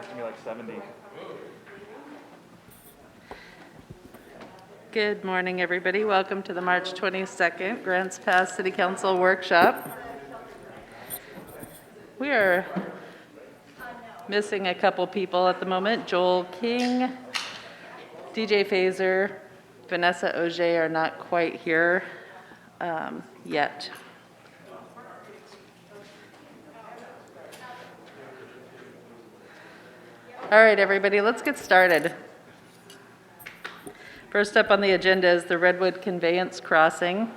asking me like 70. Good morning, everybody. Welcome to the March 22nd Grants Pass City Council Workshop. We are missing a couple people at the moment. Joel King, DJ Fazer, Vanessa Auger are not quite here yet. All right, everybody, let's get started. First up on the agenda is the Redwood conveyance crossing.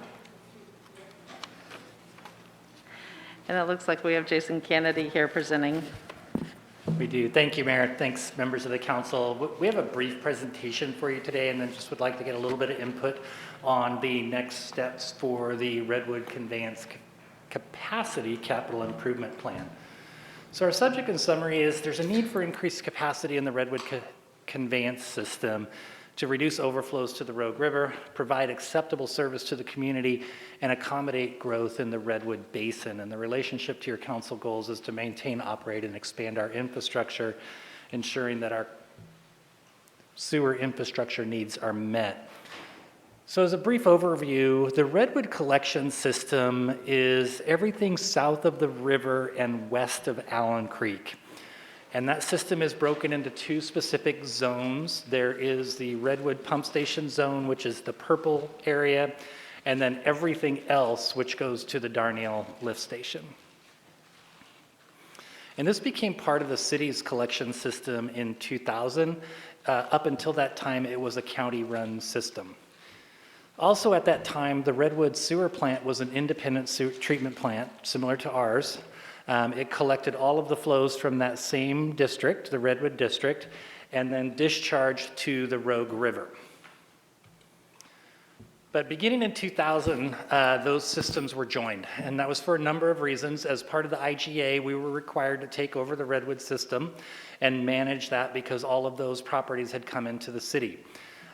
And it looks like we have Jason Kennedy here presenting. We do. Thank you, Mayor. Thanks, members of the council. We have a brief presentation for you today, and then just would like to get a little bit of input on the next steps for the Redwood conveyance capacity capital improvement plan. So our subject in summary is there's a need for increased capacity in the Redwood conveyance system to reduce overflows to the Rogue River, provide acceptable service to the community, and accommodate growth in the Redwood Basin. And the relationship to your council goals is to maintain, operate, and expand our infrastructure, ensuring that our sewer infrastructure needs are met. So as a brief overview, the Redwood collection system is everything south of the river and west of Allen Creek. And that system is broken into two specific zones. There is the Redwood pump station zone, which is the purple area, and then everything else, which goes to the Darnielle lift station. And this became part of the city's collection system in 2000. Up until that time, it was a county-run system. Also at that time, the Redwood sewer plant was an independent sewer treatment plant, similar to ours. It collected all of the flows from that same district, the Redwood district, and then discharged to the Rogue River. But beginning in 2000, those systems were joined, and that was for a number of reasons. As part of the IGA, we were required to take over the Redwood system and manage that because all of those properties had come into the city.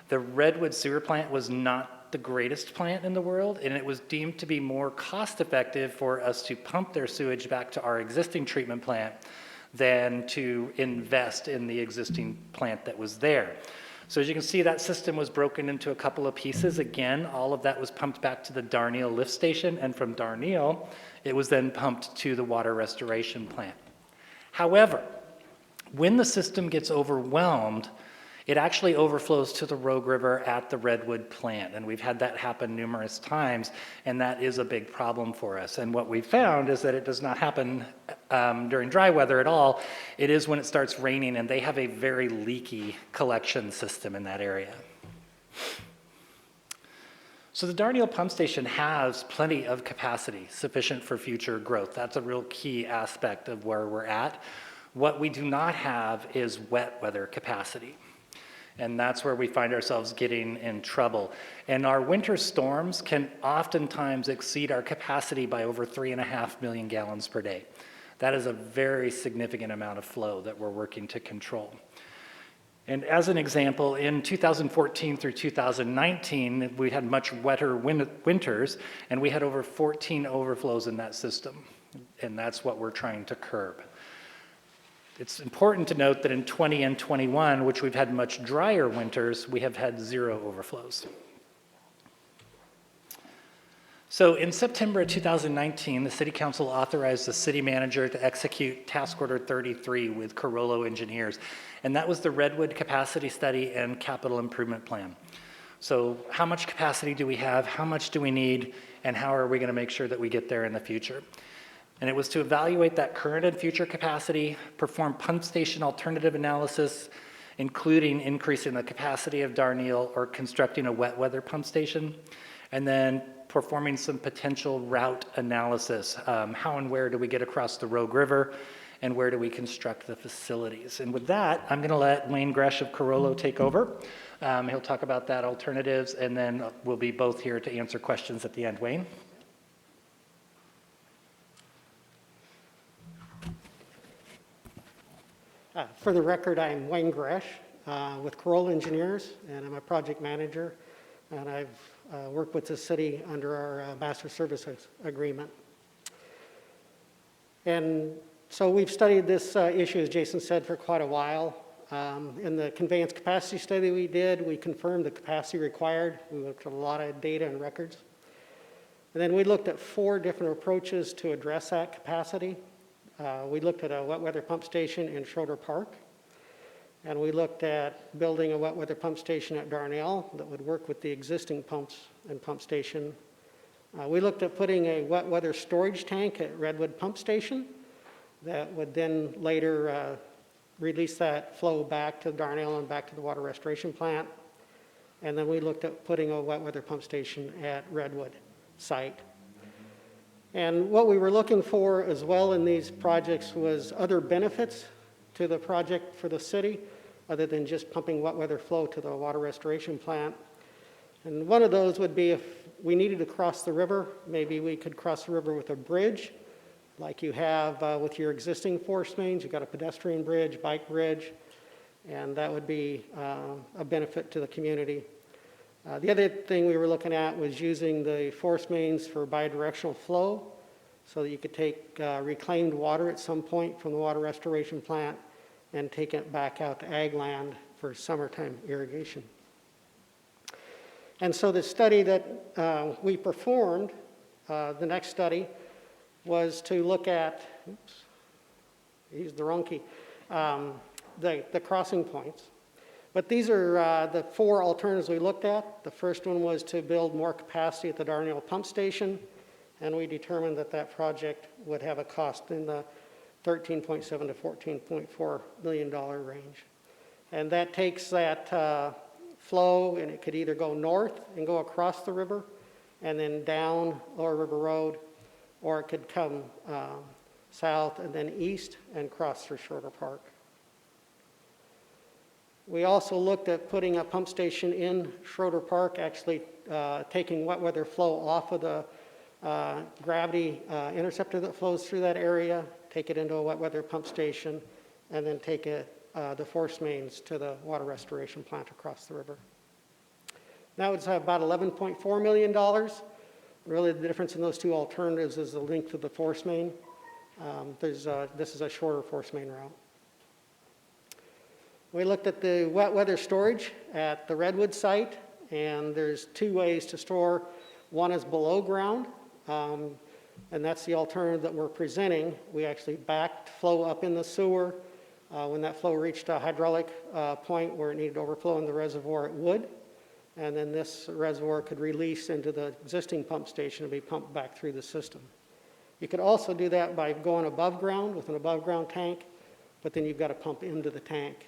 The Redwood sewer plant was not the greatest plant in the world, and it was deemed to be more cost effective for us to pump their sewage back to our existing treatment plant than to invest in the existing plant that was there. So as you can see, that system was broken into a couple of pieces. Again, all of that was pumped back to the Darnielle lift station, and from Darnielle, it was then pumped to the water restoration plant. However, when the system gets overwhelmed, it actually overflows to the Rogue River at the Redwood plant, and we've had that happen numerous times, and that is a big problem for us. And what we found is that it does not happen during dry weather at all. It is when it starts raining, and they have a very leaky collection system in that area. So the Darnielle pump station has plenty of capacity, sufficient for future growth. That's a real key aspect of where we're at. What we do not have is wet weather capacity. And that's where we find ourselves getting in trouble. And our winter storms can oftentimes exceed our capacity by over 3.5 million gallons per day. That is a very significant amount of flow that we're working to control. And as an example, in 2014 through 2019, we had much wetter winters, and we had over 14 overflows in that system. And that's what we're trying to curb. It's important to note that in 20 and 21, which we've had much drier winters, we have had 0 overflows. So in September of 2019, the City Council authorized the city manager to execute Task Order 33 with Carollo Engineers, and that was the Redwood Capacity Study and Capital Improvement Plan. So how much capacity do we have, how much do we need, and how are we going to make sure that we get there in the future? And it was to evaluate that current and future capacity, perform pump station alternative analysis, including increasing the capacity of Darnielle or constructing a wet weather pump station, and then performing some potential route analysis. How and where do we get across the Rogue River, and where do we construct the facilities? And with that, I'm gonna let Wayne Gresh of Carollo take over. He'll talk about that alternatives, and then we'll be both here to answer questions at the end. Wayne? For the record, I'm Wayne Gresh with Carollo Engineers, and I'm a project manager, and I've worked with the city under our master services agreement. And So we've studied this issue, as Jason said, for quite a while. In the conveyance capacity study we did, we confirmed the capacity required. We looked at a lot of data and records. And then we looked at 4 different approaches to address that capacity. We looked at a wet weather pump station in Schroeder Park. And we looked at building a wet weather pump station at Darnell that would work with the existing pumps and pump station. We looked at putting a wet weather storage tank at Redwood Pump Station that would then later release that flow back to Darnell and back to the water restoration plant. And then we looked at putting a wet weather pump station at Redwood site. And what we were looking for as well in these projects was other benefits to the project for the city, other than just pumping wet weather flow to the water restoration plant. And one of those would be if we needed to cross the river, maybe we could cross the river with a bridge, like you have with your existing force mains. You've got a pedestrian bridge, bike bridge, and that would be a benefit to the community. The other thing we were looking at was using the force mains for bidirectional flow, so that you could take reclaimed water at some point from the water restoration plant and take it back out to ag land for summertime irrigation. And so the study that we performed, the next study, was to look at, oops, I used the wrong key, the crossing points. But these are the 4 alternatives we looked at. The first one was to build more capacity at the Darnell pump station, and we determined that that project would have a cost in the $13.7 to $14.4 million range. And that takes that flow, and it could either go north and go across the river and then down Lower River Road, or it could come south and then east and cross through Schroeder Park. We also looked at putting a pump station in Schroeder Park, actually taking wet weather flow off of the gravity interceptor that flows through that area, take it into a wet weather pump station, and then take it, the force mains to the water restoration plant across the river. That was about $11.4 million. Really, the difference in those 2 alternatives is the length of the force main. This is a shorter force main route. We looked at the wet weather storage at the Redwood site, and there's 2 ways to store. One is below ground, and that's the alternative that we're presenting. We actually backed flow up in the sewer. When that flow reached a hydraulic point where it needed to overflow in the reservoir, it would. And then this reservoir could release into the existing pump station and be pumped back through the system. You could also do that by going above ground with an above ground tank, but then you've got to pump into the tank.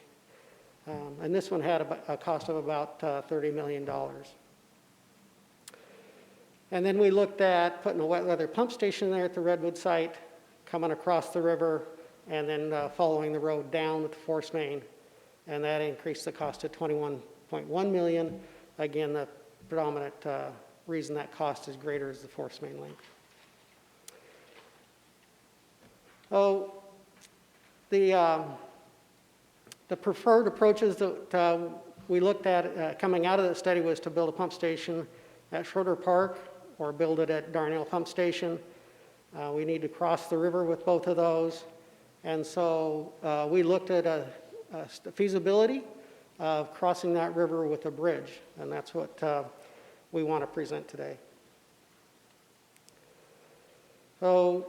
And this one had a cost of about $30 million. And then we looked at putting a wet weather pump station there at the Redwood site, coming across the river, and then following the road down with the force main. And that increased the cost to $21.1 million. Again, the predominant reason that cost is greater is the force main length. Oh, the preferred approaches that we looked at coming out of the study was to build a pump station at Schroeder Park or build it at Darnell Pump Station. We need to cross the river with both of those. And so we looked at a feasibility of crossing that river with a bridge, and that's what we want to present today. So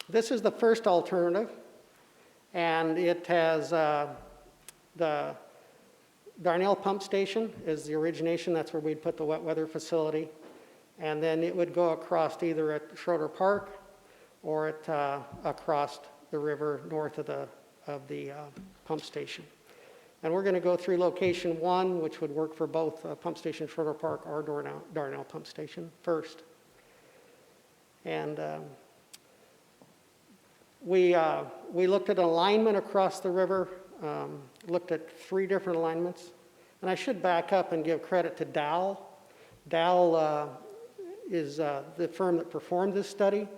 this is the first alternative, and it has the Darnell Pump Station is the origination. That's where we'd put the wet weather facility, and then it would go across either at Schroeder Park or across the river north of the pump station. And we're going to go through location 1, which would work for both Pump Station Schroeder Park or Darnell Pump Station first. And we looked at alignment across the river, looked at 3 different alignments. And I should back up and give credit to Dow. Dow is the firm that performed this study.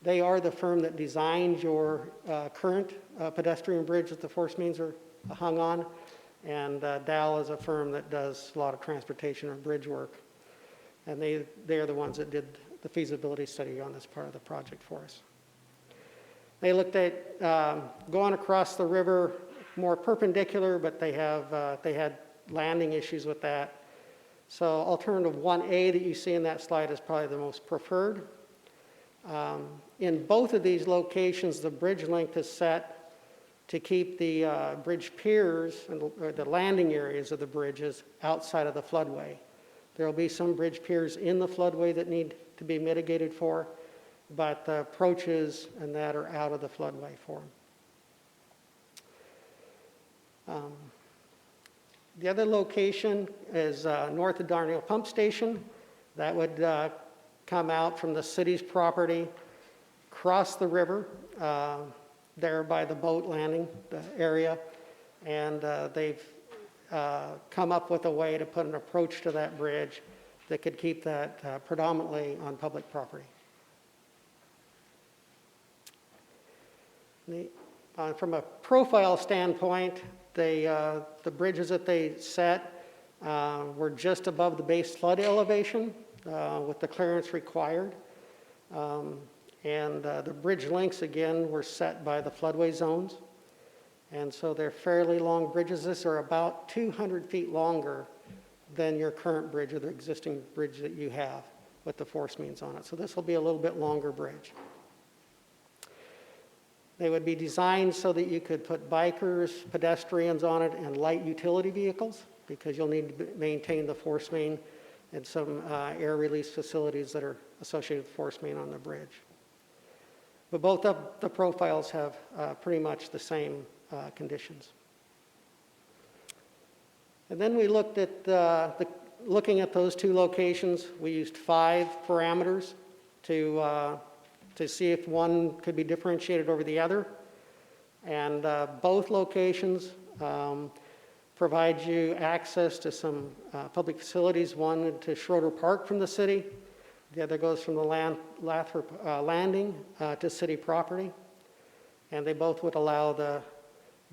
They are the firm that designed your current pedestrian bridge that the force mains are hung on. And Dow is a firm that does a lot of transportation or bridge work. And they are the ones that did the feasibility study on this part of the project for us. They looked at going across the river more perpendicular, but they had landing issues with that. So alternative 1A that you see in that slide is probably the most preferred. In both of these locations, the bridge length is set to keep the bridge piers or the landing areas of the bridges outside of the floodway. There will be some bridge piers in the floodway that need to be mitigated for, but the approaches and that are out of the floodway for them. The other location is north of Darnell Pump Station. That would come out from the city's property, cross the river there by the boat landing area, and they've come up with a way to put an approach to that bridge that could keep that predominantly on public property. From a profile standpoint, the bridges that they set were just above the base flood elevation with the clearance required. The bridge lengths, again, were set by the floodway zones. And so they're fairly long bridges. These are about 200 feet longer than your current bridge or the existing bridge that you have with the force mains on it. So this will be a little bit longer bridge. They would be designed so that you could put bikers, pedestrians on it, and light utility vehicles, because you'll need to maintain the force main and some air release facilities that are associated with force main on the bridge. But both of the profiles have pretty much the same conditions. And then we looked at looking at those two locations. We used 5 parameters to see if one could be differentiated over the other. And both locations provide you access to some public facilities, one to Schroeder Park from the city, the other goes from the Lathrop Landing to city property. And they both would allow the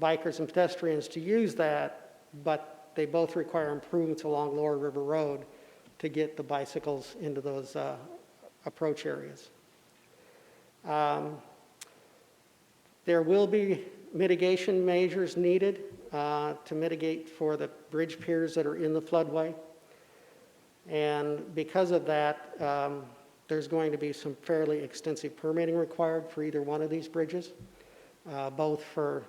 bikers and pedestrians to use that, but they both require improvements along Lower River Road to get the bicycles into those approach areas. There will be mitigation measures needed to mitigate for the bridge piers that are in the floodway. And because of that, there's going to be some fairly extensive permitting required for either one of these bridges, both for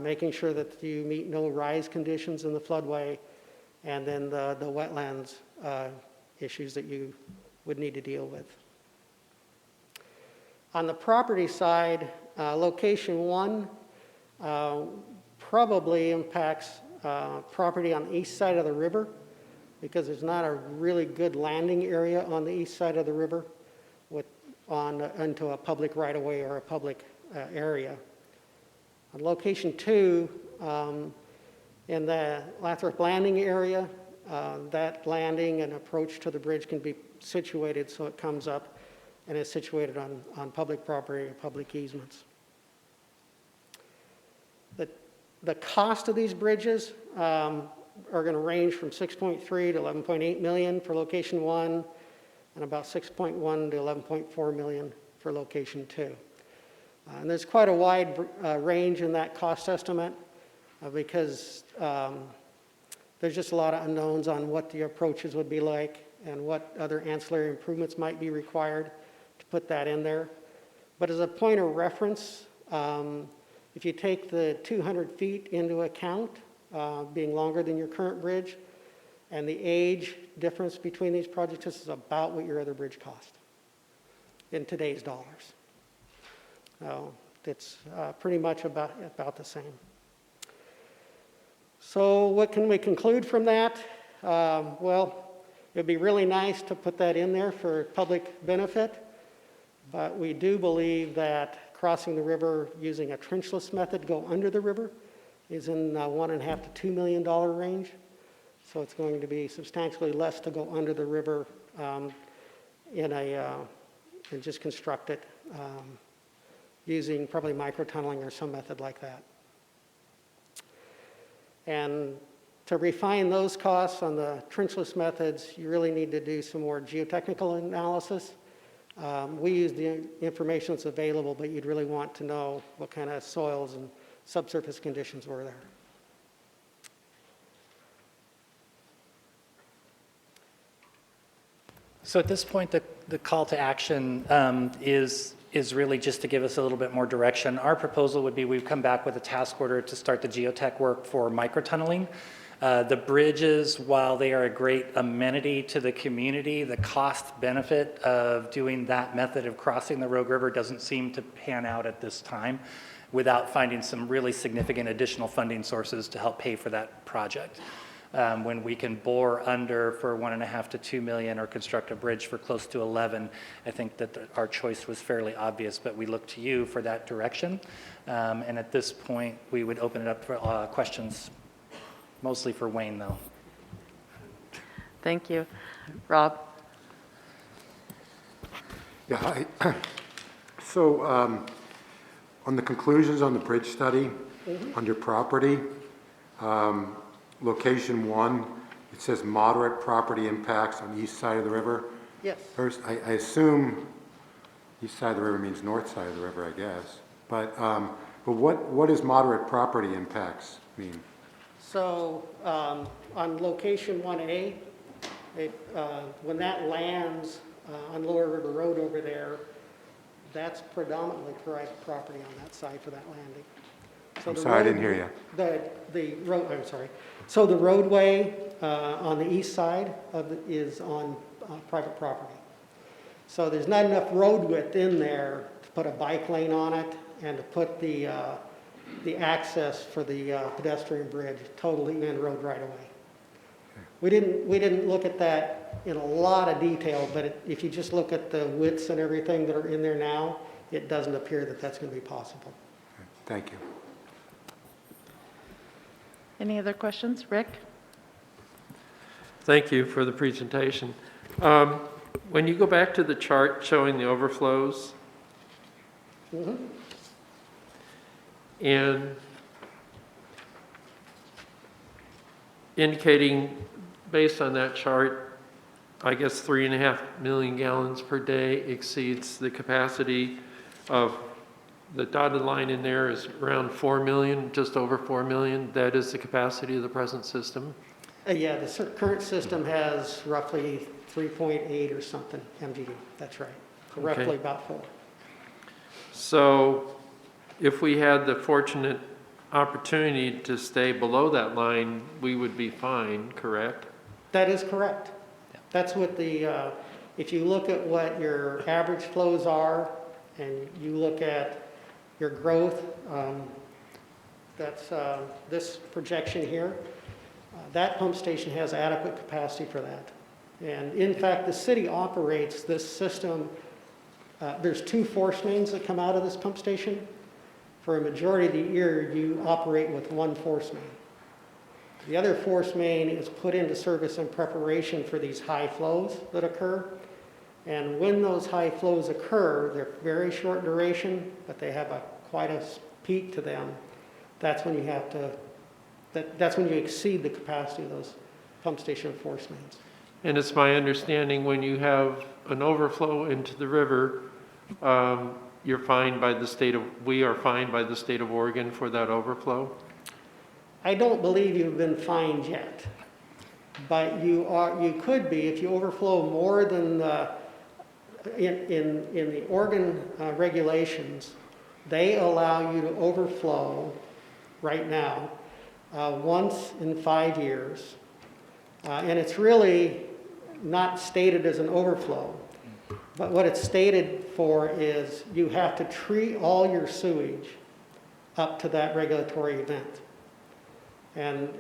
making sure that you meet no rise conditions in the floodway, and then the wetlands issues that you would need to deal with. On the property side, location 1 probably impacts property on the east side of the river, because there's not a really good landing area on the east side of the river into a public right-of-way or a public area. On location 2, in the Lathrop Landing area, that landing and approach to the bridge can be situated so it comes up and is situated on public property or public easements. The cost of these bridges are going to range from $6.3 to $11.8 million for location 1, and about $6.1 to $11.4 million for location 2. And there's quite a wide range in that cost estimate because there's just a lot of unknowns on what the approaches would be like and what other ancillary improvements might be required to put that in there. But as a point of reference, if you take the 200 feet into account, being longer than your current bridge, and the age difference between these projects, this is about what your other bridge cost in today's dollars. So it's pretty much about the same. So what can we conclude from that? Well, it'd be really nice to put that in there for public benefit, but we do believe that crossing the river using a trenchless method, go under the river, is in $1.5 to $2 million range. So it's going to be substantially less to go under the river and just construct it using probably microtunneling or some method like that. And to refine those costs on the trenchless methods, you really need to do some more geotechnical analysis We use the information that's available, but you'd really want to know what kind of soils and subsurface conditions were there. So at this point, the call to action is really just to give us a little bit more direction. Our proposal would be we come back with a task order to start the geotech work for microtunneling. The bridges, while they are a great amenity to the community, the cost benefit of doing that method of crossing the Rogue River doesn't seem to pan out at this time without finding some really significant additional funding sources to help pay for that project. When we can bore under for 1.5 to 2 million or construct a bridge for close to 11, I think that our choice was fairly obvious, but we look to you for that direction. And at this point, we would open it up for questions, mostly for Wayne though. Thank you. Rob? Yeah, so on the conclusions on the bridge study, under property, location 1, it says moderate property impacts on east side of the river. Yes. First, I assume east side of the river means north side of the river, I guess. But what does moderate property impacts mean? So on location 1A, when that lands on Lower River Road over there, that's predominantly private property on that side for that landing. So I'm sorry, I didn't hear you. The road, I'm sorry. So the roadway on the east side is on private property. So there's not enough road width in there to put a bike lane on it and to put the access for the pedestrian bridge totally in road right away. We didn't look at that in a lot of detail, but if you just look at the widths and everything that are in there now, it doesn't appear that that's going to be possible. Thank you. Any other questions? Rick? Thank you for the presentation. When you go back to the chart showing the overflows, and indicating based on that chart, I guess 3.5 million gallons per day exceeds the capacity of the dotted line in there is around 4 million, just over 4 million. That is the capacity of the present system. Yeah, the current system has roughly 3.8 or something MGD. That's right. So roughly Okay. about 4. So if we had the fortunate opportunity to stay below that line, we would be fine, correct? That is correct. That's what the, if you look at what your average flows are and you look at your growth, that's this projection here, that pump station has adequate capacity for that. And in fact, the city operates this system. There's 2 force mains that come out of this pump station. For a majority of the year, you operate with 1 force main. The other force main is put into service in preparation for these high flows that occur. And when those high flows occur, they're very short duration, but they have quite a peak to them. That's when you have to, that's when you exceed the capacity of those pump station force mains. And it's my understanding when you have an overflow into the river, you're fined by the state of, we are fined by the state of Oregon for that overflow? I don't believe you've been fined yet, but you could be if you overflow more than the, in the Oregon regulations. They allow you to overflow right now once in 5 years, and it's really not stated as an overflow. But what it's stated for is you have to treat all your sewage up to that regulatory event. And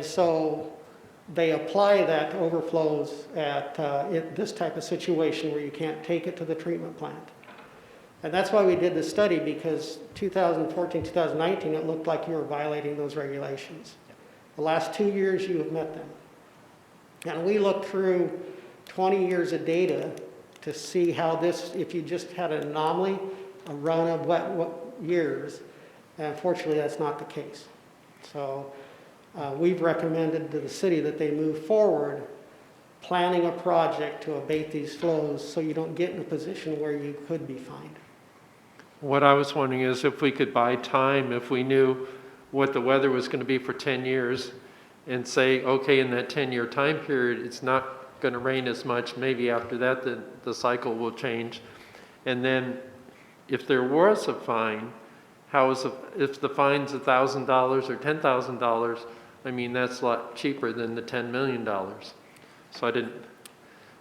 so they apply that to overflows at this type of situation where you can't take it to the treatment plant. And that's why we did the study, because 2014, 2019, it looked like you were violating those regulations. The last 2 years, you have met them. And we looked through 20 years of data to see how this, if you just had an anomaly, a run of wet years, unfortunately, that's not the case. So we've recommended to the city that they move forward planning a project to abate these flows so you don't get in a position where you could be fined. What I was wondering is if we could buy time, if we knew what the weather was going to be for 10 years, and say, okay, in that 10-year time period, it's not going to rain as much. Maybe after that, the cycle will change. And then if there was a fine, if the fine's $1,000 or $10,000, I mean, that's a lot cheaper than the $10 million. So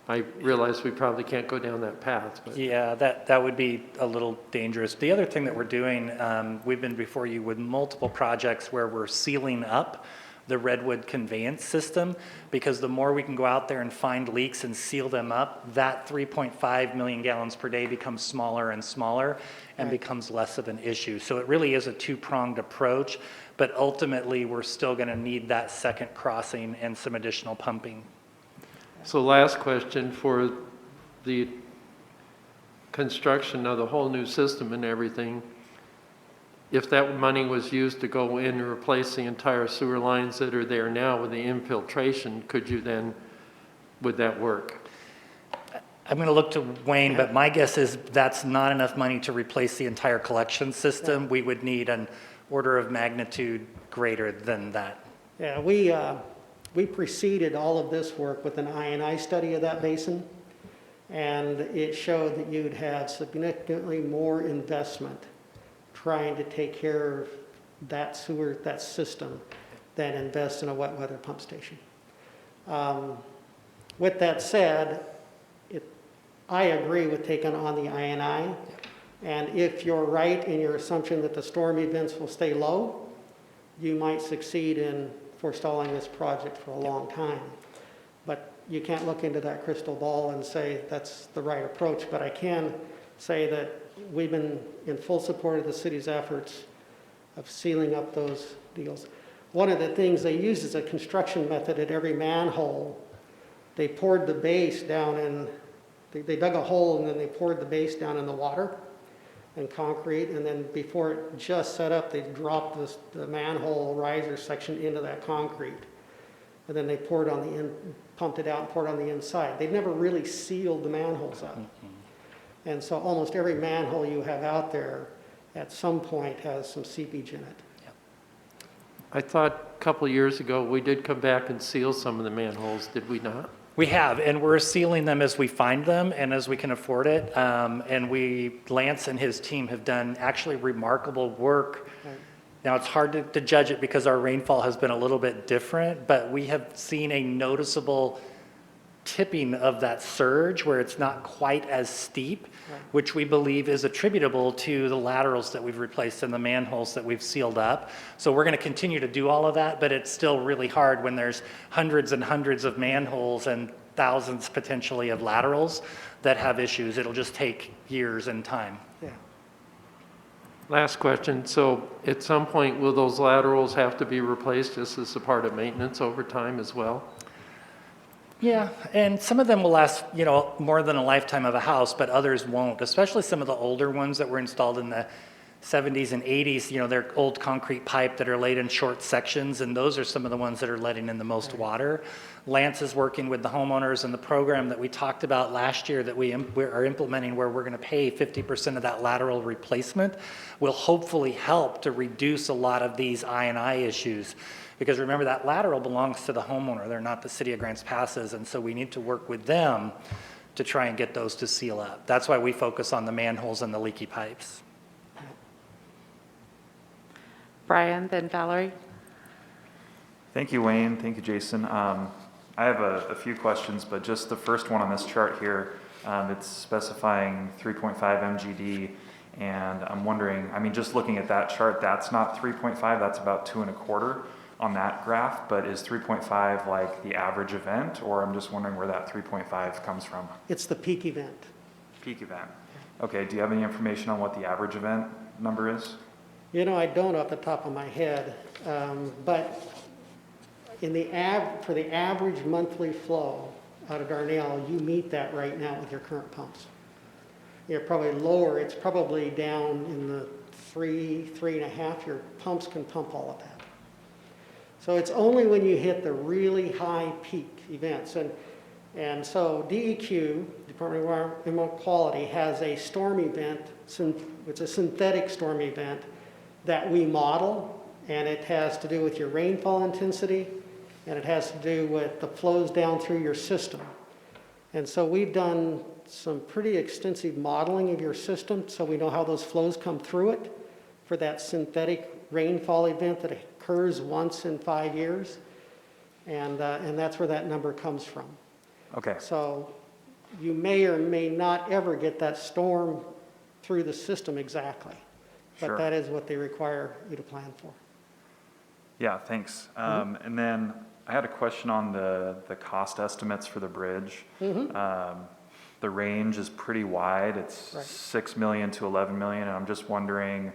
I realize we probably can't go down that path. But. Yeah, that would be a little dangerous. The other thing that we're doing, we've been before you with multiple projects where we're sealing up the Redwood conveyance system, because the more we can go out there and find leaks and seal them up, that 3.5 million gallons per day becomes smaller and smaller and becomes less of an issue. So it really is a two-pronged approach, but ultimately we're still going to need that second crossing and some additional pumping. So last question, for the construction of the whole new system and everything, if that money was used to go in and replace the entire sewer lines that are there now with the infiltration, would that work? I'm going to look to Wayne, but my guess is that's not enough money to replace the entire collection system. We would need an order of magnitude greater than that. Yeah, we preceded all of this work with an I&I study of that basin, and it showed that you'd have significantly more investment trying to take care of that system than invest in a wet weather pump station. With that said, I agree with taking on the I&I, and if you're right in your assumption that the storm events will stay low, you might succeed in forestalling this project for a long time. But you can't look into that crystal ball and say that's the right approach, but I can say that we've been in full support of the city's efforts of sealing up those deals. One of the things they used as a construction method at every manhole, they poured the base down in, they dug a hole and then they poured the base down in the water and concrete, and then before it just set up, they dropped the manhole riser section into that concrete. And then they poured on the pumped it out and poured on the inside. They'd never really sealed the manholes up. And so almost every manhole you have out there at some point has some seepage in it. I thought a couple of years ago we did come back and seal some of the manholes, did we not? We have, and we're sealing them as we find them and as we can afford it. And Lance and his team have done actually remarkable work. Right. Now, it's hard to judge it because our rainfall has been a little bit different, but we have seen a noticeable tipping of that surge where it's not quite as steep, right, which we believe is attributable to the laterals that we've replaced and the manholes that we've sealed up. So we're going to continue to do all of that, but it's still really hard when there's hundreds and hundreds of manholes and thousands potentially of laterals that have issues. It'll just take years and time. Yeah. Last question. So at some point, will those laterals have to be replaced just as a part of maintenance over time as well? Yeah, and some of them will last, more than a lifetime of a house, but others won't, especially some of the older ones that were installed in the 70s and 80s. They're old concrete pipe that are laid in short sections, and those are some of the ones that are letting in the most water. Lance is working with the homeowners and the program that we talked about last year that we are implementing, where we're going to pay 50% of that lateral replacement, will hopefully help to reduce a lot of these I&I issues. Because remember, that lateral belongs to the homeowner. They're not the City of Grants Passes, and so we need to work with them to try and get those to seal up. That's why we focus on the manholes and the leaky pipes. Brian, then Valerie. Thank you, Wayne. Thank you, Jason. I have a few questions, but just the first one on this chart here, it's specifying 3.5 MGD, and I'm wondering, just looking at that chart, that's not 3.5, that's about 2.25 on that graph, but is 3.5 like the average event, or I'm just wondering where that 3.5 comes from? It's the peak event. Peak event. Okay, do you have any information on what the average event number is? I don't off the top of my head, but for the average monthly flow out of Darnell, you meet that right now with your current pumps. You're probably lower, it's probably down in the 3.5, your pumps can pump all of that. So it's only when you hit the really high peak events, and And so DEQ, Department of Environmental Quality, has a storm event, it's a synthetic storm event that we model, and it has to do with your rainfall intensity, and it has to do with the flows down through your system. And so we've done some pretty extensive modeling of your system so we know how those flows come through it for that synthetic rainfall event that occurs once in 5 years. And that's where that number comes from. Okay, So you may or may not ever get that storm through the system exactly. But Sure. that is what they require you to plan for. yeah, thanks. And then I had a question on the cost estimates for the bridge. The range is pretty wide. It's Right. 6 million to 11 million, and I'm just wondering,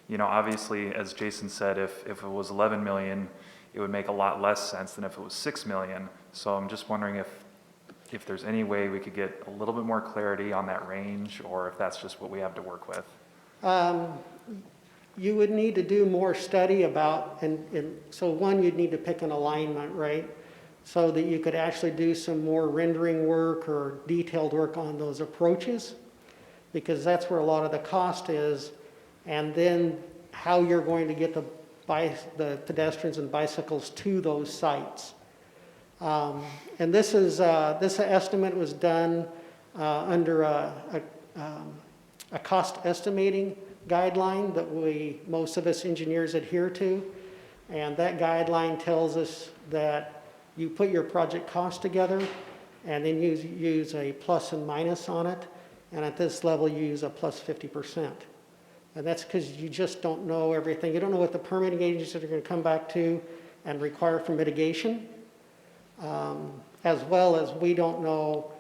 you know, obviously, as Jason said, if it was 11 million, it would make a lot less sense than if it was 6 million. So I'm just wondering if there's any way we could get a little bit more clarity on that range, or if that's just what we have to work with. You would need to do more study about, and so one, you'd need to pick an alignment, right? So that you could actually do some more rendering work or detailed work on those approaches, because that's where a lot of the cost is. And then how you're going to get the pedestrians and bicycles to those sites. And this estimate was done under a cost estimating guideline that most of us engineers adhere to. And that guideline tells us that you put your project cost together and then use a plus and minus on it. And at this level, you use a plus 50%. And that's because you just don't know everything. You don't know what the permitting agencies are going to come back to and require for mitigation, as well as we don't know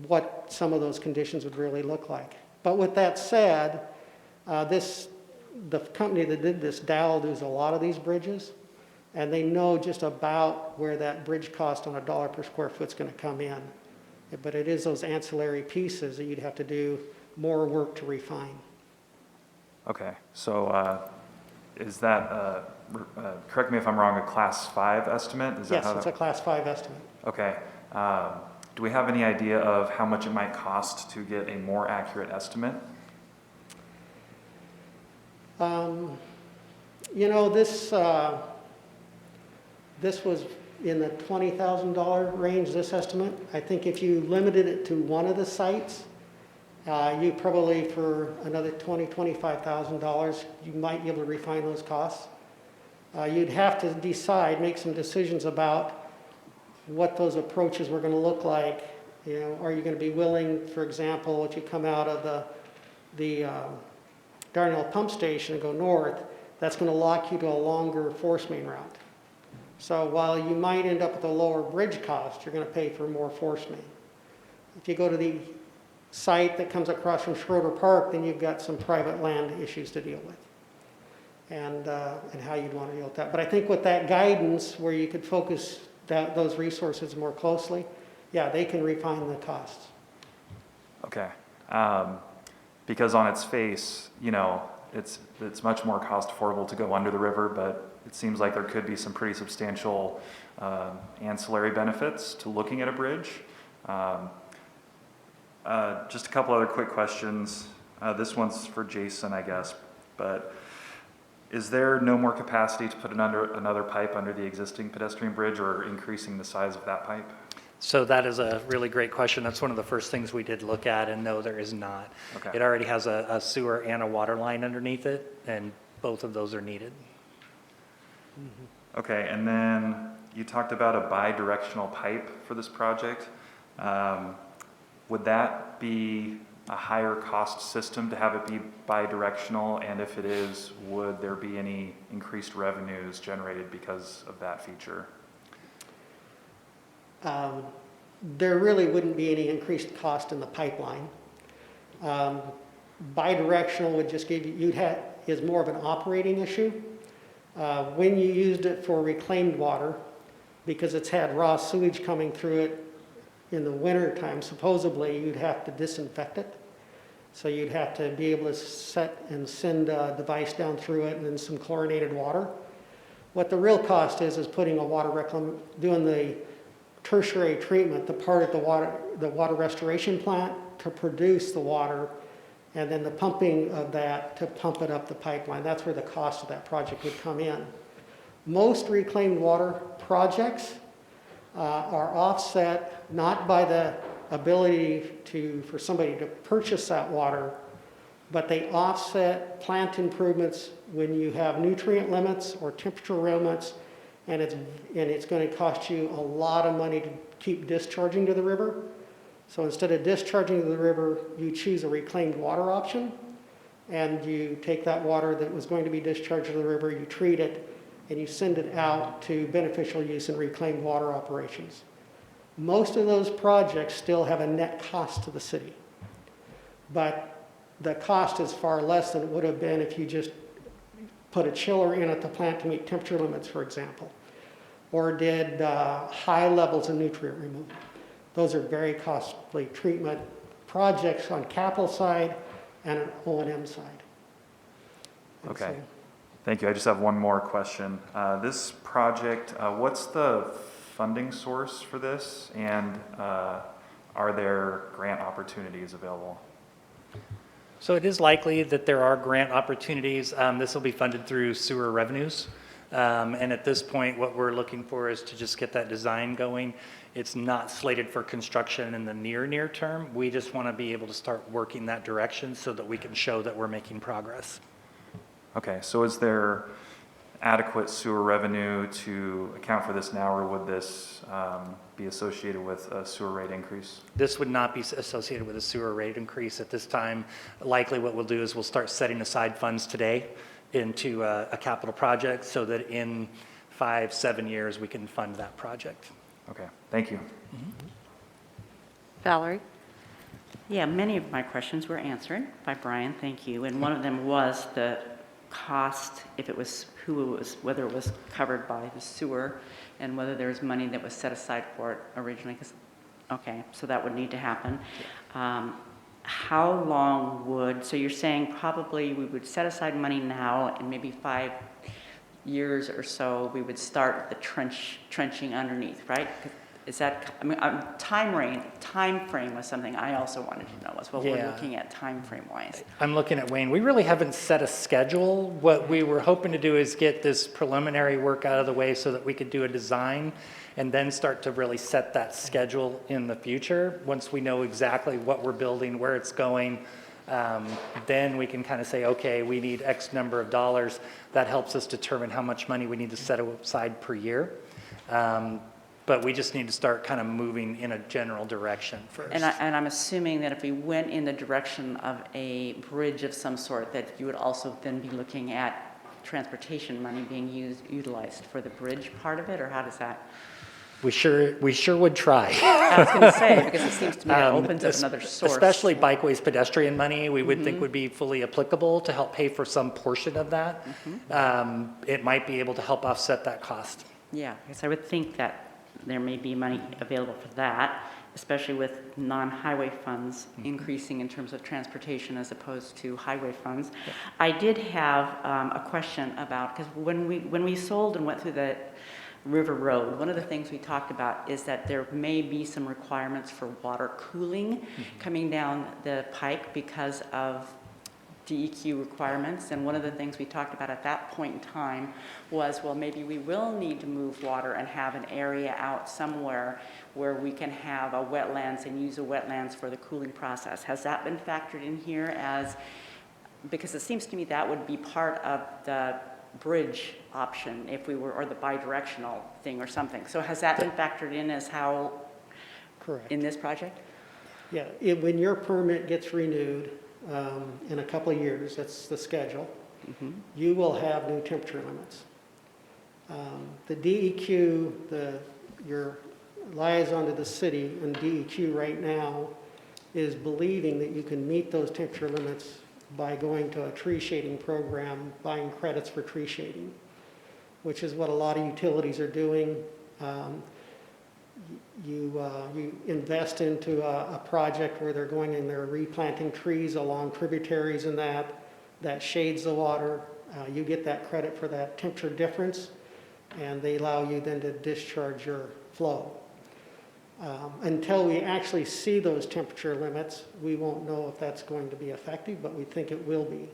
what some of those conditions would really look like. But with that said, the company that did this, Dow, does a lot of these bridges, and they know just about where that bridge cost on $1 per square foot is going to come in. But it is those ancillary pieces that you'd have to do more work to refine. Okay, so is that, correct me if I'm wrong, a class 5 estimate? Is that Yes, how it's a class 5 estimate. Okay. Do we have any idea of how much it might cost to get a more accurate estimate? You know, this was in the $20,000 range, this estimate. I think if you limited it to one of the sites, you probably for another $20,000, $25,000, you might be able to refine those costs. You'd have to decide, make some decisions about what those approaches were going to look like. You know, are you going to be willing, for example, if you come out of the Darnell pump station and go north, that's going to lock you to a longer force main route. So while you might end up with a lower bridge cost, you're going to pay for more force main. If you go to the site that comes across from Schroeder Park, then you've got some private land issues to deal with, and how you'd want to deal with that. But I think with that guidance, where you could focus those resources more closely, yeah, they can refine the costs. Okay. Because on its face, you know, it's much more cost affordable to go under the river, but it seems like there could be some pretty substantial ancillary benefits to looking at a bridge. Just a couple other quick questions. This one's for Jason, I guess, but is there no more capacity to put another pipe under the existing pedestrian bridge, or increasing the size of that pipe? So that is a really great question. That's one of the first things we did look at, and no, there is not. Okay. It already has a sewer and a water line underneath it, and both of those are needed. Okay, and then you talked about a bi-directional pipe for this project. Would that be a higher cost system to have it be bi-directional? And if it is, would there be any increased revenues generated because of that feature? There really wouldn't be any increased cost in the pipeline. Bidirectional would just give you, is more of an operating issue. When you used it for reclaimed water, because it's had raw sewage coming through it in the winter time, supposedly you'd have to disinfect it. So you'd have to be able to set and send a device down through it and then some chlorinated water. What the real cost is putting a water doing the tertiary treatment, the part of the water restoration plant to produce the water, and then the pumping of that to pump it up the pipeline. That's where the cost of that project would come in. Most reclaimed water projects are offset not by the ability for somebody to purchase that water, but they offset plant improvements when you have nutrient limits or temperature limits, and it's going to cost you a lot of money to keep discharging to the river. So instead of discharging to the river, you choose a reclaimed water option, and you take that water that was going to be discharged to the river, you treat it, and you send it out to beneficial use and reclaimed water operations. Most of those projects still have a net cost to the city, but the cost is far less than it would have been if you just put a chiller in at the plant to meet temperature limits, for example, or did high levels of nutrient removal. Those are very costly treatment projects on capital side and an O&M side. And Okay. so- Thank you. I just have one more question. This project, what's the funding source for this? And are there grant opportunities available? So it is likely that there are grant opportunities. This will be funded through sewer revenues. And at this point, what we're looking for is to just get that design going. It's not slated for construction in the near term. We just want to be able to start working that direction so that we can show that we're making progress. Okay, so is there adequate sewer revenue to account for this now, or would this be associated with a sewer rate increase? This would not be associated with a sewer rate increase at this time. Likely what we'll do is we'll start setting aside funds today into a capital project so that in 5-7 years we can fund that project. Okay, thank you. Valerie? Yeah, many of my questions were answered by Brian, thank you. And one of them was the cost, if it was, whether it was covered by the sewer and whether there was money that was set aside for it originally. Okay, so that would need to happen. How long so you're saying probably we would set aside money now and maybe 5 years or so we would start the trenching underneath, right? Is that, I mean, time frame was something I also wanted to know as well. We're looking at time frame wise. I'm looking at Wayne. We really haven't set a schedule. What we were hoping to do is get this preliminary work out of the way so that we could do a design and then start to really set that schedule in the future. Once we know exactly what we're building, where it's going, then we can kind of say, okay, we need X number of dollars. That helps us determine how much money we need to set aside per year. But we just need to start kind of moving in a general direction first. And I'm assuming that if we went in the direction of a bridge of some sort, that you would also then be looking at transportation money being utilized for the bridge part of it, or how does that? We sure would try. I was going to say, because it seems to me that opens up another source. Especially bikeways pedestrian money, we would think would be fully applicable to help pay for some portion of that. It might be able to help offset that cost. Yeah, because I would think that there may be money available for that, especially with non-highway funds increasing in terms of transportation as opposed to highway funds. Yeah. I did have a question about, because when we sold and went through the River Road, one of the things we talked about is that there may be some requirements for water cooling coming down the pike because of DEQ requirements, and one of the things we talked about at that point in time was, well, maybe we will need to move water and have an area out somewhere where we can have a wetlands and use the wetlands for the cooling process. Has that been factored in here because it seems to me that would be part of the bridge option if we were, or the bi-directional thing or something. So has that been factored in as how? Correct. In this project? Yeah, when your permit gets renewed, in a couple of years, that's the schedule, you will have new temperature limits. The DEQ, your liaison to the city and DEQ right now is believing that you can meet those temperature limits by going to a tree shading program, buying credits for tree shading, which is what a lot of utilities are doing. You invest into a project where they're going and they're replanting trees along tributaries and that shades the water. You get that credit for that temperature difference, and they allow you then to discharge your flow. Until we actually see those temperature limits, we won't know if that's going to be effective, but we think it will be.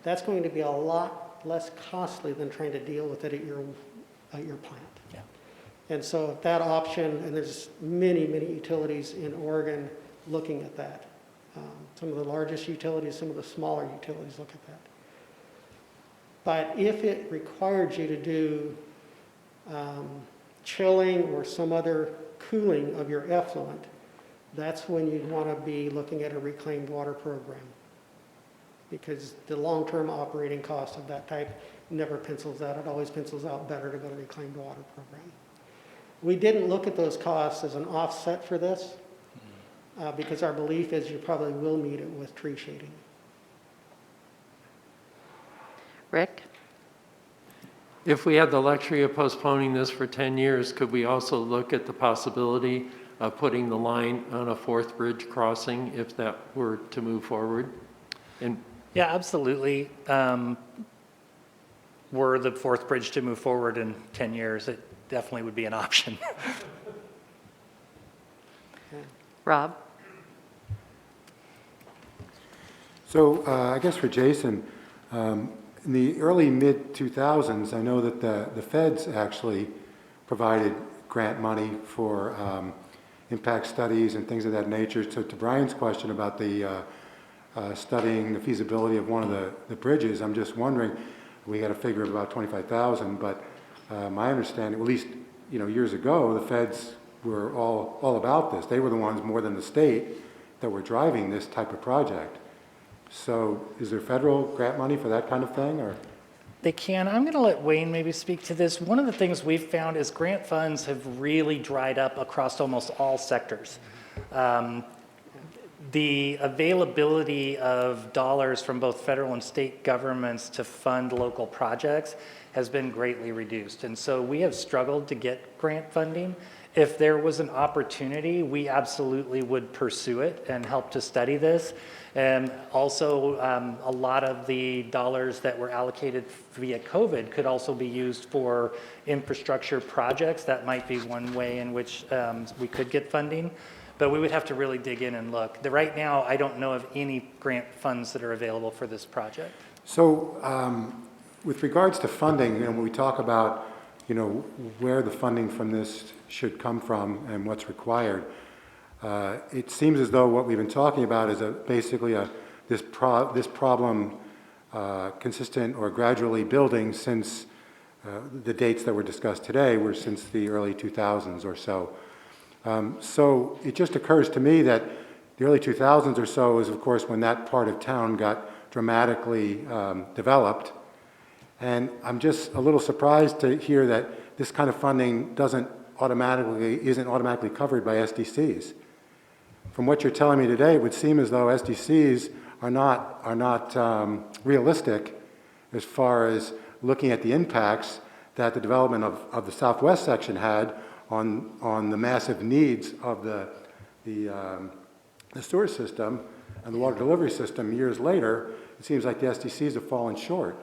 That's going to be a lot less costly than trying to deal with it at your plant. Yeah. And so that option, and there's many, many utilities in Oregon looking at that. Some of the largest utilities, some of the smaller utilities look at that. But if it required you to do chilling or some other cooling of your effluent, that's when you'd want to be looking at a reclaimed water program. Because the long-term operating cost of that type never pencils out. It always pencils out better to go to reclaimed water program. We didn't look at those costs as an offset for this, because our belief is you probably will meet it with tree shading. Rick? If we had the luxury of postponing this for 10 years, could we also look at the possibility of putting the line on a fourth bridge crossing if that were to move forward? And Yeah, absolutely. Were the fourth bridge to move forward in 10 years, it definitely would be an option. Rob? So I guess for Jason, in the early mid-2000s, I know that the feds actually provided grant money for impact studies and things of that nature. So to Brian's question about the studying the feasibility of one of the bridges, I'm just wondering, we got a figure of about 25,000, but my understanding, at least years ago, the feds were all about this. They were the ones more than the state that were driving this type of project. So is there federal grant money for that kind of thing, or? They can. I'm going to let Wayne maybe speak to this. One of the things we've found is grant funds have really dried up across almost all sectors. The availability of dollars from both federal and state governments to fund local projects has been greatly reduced. And so we have struggled to get grant funding. If there was an opportunity, we absolutely would pursue it and help to study this. And also, a lot of the dollars that were allocated via COVID could also be used for infrastructure projects. That might be one way in which we could get funding. But we would have to really dig in and look. Right now, I don't know of any grant funds that are available for this project. So with regards to funding, when we talk about where the funding from this should come from and what's required, it seems as though what we've been talking about is basically this problem consistent or gradually building since the dates that were discussed today were since the early 2000s or so. So it just occurs to me that the early 2000s or so is, of course, when that part of town got dramatically developed. And I'm just a little surprised to hear that this kind of funding isn't automatically covered by SDCs. From what you're telling me today, it would seem as though SDCs are not realistic as far as looking at the impacts that the development of the southwest section had on the massive needs of the sewer system and the water delivery system years later. It seems like the SDCs have fallen short.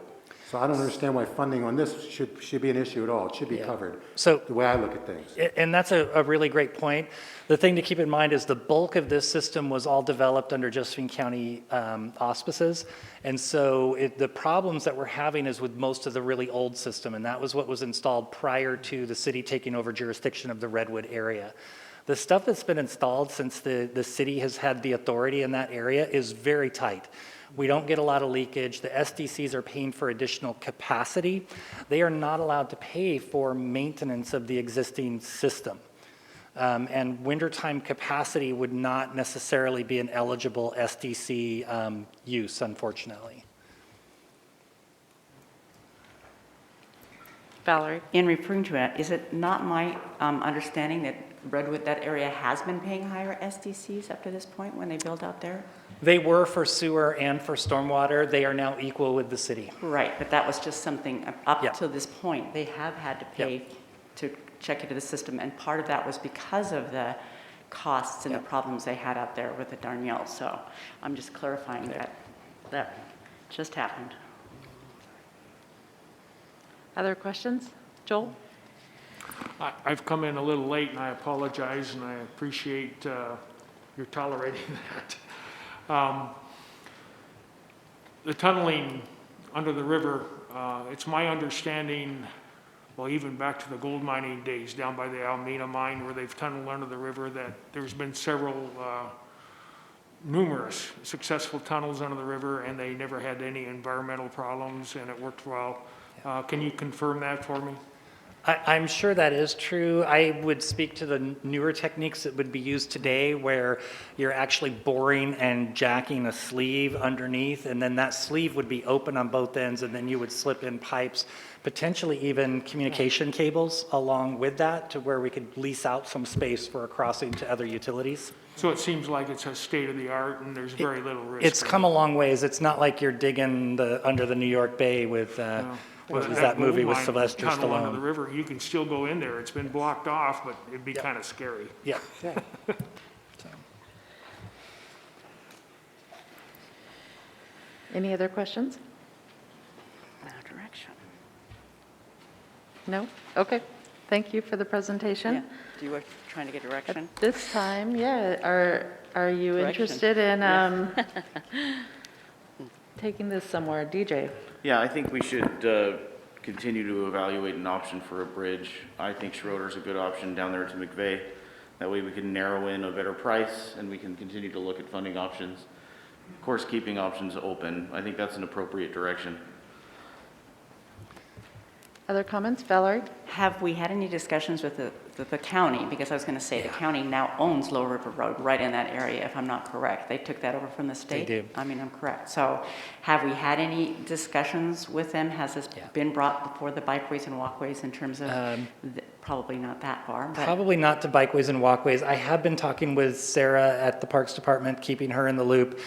So I don't understand why funding on this should be an issue at all. It should be covered, So, the way I look at things. and that's a really great point. The thing to keep in mind is the bulk of this system was all developed under Josephine County auspices. And so the problems that we're having is with most of the really old system, and that was what was installed prior to the city taking over jurisdiction of the Redwood area. The stuff that's been installed since the city has had the authority in that area is very tight. We don't get a lot of leakage. The SDCs are paying for additional capacity. They are not allowed to pay for maintenance of the existing system. And wintertime capacity would not necessarily be an eligible SDC use, unfortunately. Valerie? In referring to it, is it not my understanding that Redwood, that area has been paying higher SDCs up to this point when they build out there? They were for sewer and for stormwater. They are now equal with the city. Right, but that was just something up Yeah. to this point. They have had to pay to check into the system, and part of that was because of the costs and the problems they had out there with the Darnielle. So I'm just clarifying that just happened. Other questions? Joel? I've come in a little late, and I apologize, and I appreciate your tolerating that. The tunneling under the river, it's my understanding, well, even back to the gold mining days down by the Almena mine where they've tunneled under the river, that there's been numerous successful tunnels under the river, and they never had any environmental problems, and it worked well. Can you confirm that for me? I'm sure that is true. I would speak to the newer techniques that would be used today where you're actually boring and jacking a sleeve underneath, and then that sleeve would be open on both ends, and then you would slip in pipes, potentially even communication cables along with that to where we could lease out some space for a crossing to other utilities. So it seems like it's a state-of-the-art, and there's very little risk. It's come a long ways. It's not like you're digging under the New York Bay with, what was that movie with Sylvester Tunnel under the Stallone? river, you can still go in there. It's been blocked off, but it'd be kind of scary. Yeah. Yeah. Any other questions? No direction. No? Okay. Thank you for the presentation. Yeah. Do you were trying to get direction? At this time, yeah, are you Direction. interested in Yeah. taking this somewhere? DJ? Yeah, I think we should continue to evaluate an option for a bridge. I think Schroeder's a good option down there to McVeigh. That way we can narrow in a better price and we can continue to look at funding options. Of course, keeping options open. I think that's an appropriate direction. Other comments? Valerie? Have we had any discussions with the county? Because I was going to say, the county now owns Lower River Road right in that area, if I'm not correct. They took that over from the state? do. I mean, I'm correct. So have we had any discussions with them? Has this been brought before the bikeways and walkways in terms of, probably not that far, but Probably not to bikeways and walkways. I have been talking with Sarah at the Parks Department, keeping her in the loop,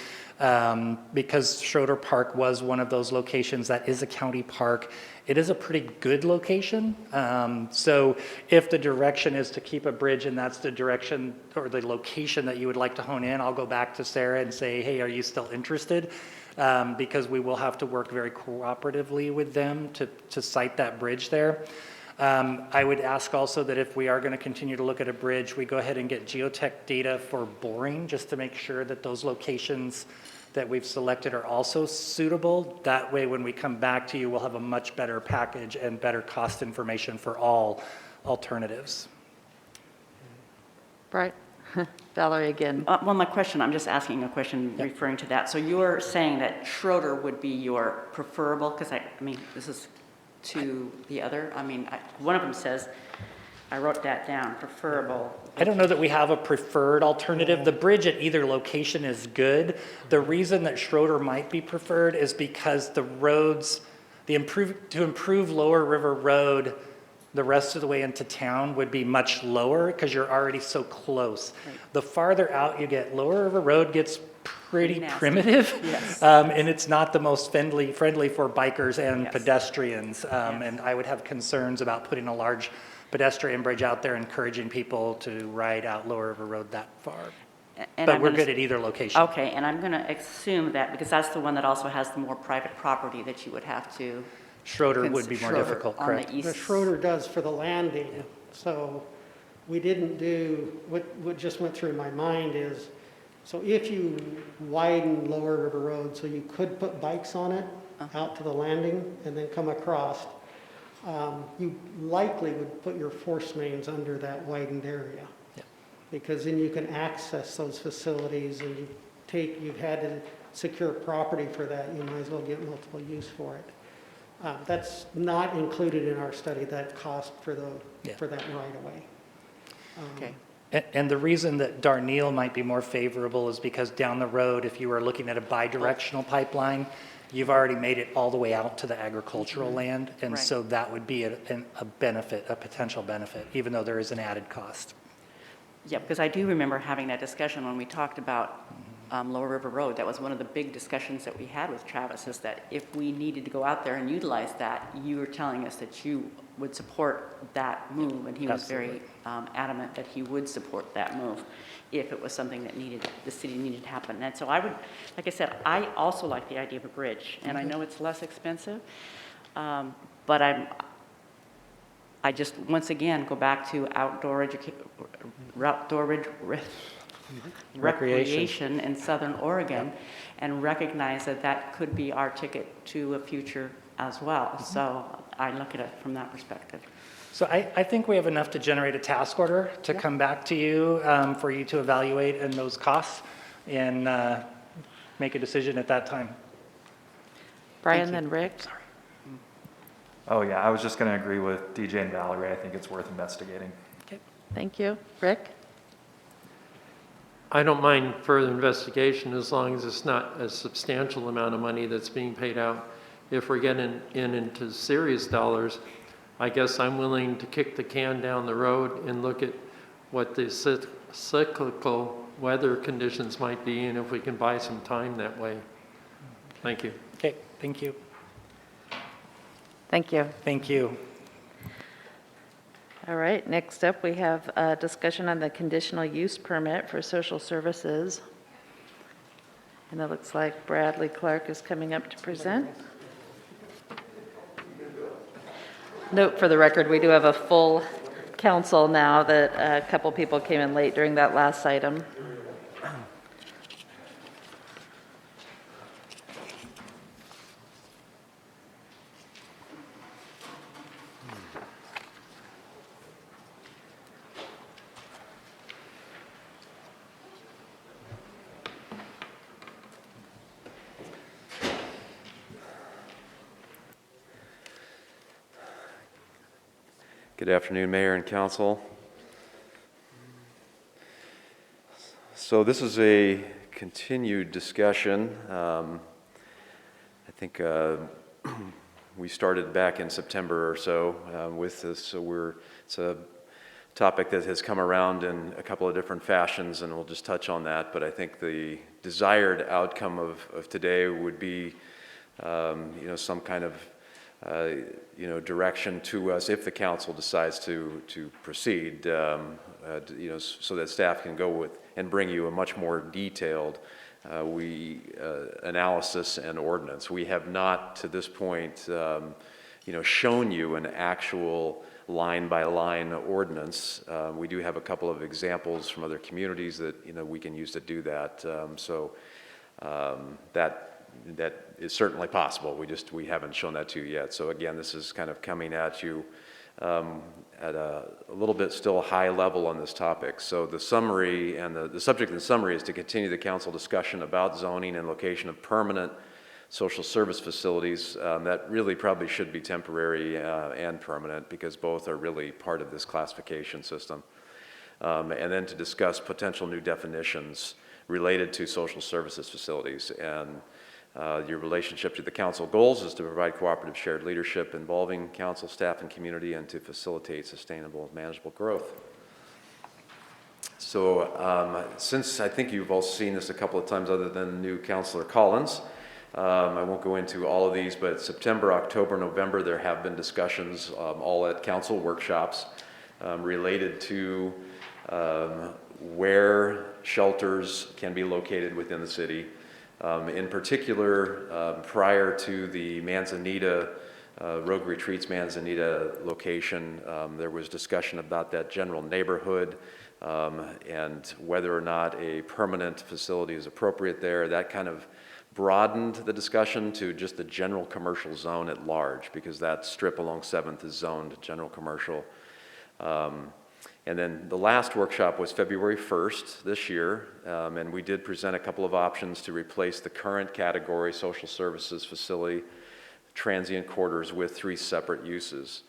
because Schroeder Park was one of those locations that is a county park. It is a pretty good location. So if the direction is to keep a bridge and that's the direction or the location that you would like to hone in, I'll go back to Sarah and say, hey, are you still interested? Because we will have to work very cooperatively with them to site that bridge there. I would ask also that if we are going to continue to look at a bridge, we go ahead and get geotech data for boring, just to make sure that those locations that we've selected are also suitable. That way, when we come back to you, we'll have a much better package and better cost information for all alternatives. Right. Valerie again. well, my question, I'm just asking a question referring to that. So you're saying that Schroeder would be your preferable, because I mean, this is to the other, I mean, one of them says, I wrote that down, preferable. I don't know that we have a preferred alternative. The bridge at either location is good. The reason that Schroeder might be preferred is because the roads, to improve Lower River Road the rest of the way into town would be much lower because you're already so close. Right. The farther out you get, Lower River Road gets pretty nasty. primitive. Yes. And it's not the most friendly for bikers and Yes. pedestrians. Yes. And I would have concerns about putting a large pedestrian bridge out there, encouraging people to ride out Lower River Road that far. And But I'm we're gonna good at either location. Okay, and I'm going to assume that, because that's the one that also has the more private property that you would have to. Schroeder would be more Schroeder difficult, on the correct? east. The Schroeder does for the landing, so we didn't do, what just went through my mind is, so if you widen Lower River Road, so you could put bikes on it out to the landing and then come across, you likely would put your force mains under that widened area. Yeah. Because then you can access those facilities and you've had to secure property for that, you might as well get multiple use for it. That's not included in our study, that cost for that right of way. Okay. And the reason that Darneel might be more favorable is because down the road, if you were looking at a bi-directional pipeline, you've already made it all the way out to the agricultural land. And Right. so that would be a benefit, a potential benefit, even though there is an added cost. Yeah, because I do remember having that discussion when we talked about Lower River Road. That was one of the big discussions that we had with Travis, is that if we needed to go out there and utilize that, you were telling us that you would support that move, and he was very adamant that he would support that move if it was something that the city needed to happen. And so I would, like I said, I also like the idea of a bridge, and I know it's less expensive, but I I just, once again, go back to outdoor recreation in Southern Oregon and recognize that that could be our ticket to a future as well. So I look at it from that perspective. So I think we have enough to generate a task order to come back to you for you to evaluate and those costs and make a decision at that time. Brian, then Rick. Oh, yeah, I was just going to agree with DJ and Valerie. I think it's worth investigating. Okay, thank you. Rick? I don't mind further investigation as long as it's not a substantial amount of money that's being paid out. If we're getting into serious dollars, I guess I'm willing to kick the can down the road and look at what the cyclical weather conditions might be and if we can buy some time that way. Thank you. Okay, thank you. Thank you. Thank you. All right, next up, we have a discussion on the conditional use permit for social services. And it looks like Bradley Clark is coming up to present. Note for the record, we do have a full council now that a couple people came in late during that last item. Good afternoon, Mayor and Council. So this is a continued discussion. I think we started back in September or so with this. So it's a topic that has come around in a couple of different fashions, and we'll just touch on that. But I think the desired outcome of today would be, some kind of direction to us if the council decides to proceed, so that staff can go with and bring you a much more detailed analysis and ordinance. We have not to this point, shown you an actual line-by-line ordinance. We do have a couple of examples from other communities that we can use to do that. That is certainly possible. We haven't shown that to you yet. So again, this is kind of coming at you at a little bit still high level on this topic. So the summary and the subject of the summary is to continue the council discussion about zoning and location of permanent social service facilities. That really probably should be temporary and permanent because both are really part of this classification system. And then to discuss potential new definitions related to social services facilities. And your relationship to the council goals is to provide cooperative shared leadership involving council, staff, and community, and to facilitate sustainable, manageable growth. So since I think you've all seen this a couple of times other than new Councilor Collins, I won't go into all of these, but September, October, November, there have been discussions all at council workshops related to where shelters can be located within the city. In particular, prior to the Manzanita, Rogue Retreats Manzanita location, there was discussion about that general neighborhood and whether or not a permanent facility is appropriate there. That kind of broadened the discussion to just the general commercial zone at large because that strip along 7th is zoned general commercial. And then the last workshop was February 1st this year, and we did present a couple of options to replace the current category social services facility transient quarters with 3 separate uses.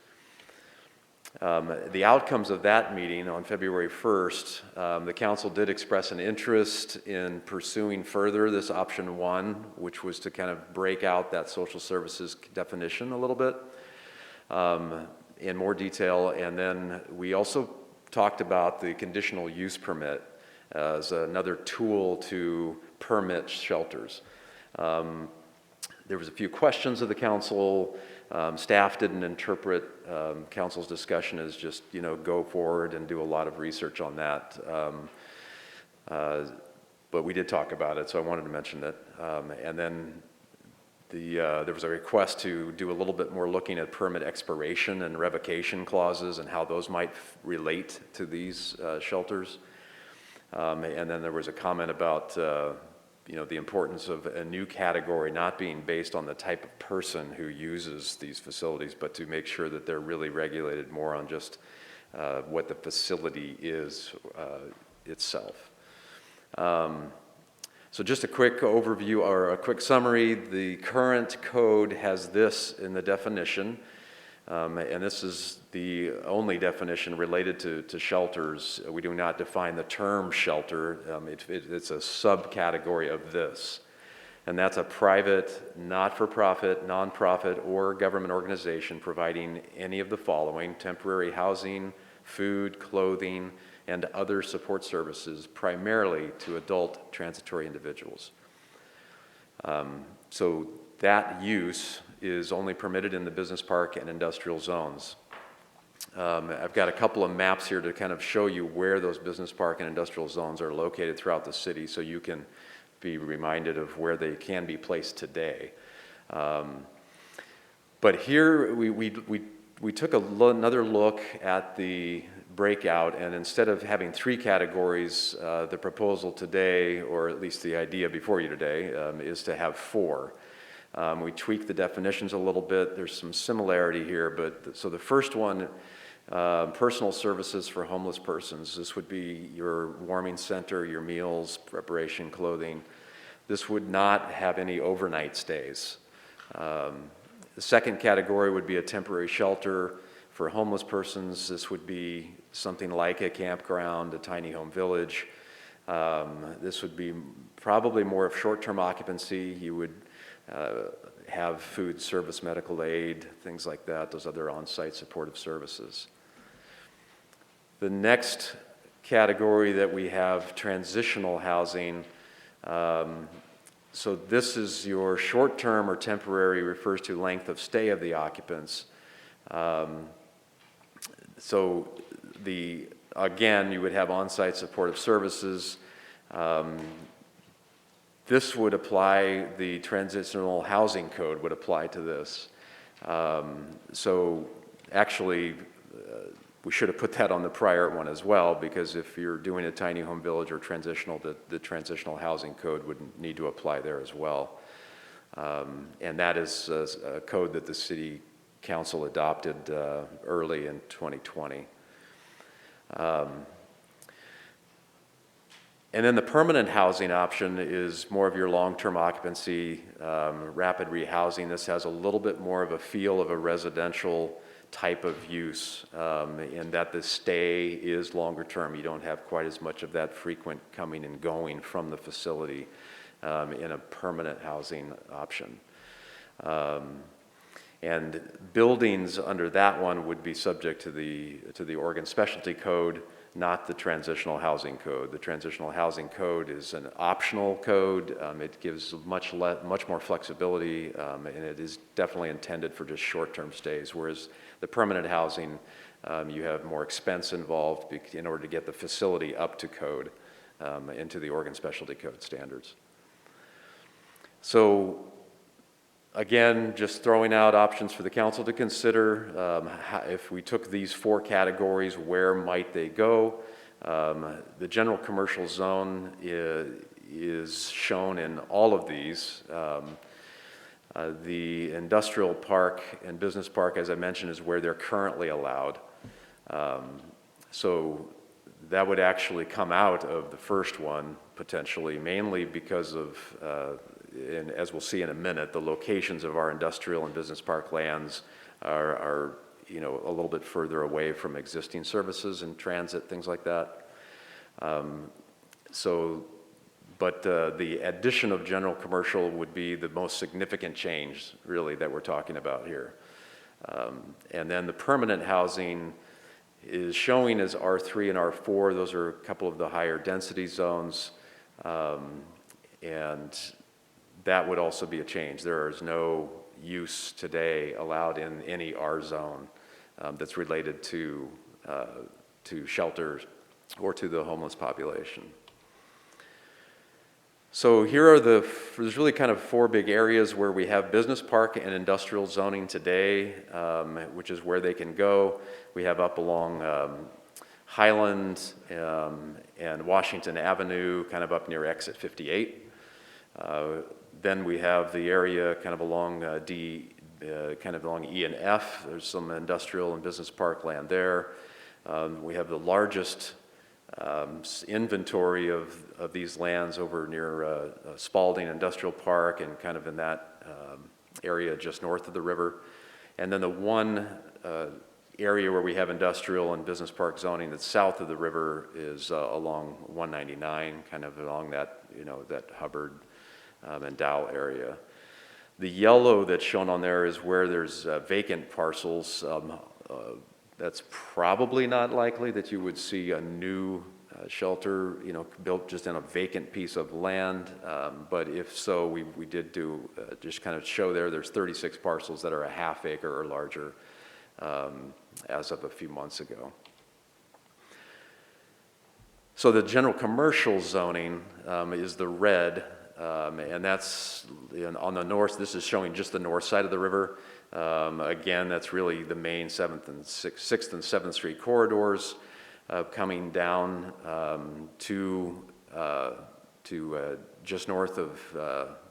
The outcomes of that meeting on February 1st, the council did express an interest in pursuing further this option 1, which was to kind of break out that social services definition a little bit in more detail. And then we also talked about the conditional use permit as another tool to permit shelters. There was a few questions of the council. Staff didn't interpret council's discussion as just, go forward and do a lot of research on that. But we did talk about it, so I wanted to mention it. And then there was a request to do a little bit more looking at permit expiration and revocation clauses and how those might relate to these shelters. And then there was a comment about the importance of a new category not being based on the type of person who uses these facilities, but to make sure that they're really regulated more on just what the facility is itself. So just a quick overview or a quick summary. The current code has this in the definition, and this is the only definition related to shelters. We do not define the term shelter. It's a subcategory of this, and that's a private, not-for-profit, nonprofit, or government organization providing any of the following: temporary housing, food, clothing, and other support services, primarily to adult transitory individuals. So that use is only permitted in the business park and industrial zones. I've got a couple of maps here to kind of show you where those business park and industrial zones are located throughout the city, so you can be reminded of where they can be placed today. But here we took another look at the breakout, and instead of having 3 categories, the proposal today, or at least the idea before you today, is to have 4. We tweaked the definitions a little bit. There's some similarity here, but so the first one, personal services for homeless persons. This would be your warming center, your meals, preparation, clothing. This would not have any overnight stays. The second category would be a temporary shelter for homeless persons. This would be something like a campground, a tiny home village. This would be probably more of short-term occupancy. You would have food service, medical aid, things like that, those other on-site supportive services. The next category that we have, transitional housing. So this is your short-term or temporary, refers to length of stay of the occupants. So again, you would have on-site supportive services. This would apply, the transitional housing code would apply to this. So actually, we should have put that on the prior one as well, because if you're doing a tiny home village or transitional, the transitional housing code would need to apply there as well. And that is a code that the city council adopted early in 2020. And then the permanent housing option is more of your long-term occupancy, rapid rehousing. This has a little bit more of a feel of a residential type of use, in that the stay is longer term. You don't have quite as much of that frequent coming and going from the facility in a permanent housing option. And buildings under that one would be subject to the Oregon Specialty Code, not the Transitional Housing Code. The Transitional Housing Code is an optional code. It gives much more flexibility, and it is definitely intended for just short-term stays, whereas the permanent housing, you have more expense involved in order to get the facility up to code, into the Oregon Specialty Code standards. So again, just throwing out options for the council to consider. If we took these 4 categories, where might they go? The general commercial zone is shown in all of these. The industrial park and business park, as I mentioned, is where they're currently allowed. So that would actually come out of the first one, potentially, mainly because of and as we'll see in a minute, the locations of our industrial and business park lands are a little bit further away from existing services and transit, things like that. But the addition of general commercial would be the most significant change, really, that we're talking about here. And then the permanent housing is showing as R3 and R4. Those are a couple of the higher density zones. And that would also be a change. There is no use today allowed in any R zone that's related to shelters or to the homeless population. So here are there's really kind of four big areas where we have business park and industrial zoning today, which is where they can go. We have up along Highland and Washington Avenue, kind of up near exit 58. Then we have the area kind of along kind of along E and F. There's some industrial and business park land there. We have the largest inventory of these lands over near Spalding Industrial Park and kind of in that area just north of the river. And then the one area where we have industrial and business park zoning that's south of the river is along 199, kind of along that, that Hubbard and Dow area. The yellow that's shown on there is where there's vacant parcels. That's probably not likely that you would see a new shelter, built just in a vacant piece of land. But if so, we did do, just kind of show there's 36 parcels that are a half acre or larger as of a few months ago. So the general commercial zoning is the red, and that's on the north. This is showing just the north side of the river. Again, that's really the main 6th and 7th Street corridors coming down to just north of,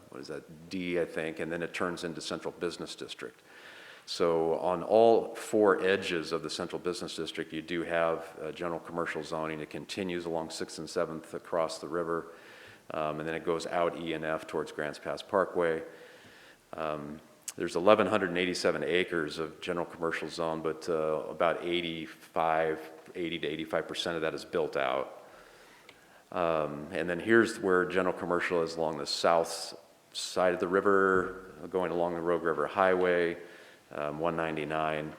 what is that, D, I think, and then it turns into Central Business District. So on all four edges of the Central Business District, you do have general commercial zoning. It continues along 6th and 7th across the river, and then it goes out E and F towards Grants Pass Parkway. There's 1,187 acres of general commercial zone, but about 80 to 85% of that is built out. And then here's where general commercial is along the south side of the river, going along the Rogue River Highway, 199.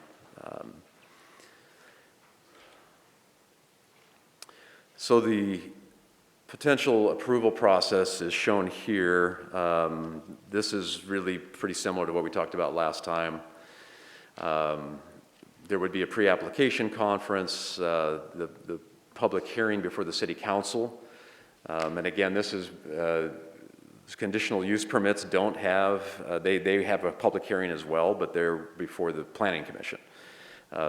So the potential approval process is shown here. This is really pretty similar to what we talked about last time. There would be a pre-application conference, the public hearing before the city council. And again, this is conditional use permits don't have, they have a public hearing as well, but they're before the planning commission.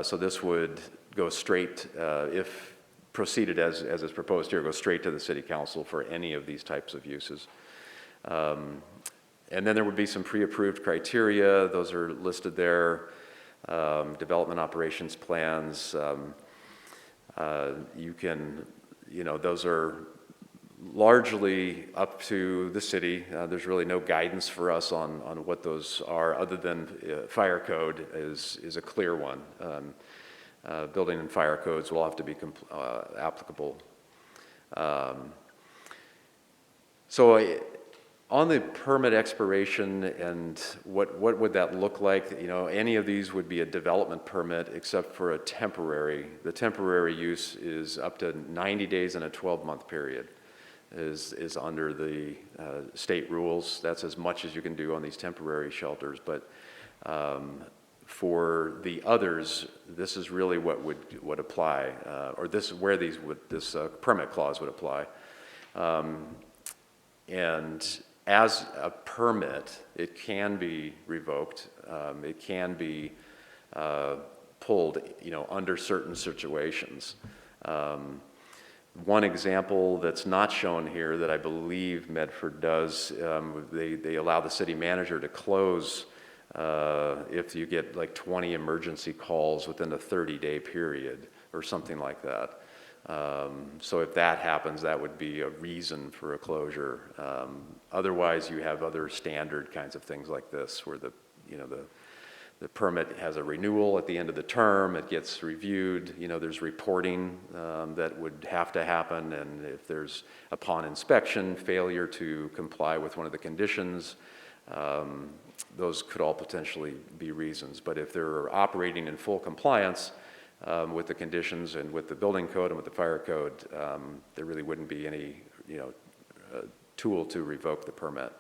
So this would go straight, if proceeded as is proposed here, go straight to the city council for any of these types of uses. And then there would be some pre-approved criteria. Those are listed there. Development operations plans. Those are largely up to the city. There's really no guidance for us on what those are, other than fire code is a clear one. Building and fire codes will have to be applicable. On the permit expiration and what would that look like? Any of these would be a development permit except for a temporary. The temporary use is up to 90 days in a 12-month period is under the state rules. That's as much as you can do on these temporary shelters. But for the others, this is really what would apply, or this is where this permit clause would apply. And as a permit, it can be revoked. It can be pulled, under certain situations. One example that's not shown here that I believe Medford does, they allow the city manager to close if you get like 20 emergency calls within a 30-day period or something like that. So if that happens, that would be a reason for a closure. Otherwise, you have other standard kinds of things like this where the permit has a renewal at the end of the term, it gets reviewed, there's reporting that would have to happen, and if there's, upon inspection, failure to comply with one of the conditions, those could all potentially be reasons. But if they're operating in full compliance with the conditions and with the building code and with the fire code, there really wouldn't be any, tool to revoke the permit.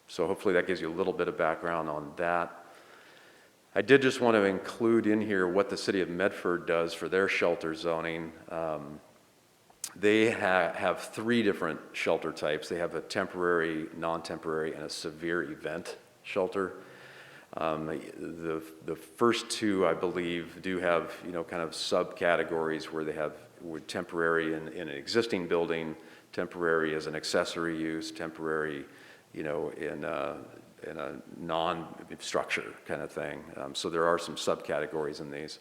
So hopefully that gives you a little bit of background on that. I did just want to include in here what the city of Medford does for their shelter zoning. They have three different shelter types. They have a temporary, non-temporary, and a severe event shelter. The first two, I believe, do have, kind of subcategories where they have temporary in an existing building, temporary as an accessory use, temporary, in a non-structure kind of thing. So there are some subcategories in these.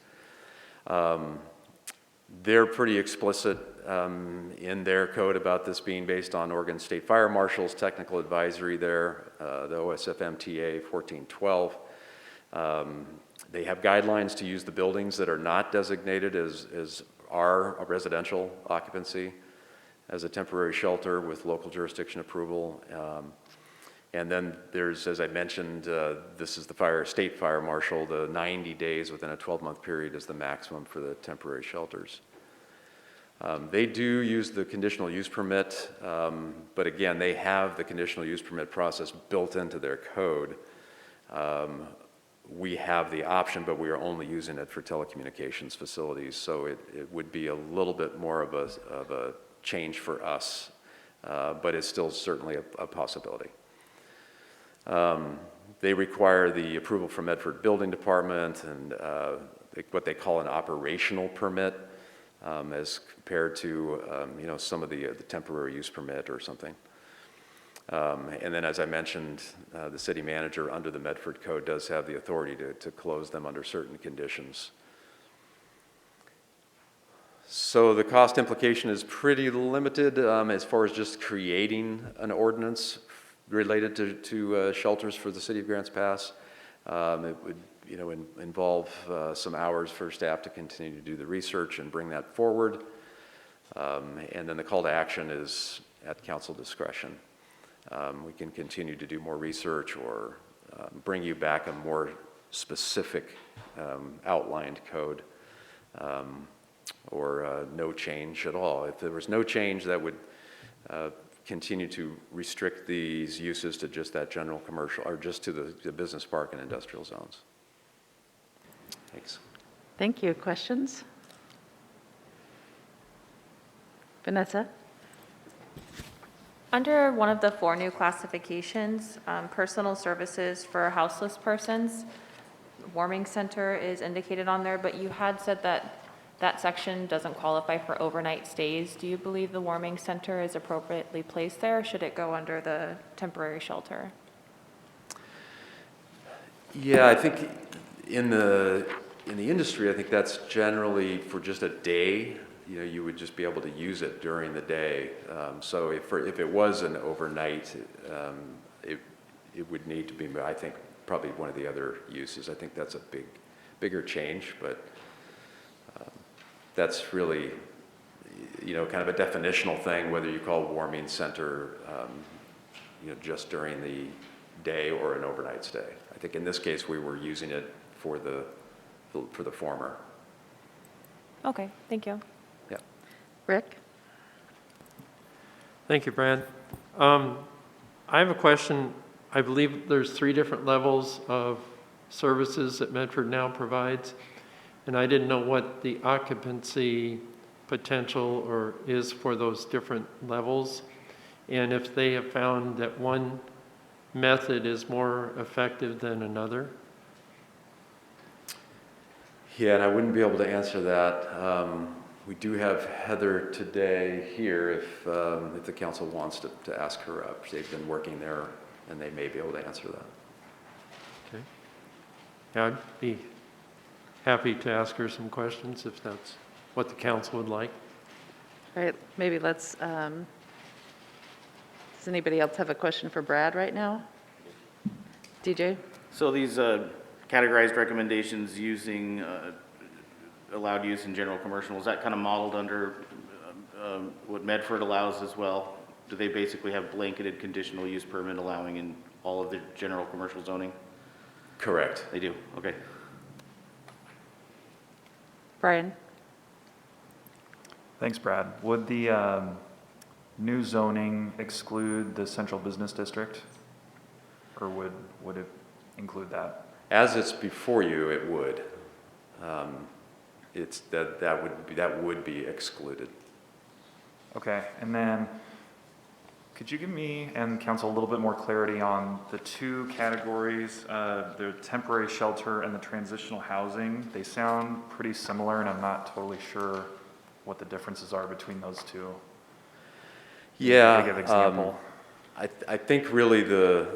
They're pretty explicit in their code about this being based on Oregon State Fire Marshal's technical advisory there, the OSFMTA 1412. They have guidelines to use the buildings that are not designated as our residential occupancy as a temporary shelter with local jurisdiction approval. And then there's, as I mentioned, this is the state fire marshal, the 90 days within a 12-month period is the maximum for the temporary shelters. They do use the conditional use permit, but again, they have the conditional use permit process built into their code. We have the option, but we are only using it for telecommunications facilities, so it would be a little bit more of a change for us, but it's still certainly a possibility. They require the approval from Medford Building Department and what they call an operational permit, as compared to some of the temporary use permit or something. And then, as I mentioned, the city manager under the Medford Code does have the authority to close them under certain conditions. So the cost implication is pretty limited as far as just creating an ordinance related to shelters for the city of Grants Pass. It would involve some hours for staff to continue to do the research and bring that forward. And then the call to action is at council discretion. We can continue to do more research or bring you back a more specific outlined code, or no change at all. If there was no change, that would continue to restrict these uses to just that general commercial, or just to the business park and industrial zones. Thanks. Thank you. Questions? Vanessa? Under one of the 4 new classifications, personal services for houseless persons, warming center is indicated on there, but you had said that that section doesn't qualify for overnight stays. Do you believe the warming center is appropriately placed there, or should it go under the temporary shelter? Yeah, I think in the industry, I think that's generally for just a day. You would just be able to use it during the day. So if it was an overnight, it would need to be, I think, probably one of the other uses. I think that's a bigger change, but that's really, kind of a definitional thing, whether you call warming center, just during the day or an overnight stay. I think in this case, we were using it for the former. Okay, thank you. Yeah. Rick? Thank you, Brad. I have a question. I believe there's 3 different levels of services that Medford now provides, and I didn't know what the occupancy potential is for those different levels, and if they have found that one method is more effective than another. Yeah, and I wouldn't be able to answer that. We do have Heather today here if the council wants to ask her up. They've been working there, and they may be able to answer that. Okay. Yeah, I'd be happy to ask her some questions if that's what the council would like. All right, maybe let's, does anybody else have a question for Brad right now? DJ? So these categorized recommendations using allowed use in general commercial, is that kind of modeled under what Medford allows as well? Do they basically have blanketed conditional use permit allowing in all of the general commercial zoning? Correct. They do, okay. Brian? Thanks, Brad. Would the new zoning exclude the central business district? Or would it include that? As it's before you, it would. That would be excluded. Okay, and then could you give me and council a little bit more clarity on the two categories, the temporary shelter and the transitional housing? They sound pretty similar, and I'm not totally sure what the differences are between those two. Yeah. Give an example. I think really the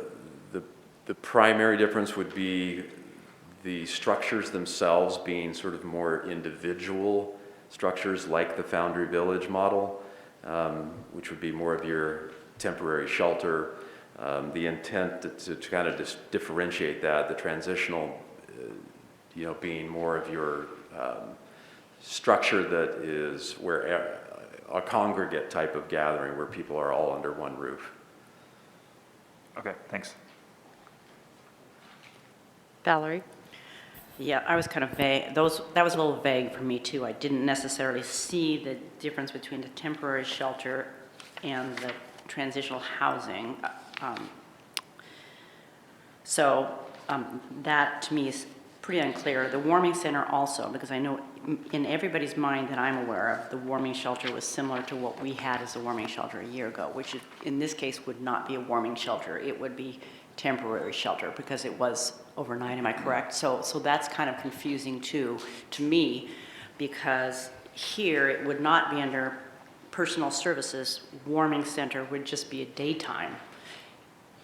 primary difference would be the structures themselves being sort of more individual structures like the Foundry Village model, which would be more of your temporary shelter. The intent to kind of differentiate that, the transitional, being more of your structure that is where a congregate type of gathering where people are all under one roof. Okay, thanks. Valerie? Yeah, I was kind of vague. That was a little vague for me too. I didn't necessarily see the difference between the temporary shelter and the transitional housing. That to me is pretty unclear. The warming center also, because I know in everybody's mind that I'm aware of, the warming shelter was similar to what we had as a warming shelter a year ago, which in this case would not be a warming shelter. It would be temporary shelter because it was overnight, am I correct? So that's kind of confusing too, to me, because here it would not be under personal services. Warming center would just be a daytime.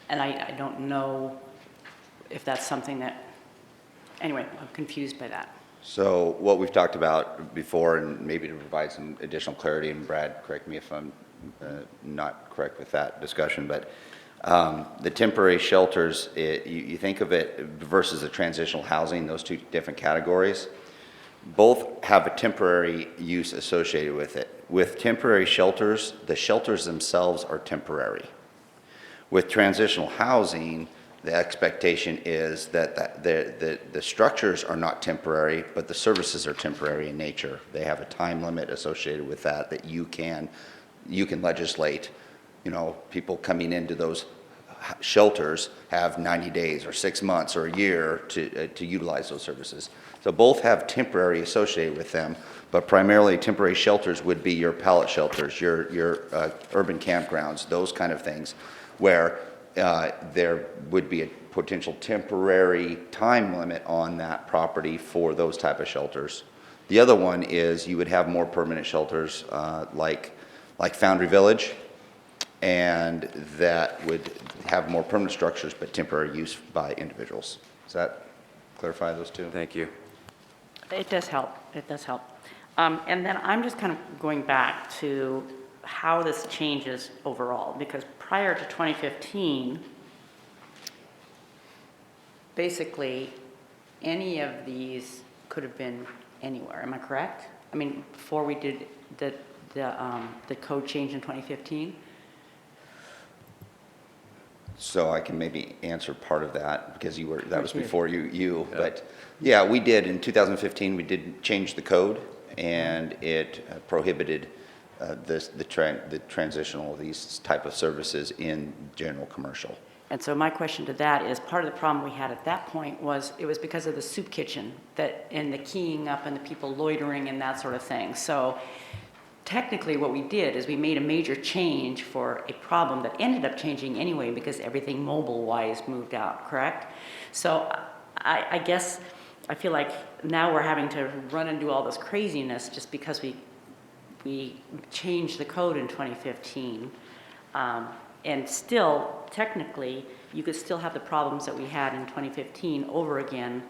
And I don't know if that's something that, anyway, I'm confused by that. So what we've talked about before, and maybe to provide some additional clarity, and Brad, correct me if I'm not correct with that discussion, but the temporary shelters, you think of it versus the transitional housing, those two different categories, both have a temporary use associated with it. With temporary shelters, the shelters themselves are temporary. With transitional housing, the expectation is that the structures are not temporary, but the services are temporary in nature. They have a time limit associated with that you can legislate. People coming into those shelters have 90 days or 6 months or a year to utilize those services. So both have temporary associated with them, but primarily temporary shelters would be your pallet shelters, your urban campgrounds, those kind of things, where there would be a potential temporary time limit on that property for those type of shelters. The other one is you would have more permanent shelters like Foundry Village, and that would have more permanent structures but temporary use by individuals. Does that clarify those two? Thank you. It does help. It does help. And then I'm just kind of going back to how this changes overall, because prior to 2015, basically any of these could have been anywhere. Am I correct? I mean, before we did the code change in 2015. So I can maybe answer part of that because that was before you. But yeah, we did in 2015. We did change the code, and it prohibited the transitional, these type of services in general commercial. And so my question to that is, part of the problem we had at that point was it was because of the soup kitchen and the keying up and the people loitering and that sort of thing. So technically what we did is we made a major change for a problem that ended up changing anyway because everything mobile-wise moved out, correct? So I guess I feel like now we're having to run and do all this craziness just because we changed the code in 2015. And still, technically, you could still have the problems that we had in 2015 over again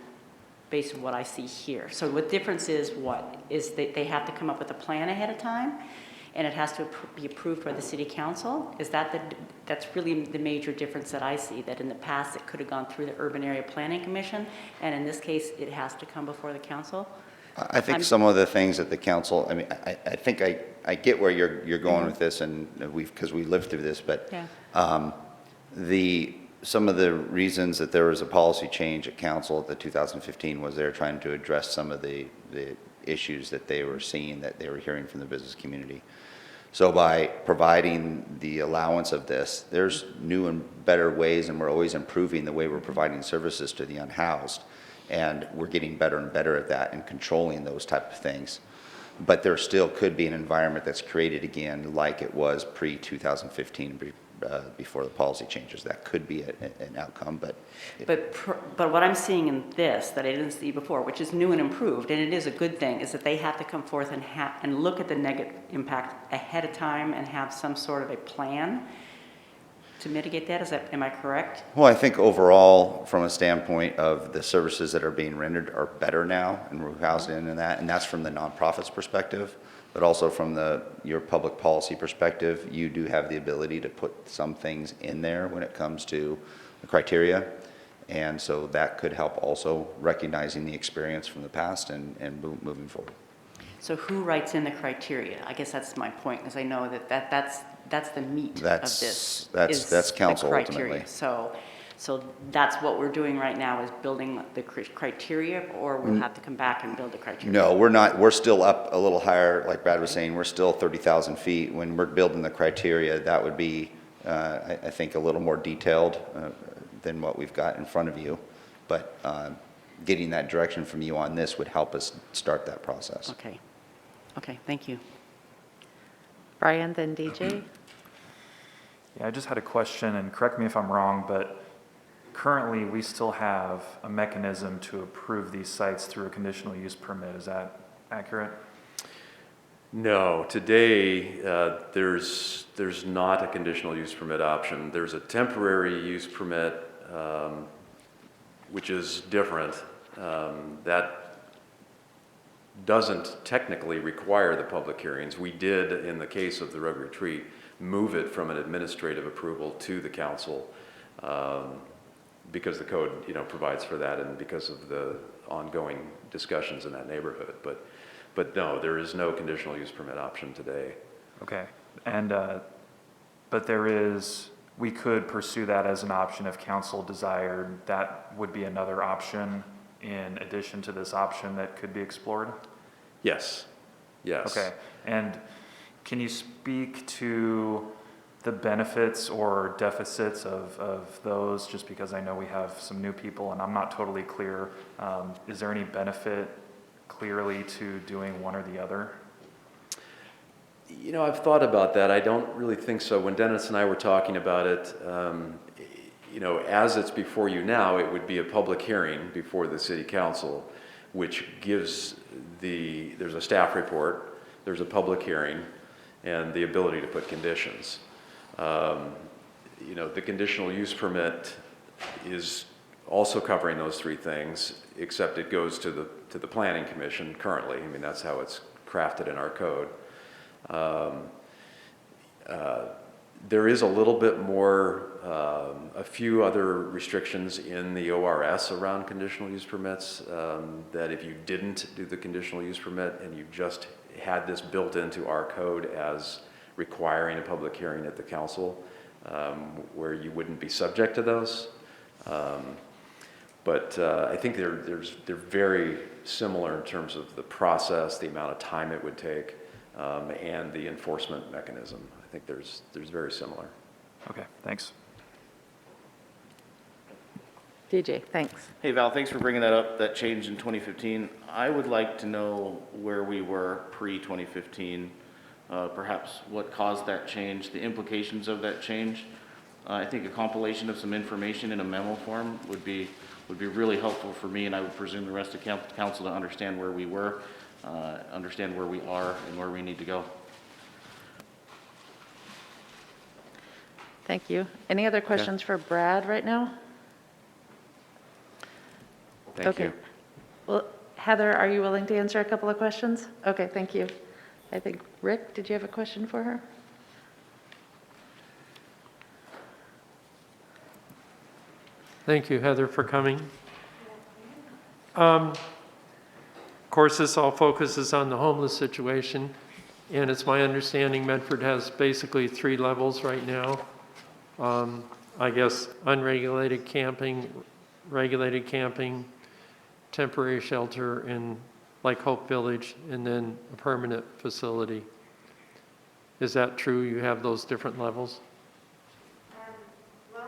based on what I see here. So what difference is what? Is that they have to come up with a plan ahead of time and it has to be approved by the city council? Is that's really the major difference that I see, that in the past it could have gone through the Urban Area Planning Commission and in this case it has to come before the council? I think some of the things that the council, I mean, I think I get where you're going with this, and because we lived through this, but Yeah. some of the reasons that there was a policy change at council at the 2015 was they're trying to address some of the issues that they were seeing, that they were hearing from the business community. So by providing the allowance of this, there's new and better ways, and we're always improving the way we're providing services to the unhoused. And we're getting better and better at that and controlling those type of things. But there still could be an environment that's created again like it was pre-2015, before the policy changes. That could be an outcome, but But what I'm seeing in this that I didn't see before, which is new and improved, and it is a good thing, is that they have to come forth and look at the negative impact ahead of time and have some sort of a plan to mitigate that. Am I correct? well, I think overall, from a standpoint of the services that are being rendered are better now, and we're housed in that, and that's from the nonprofit's perspective, but also from your public policy perspective, you do have the ability to put some things in there when it comes to the criteria, and so that could help also recognizing the experience from the past and moving forward. So who writes in the criteria? I guess that's my point, because I know that's the meat of this. That's council the criteria. ultimately. So that's what we're doing right now, is building the criteria, or we'll have to come back and build the criteria? No, we're not. We're still up a little higher, like Brad was saying. We're still 30,000 feet. When we're building the criteria, that would be, I think, a little more detailed than what we've got in front of you. But getting that direction from you on this would help us start that process. Okay. Okay, thank you. Brian, then DJ. Yeah, I just had a question, and correct me if I'm wrong, but currently we still have a mechanism to approve these sites through a conditional use permit. Is that accurate? No, today, there's not a conditional use permit option. There's a temporary use permit, which is different. That doesn't technically require the public hearings. We did, in the case of the Rogue Retreat, move it from an administrative approval to the council because the code, provides for that, and because of the ongoing discussions in that neighborhood. But no, there is no conditional use permit option today. Okay, and, but we could pursue that as an option if council desired. That would be another option in addition to this option that could be explored? Yes, yes. Okay, and can you speak to the benefits or deficits of those, just because I know we have some new people and I'm not totally clear. Is there any benefit clearly to doing one or the other? I've thought about that. I don't really think so. When Dennis and I were talking about it, as it's before you now, it would be a public hearing before the city council, which gives there's a staff report, there's a public hearing, and the ability to put conditions. The conditional use permit is also covering those three things, except it goes to the planning commission currently. I mean, that's how it's crafted in our code. There is a little bit more, a few other restrictions in the ORS around conditional use permits, that if you didn't do the conditional use permit and you just had this built into our code as requiring a public hearing at the council, where you wouldn't be subject to those. But I think they're very similar in terms of the process, the amount of time it would take, and the enforcement mechanism. I think there's very similar. Okay, thanks. DJ, thanks. Hey Val, thanks for bringing that up, that change in 2015. I would like to know where we were pre-2015, perhaps what caused that change, the implications of that change. I think a compilation of some information in a memo form would be really helpful for me, and I would presume the rest of council to understand where we were, understand where we are and where we need to go. Thank you. Any other questions for Brad right now? Thank you. Well, Heather, are you willing to answer a couple of questions? Okay, thank you. I think, Rick, did you have a question for her? Thank you, Heather, for coming. Of course, this all focuses on the homeless situation, and it's my understanding Medford has basically 3 levels right now. I guess unregulated camping, regulated camping, temporary shelter in like Hope Village, and then a permanent facility. Is that true? You have those different levels? Well,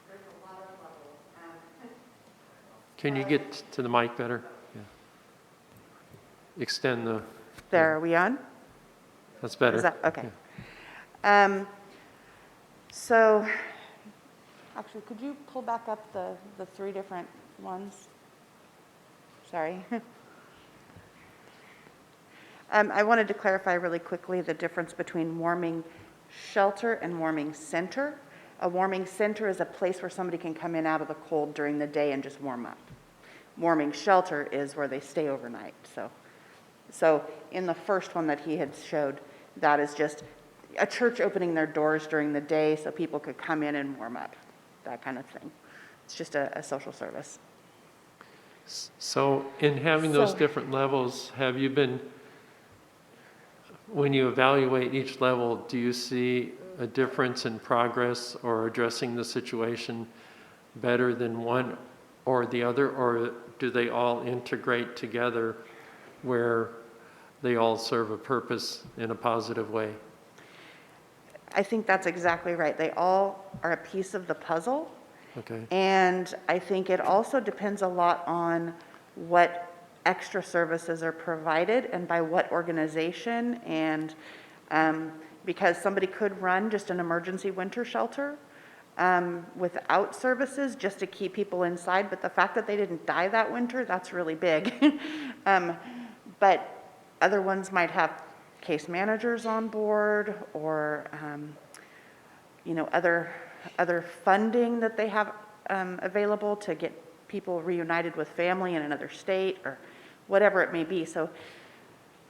there's a lot of levels. Can you get to the mic better? Yeah. Extend the There, are we on? That's better. Is that, okay. So, actually, could you pull back up the three different ones? Sorry. I wanted to clarify really quickly the difference between warming shelter and warming center. A warming center is a place where somebody can come in out of the cold during the day and just warm up. Warming shelter is where they stay overnight. So in the first one that he had showed, that is just a church opening their doors during the day so people could come in and warm up, that kind of thing. It's just a social service. So in having those So- different levels, have you been, when you evaluate each level, do you see a difference in progress or addressing the situation better than one or the other, or do they all integrate together where they all serve a purpose in a positive way? I think that's exactly right. They all are a piece of the puzzle. Okay. And I think it also depends a lot on what extra services are provided and by what organization. And because somebody could run just an emergency winter shelter without services just to keep people inside. But the fact that they didn't die that winter, that's really big. But other ones might have case managers on board or, other funding that they have available to get people reunited with family in another state or whatever it may be. So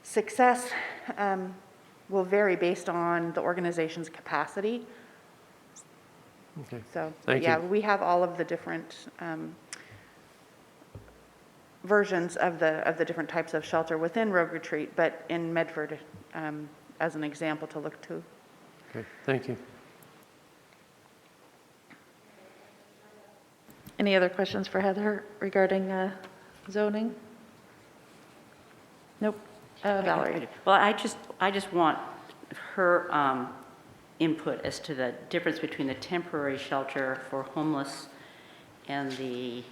success will vary based on the organization's capacity. Okay. So, Thank yeah, you. we have all of the different versions of the different types of shelter within Rogue Retreat, but in Medford, as an example to look to. Okay, thank you. Any other questions for Heather regarding zoning? Nope. Valerie? Well, I just want her input as to the difference between the temporary shelter for homeless and the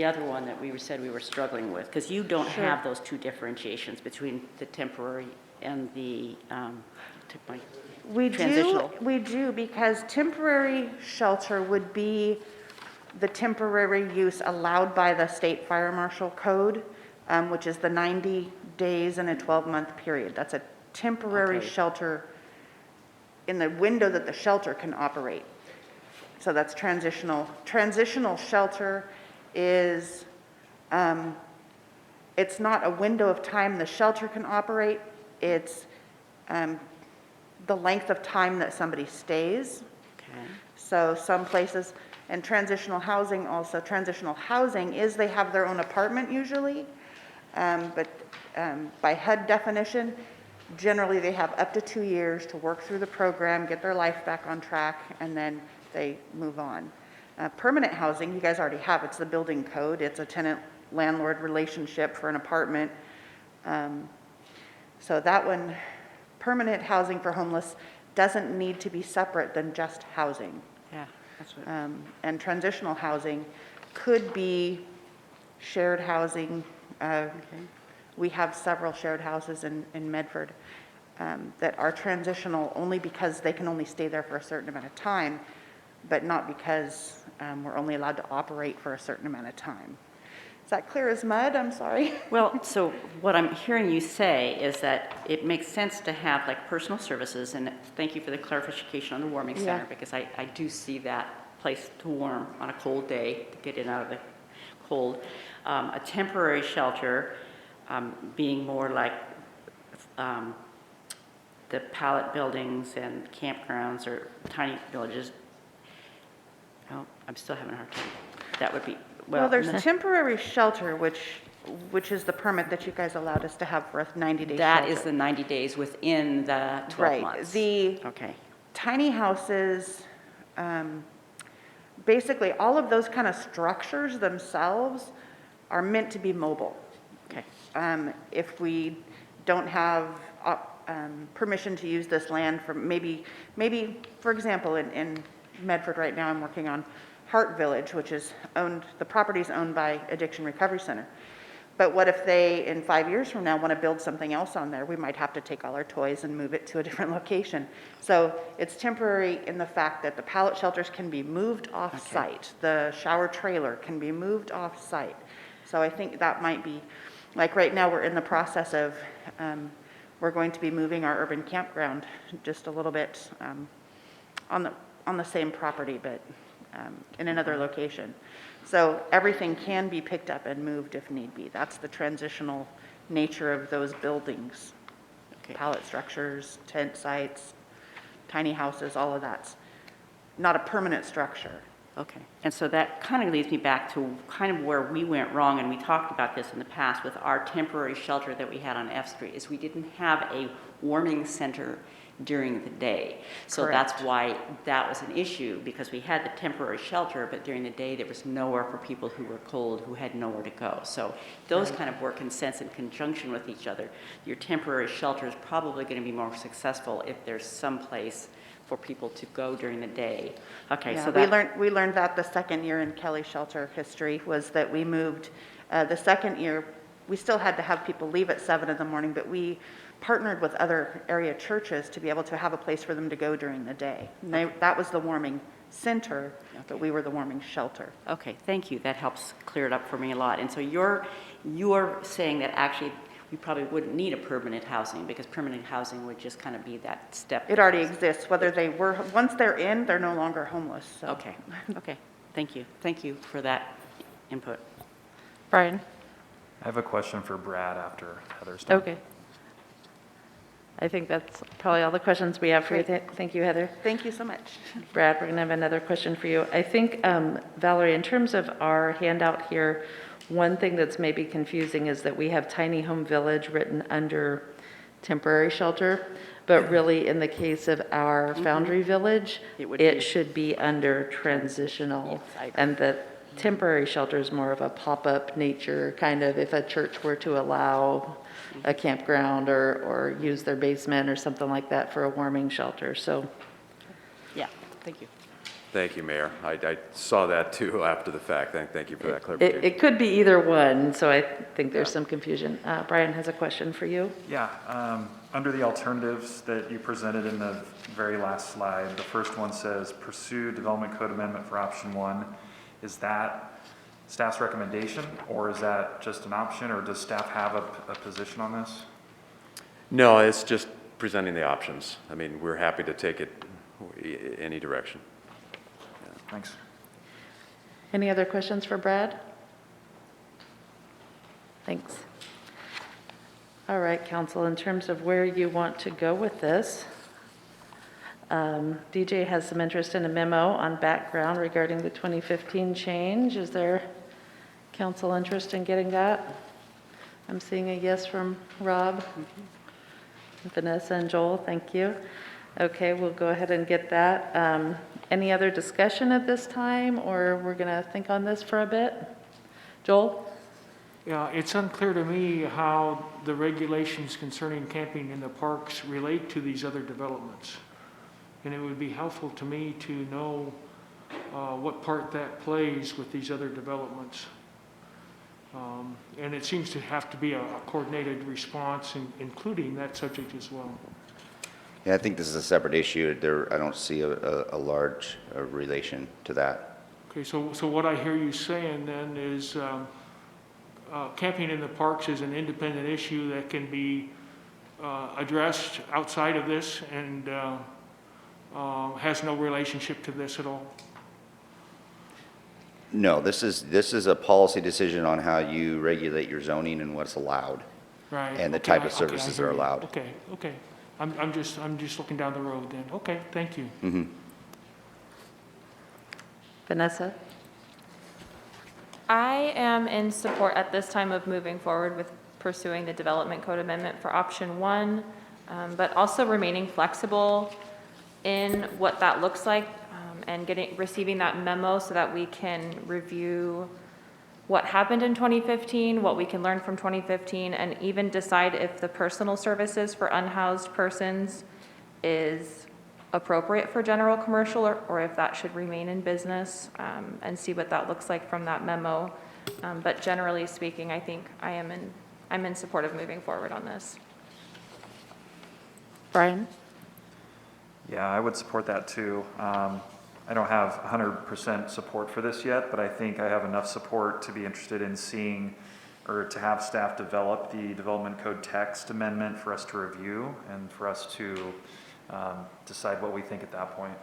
other one that we said we were struggling with, because you don't Sure. have those two differentiations between the temporary and the transitional. We do, because temporary shelter would be the temporary use allowed by the state fire marshal code, which is the 90 days in a 12-month period. That's a temporary Okay. shelter in the window that the shelter can operate. So that's transitional. Transitional shelter is, it's not a window of time the shelter can operate, it's the length of time that somebody stays. Okay. So some places, and transitional housing also, transitional housing is they have their own apartment usually, but by HUD definition, generally they have up to 2 years to work through the program, get their life back on track, and then they move on. Permanent housing, you guys already have, it's the building code, it's a tenant-landlord relationship for an apartment. So that one, permanent housing for homeless doesn't need to be separate than just housing. Yeah, that's what. And transitional housing could be shared housing. We have several shared houses in Medford that are transitional only because they can only stay there for a certain amount of time, but not because we're only allowed to operate for a certain amount of time. Is that clear as mud? I'm sorry. Well, so what I'm hearing you say is that it makes sense to have like personal services, and thank you for the clarification on the warming Yeah. center, because I do see that place to warm on a cold day, to get in out of the cold. A temporary shelter being more like the pallet buildings and campgrounds or tiny villages. Oh, I'm still having a hard time. That would be, Well, there's no. temporary shelter, which is the permit that you guys allowed us to have for a 90-day shelter. That is the 90 days within the 12 months. Right. The Okay. tiny houses, basically all of those kind of structures themselves are meant to be mobile. Okay. If we don't have permission to use this land for maybe, for example, in Medford right now, I'm working on Hart Village, which is owned, the property is owned by Addiction Recovery Center. But what if they, in 5 years from now, want to build something else on there? We might have to take all our toys and move it to a different location. So it's temporary in the fact that the pallet shelters can be moved off-site. The shower trailer can be moved off-site. So I think that might be, like right now, we're in the process of, we're going to be moving our urban campground just a little bit on the same property, but in another location. So everything can be picked up and moved if need be. That's the transitional nature of those buildings. Pallet structures, tent sites, tiny houses, all of that's not a permanent structure. Okay, and so that kind of leads me back to kind of where we went wrong, and we talked about this in the past with our temporary shelter that we had on F Street, is we didn't have a warming center during the day. So that's why that was an issue, because we had the temporary shelter, but during the day there was nowhere for people who were cold, who had nowhere to go. So those kind of work in sense in conjunction with each other. Your temporary shelter is probably going to be more successful if there's some place for people to go during the day. Okay, Yeah, so we learned that the second year in Kelly shelter history was that we moved, the second year, we still had to have people leave at 7 in the morning, but we partnered with other area churches to be able to have a place for them to go during the day. And that was the warming center, but we were the warming shelter. Okay, thank you. That helps clear it up for me a lot. And so you're saying that actually we probably wouldn't need a permanent housing, because permanent housing would just kind of be that step. It already exists, whether they were, once they're in, they're no longer homeless, so. Okay, okay. Thank you. Thank you for that input. Brian? I have a question for Brad after Heather's done. Okay. I think that's probably all the questions we have for you. Thank you, Heather. Thank you so much. Brad, we're going to have another question for you. I think, Valerie, in terms of our handout here, one thing that's maybe confusing is that we have tiny home village written under temporary shelter, but really in the case of our Foundry Village, it should be under transitional. Yes, And the temporary shelter is more of a pop-up nature, kind of if a church were to allow a campground or use their basement or something like that for a warming shelter. So Yeah, thank you. Thank you, Mayor. I saw that too after the fact. Thank you for that clarification. it could be either one, so I think there's some confusion. Brian has a question for you. Yeah, under the alternatives that you presented in the very last slide, the first one says pursue development code amendment for option 1. Is that staff's recommendation, or is that just an option, or does staff have a position on this? No, it's just presenting the options. I mean, we're happy to take it any direction. Thanks. Any other questions for Brad? Thanks. All right, council, in terms of where you want to go with this, DJ has some interest in a memo on background regarding the 2015 change. Is there council interest in getting that? I'm seeing a yes from Rob, Vanessa, and Joel. Thank you. Okay, we'll go ahead and get that. Any other discussion at this time, or we're going to think on this for a bit? Joel? Yeah, it's unclear to me how the regulations concerning camping in the parks relate to these other developments. And it would be helpful to me to know what part that plays with these other developments. And it seems to have to be a coordinated response, including that subject as well. Yeah, I think this is a separate issue. I don't see a large relation to that. Okay, so what I hear you saying then is camping in the parks is an independent issue that can be addressed outside of this and has no relationship to this at all? No, this is a policy decision on how you regulate your zoning and what's allowed. Right. And the okay, type of okay, services I hear that are you. allowed. Okay. I'm just looking down the road then. Okay, thank you. Mm-hmm. Vanessa? I am in support at this time of moving forward with pursuing the development code amendment for option 1, but also remaining flexible in what that looks like and receiving that memo so that we can review what happened in 2015, what we can learn from 2015, and even decide if the personal services for unhoused persons is appropriate for general commercial or if that should remain in business, and see what that looks like from that memo. But generally speaking, I think I'm in support of moving forward on this. Brian? Yeah, I would support that too. I don't have 100% support for this yet, but I think I have enough support to be interested in seeing or to have staff develop the development code text amendment for us to review and for us to decide what we think at that point.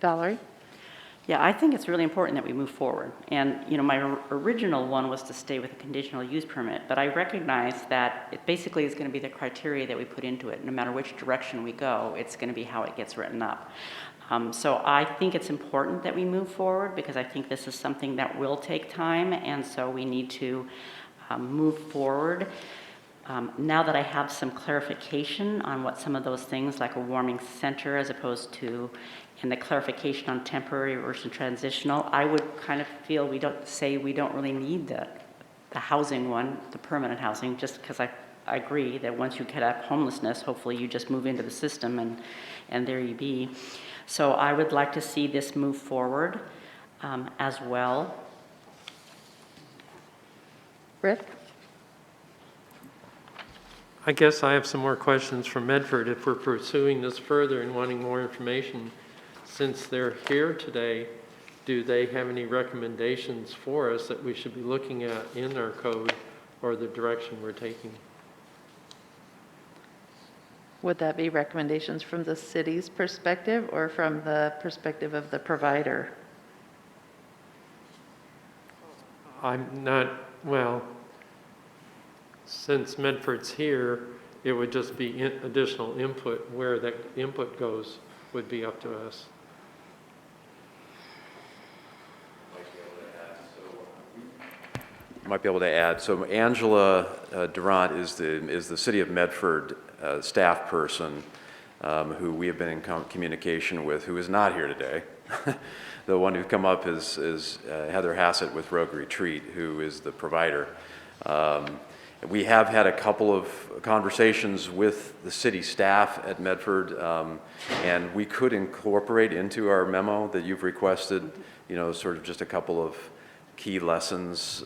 Valerie? Yeah, I think it's really important that we move forward. And, you know, my original one was to stay with a conditional use permit, but I recognize that it basically is going to be the criteria that we put into it. No matter which direction we go, it's going to be how it gets written up. So I think it's important that we move forward because I think this is something that will take time, and so we need to move forward. Now that I have some clarification on what some of those things like a warming center as opposed to, and the clarification on temporary versus transitional, I would kind of feel we don't really need the housing one, the permanent housing, just because I agree that once you get out of homelessness, hopefully you just move into the system and there you be. So I would like to see this move forward as well. Rick? I guess I have some more questions for Medford. If we're pursuing this further and wanting more information, since they're here today, do they have any recommendations for us that we should be looking at in our code or the direction we're taking? Would that be recommendations from the city's perspective or from the perspective of the provider? I'm not, well, since Medford's here, it would just be additional input. Where that input goes would be up to us. Might be able to add. So Angela Durant is the City of Medford staff person who we have been in communication with, who is not here today. The one who come up is Heather Hassett with Rogue Retreat, who is the provider. We have had a couple of conversations with the city staff at Medford, and we could incorporate into our memo that you've requested, you know, sort of just a couple of key lessons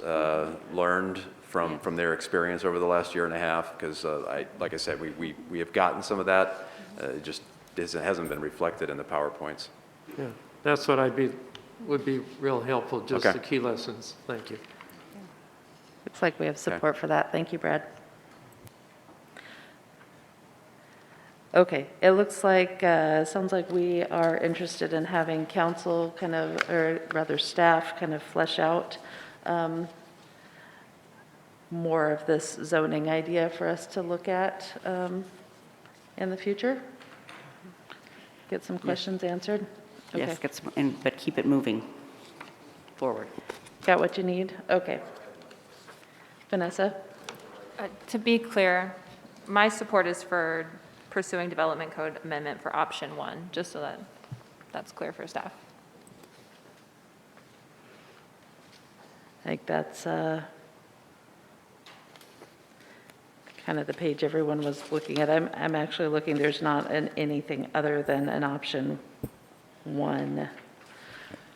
learned from their experience over the last year and a half, because like I said, we have gotten some of that, just it hasn't been reflected in the PowerPoints. Yeah, that's what would be real helpful, just Okay. the key lessons. Thank you. Looks like we have support for that. Thank you, Brad. Okay, it looks like, sounds like we are interested in having council kind of, or rather staff kind of flesh out more of this zoning idea for us to look at in the future. Get some questions answered? Okay. Yes, but keep it moving forward. Got what you need? Okay. Vanessa? To be clear, my support is for pursuing development code amendment for option 1, just so that that's clear for staff. I think that's kind of the page everyone was looking at. I'm actually looking, there's not anything other than an option 1.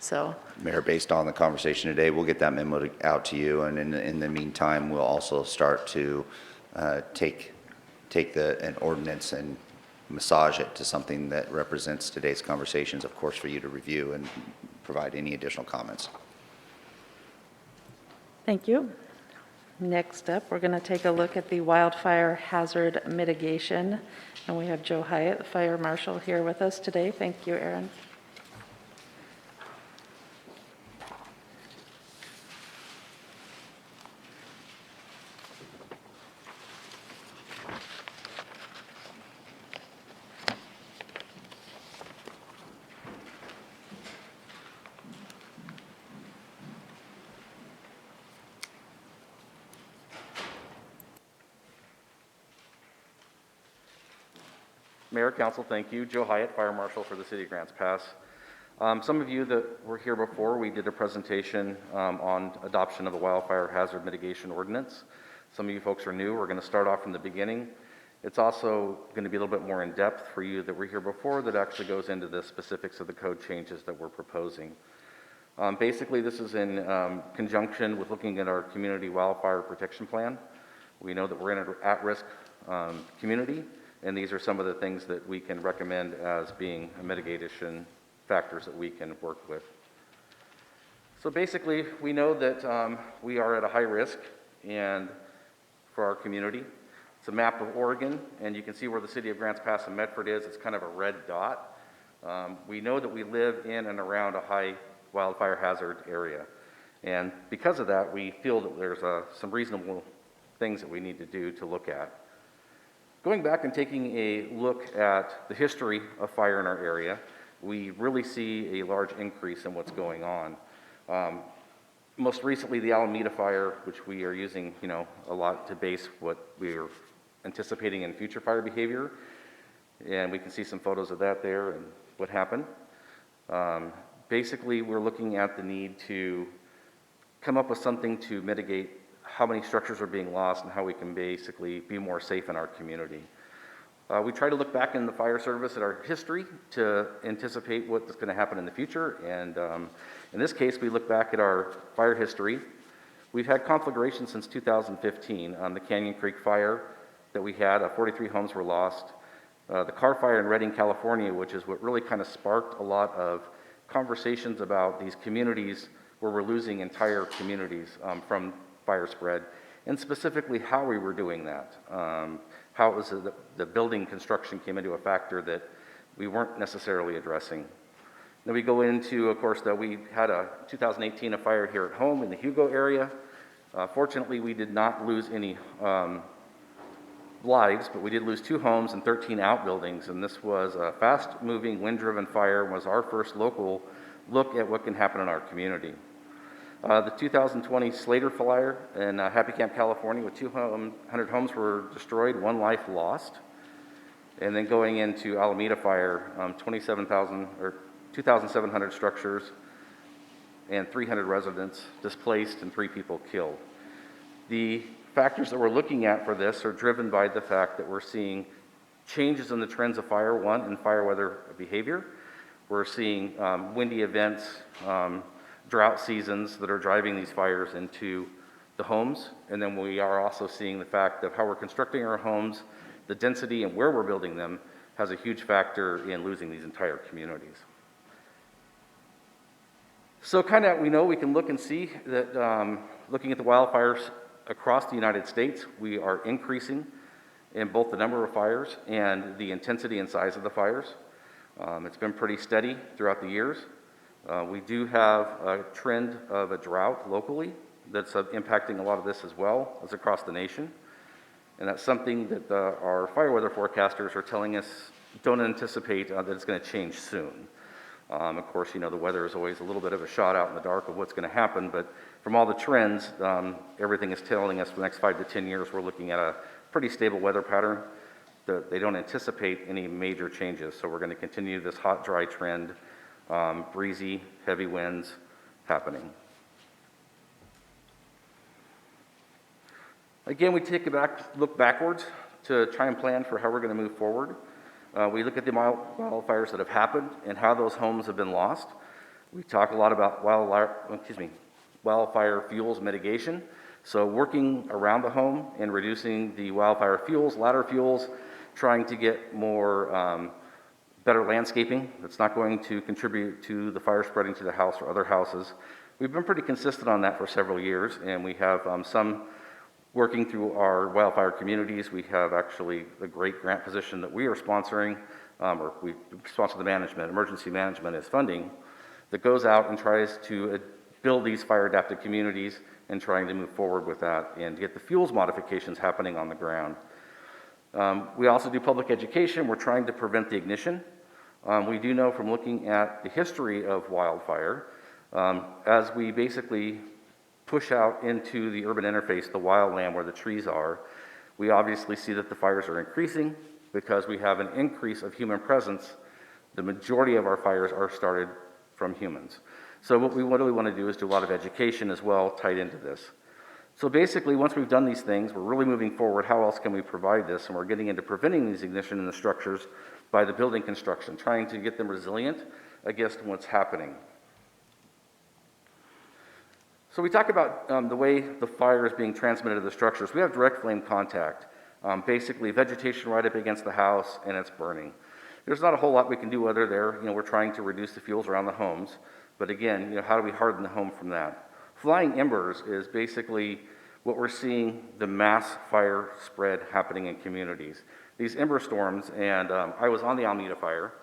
So, Mayor, based on the conversation today, we'll get that memo out to you, and in the meantime, we'll also start to take an ordinance and massage it to something that represents today's conversations, of course, for you to review and provide any additional comments. thank you. Next up, we're going to take a look at the wildfire hazard mitigation, and we have Joe Hyatt, the fire marshal, here with us today. Thank you, Aaron. Mayor, Council, thank you. Joe Hyatt, Fire Marshal for the City of Grants Pass. Some of you that were here before, we did a presentation on adoption of the Wildfire Hazard Mitigation Ordinance. Some of you folks are new. We're going to start off from the beginning It's also going to be a little bit more in-depth for you that were here before that actually goes into the specifics of the code changes that we're proposing. Basically, this is in conjunction with looking at our community wildfire protection plan. We know that we're in an at-risk community, and these are some of the things that we can recommend as being mitigation factors that we can work with. So basically, we know that we are at a high risk and for our community. It's a map of Oregon, and you can see where the city of Grants Pass and Medford is. It's kind of a red dot. We know that we live in and around a high wildfire hazard area. And because of that, we feel that there's some reasonable things that we need to do to look at. Going back and taking a look at the history of fire in our area, we really see a large increase in what's going on. Most recently, the Alameda fire, which we are using, a lot to base what we're anticipating in future fire behavior. And we can see some photos of that there and what happened. Basically, we're looking at the need to come up with something to mitigate how many structures are being lost and how we can basically be more safe in our community. We try to look back in the fire service at our history to anticipate what's going to happen in the future. And in this case, we look back at our fire history. We've had conflagration since 2015 on the Canyon Creek fire that we had. 43 homes were lost. The Carr fire in Redding, California, which is what really kind of sparked a lot of conversations about these communities where we're losing entire communities from fire spread, and specifically how we were doing that. How it was the building construction came into a factor that we weren't necessarily addressing. Then we go into, of course, that we had a 2018 fire here at home in the Hugo area. Fortunately, we did not lose any lives, but we did lose 2 homes and 13 outbuildings, and this was a fast-moving, wind-driven fire and was our first local look at what can happen in our community. The 2020 Slater fire in Happy Camp, California, with 200 homes were destroyed, 1 life lost. And then going into Alameda fire, 2,700 structures and 300 residents displaced and 3 people killed. The factors that we're looking at for this are driven by the fact that we're seeing changes in the trends of fire, one, in fire weather behavior. We're seeing windy events, drought seasons that are driving these fires into the homes. And then we are also seeing the fact of how we're constructing our homes, the density and where we're building them has a huge factor in losing these entire communities. So kind of we know we can look and see that looking at the wildfires across the United States, we are increasing in both the number of fires and the intensity and size of the fires. It's been pretty steady throughout the years. We do have a trend of a drought locally that's impacting a lot of this as well as across the nation. And that's something that our fire weather forecasters are telling us don't anticipate that it's going to change soon. Of course, the weather is always a little bit of a shot out in the dark of what's going to happen, but from all the trends, everything is telling us for the next 5 to 10 years, we're looking at a pretty stable weather pattern. They don't anticipate any major changes, so we're going to continue this hot, dry trend, breezy, heavy winds happening. Again, we take a look backwards to try and plan for how we're going to move forward. We look at the wildfires that have happened and how those homes have been lost. We talk a lot about wildfire fuels mitigation. So working around the home and reducing the wildfire fuels, ladder fuels, trying to get more better landscaping that's not going to contribute to the fire spreading to the house or other houses. We've been pretty consistent on that for several years, and we have some working through our wildfire communities. We have actually a great grant position that we are sponsoring, or we sponsor the management. Emergency management is funding that goes out and tries to build these fire adapted communities and trying to move forward with that and get the fuels modifications happening on the ground. We also do public education. We're trying to prevent the ignition. We do know from looking at the history of wildfire, as we basically push out into the urban interface, the wildland where the trees are, we obviously see that the fires are increasing because we have an increase of human presence. The majority of our fires are started from humans. So what we really want to do is do a lot of education as well tied into this. So basically, once we've done these things, we're really moving forward. How else can we provide this? And we're getting into preventing these ignition in the structures by the building construction, trying to get them resilient against what's happening. So we talk about the way the fire is being transmitted to the structures. We have direct flame contact, basically vegetation right up against the house, and it's burning. There's not a whole lot we can do other there. We're trying to reduce the fuels around the homes. But again, how do we harden the home from that? Flying embers is basically what we're seeing, the mass fire spread happening in communities. These ember storms, and I was on the Alameda fire,